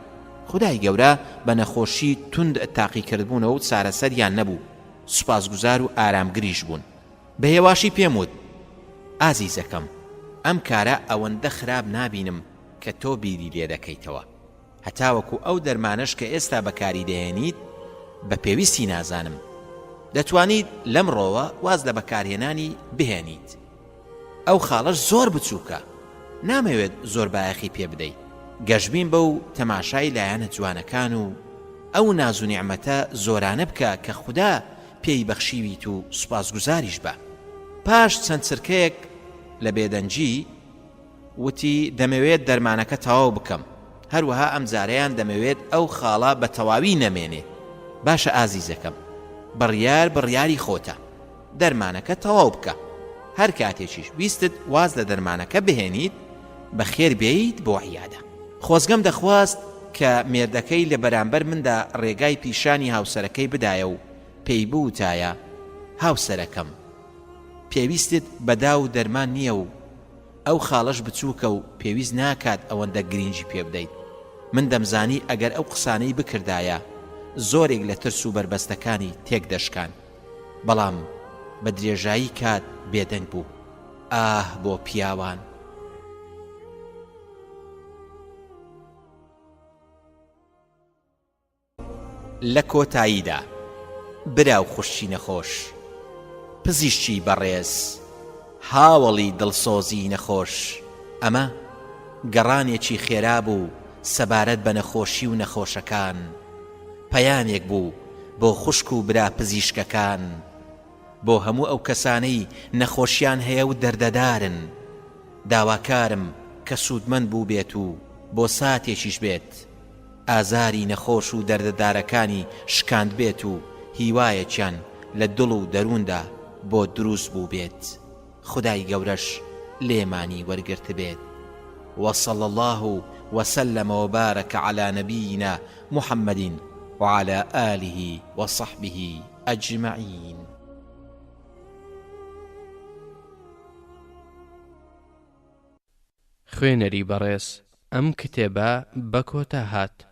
Speaker 1: خودای گەورە بە نەخۆشی توند تاقی کردبوونەوە و چارەسەریان نەبوو. سوپاسگوزار و ئارامگریش بوون. بە هێواشی پێم وت ئازیزەکەم، ئەم کارە ئەوەندە خراپ نابینم کە تۆ بیری لێ دەکەیتەوە. هەتاوەکو ئەو دەرمانش کە ئێستا بەکاری دەهێنیت بە پێویستی نازانم. دەتوانیت لەمڕۆوە واز لە بەکارهێنانی بهێنیت. ئەو خاڵەش زۆر بچووکە، نامەوێت زۆر بایەخی پێ بدەیت. گەشبین بە و تەماشای لایەنە جوانەکان و ئەو ناز و نیعمەتە زۆرانە بکە کە خوددا پێی بەخشیویت و سوپاسگوزاریش بە. پاش چەند چرکەیەک لە بێدەنجی وتی دەمەوێت دەرمانەکە تەواو بکەم، هەروەها ئەم جارەیان دەمەوێت ئەو خاڵە بە تەواوی نەمێنێ. باشە ئازیزەکەم، بڕیاری خۆتە، دەرمانەکە تەواو بکە. هەر کاتێکیش ویستت واز لە دەرمانەکە بهێنیت بەخێر بێیت بۆ عیادە. خۆزگەم دەخواست کە مێردەکەی لە بەرامبەر مندا ڕێگای پیشانی هاوسەرەکەی بدایە و پێی بوتایە: هاوسەرەکەم، پێویستت بەدا و دەرمان نییە و ئەو خاڵەش بچووکە و پێویست ناکات ئەوەندە گرنگی پێ بدەیت. من دەمزانی ئەگەر ئەو قسانەی بکردایە زۆرێک لە ترس و بربەستەکانی تێک دەشکان، بەڵام بە درێژایی کات بێدەنگ بوو. ئاه بۆ پیاوان! لە کۆتاییدا براو خوشی نەخۆش، پزیشکی بەڕێز، هاوڵی دڵسۆزی نەخۆش، ئەمە گەڕانێکی خێرا بوو سەبارەت بە نەخۆشی و نەخۆشەکان. پەیامێک بوو بۆ خوشک و برا پزیشکەکان، بۆ هەموو ئەو کەسانەی نەخۆشیان هەیە و دەردەدارن. داواکارم کە سوودمەند بوو بێت و بۆ ساتێکیش بێت ئازاری نەخۆش و دەردەدارەکانی شکاند بێت و هیوایەکیان لە دڵ و دەرووندا بۆ دروست بوو بێت. خدای گەورەش لێمانی وەرگرت بێت. وصلى الله وسلم وبارك على نبينا محمد وعلى آله وصحبه أجمعين.
Speaker 3: خوێنەری بەڕێز، ئەم کتێبە بە کۆتا هات.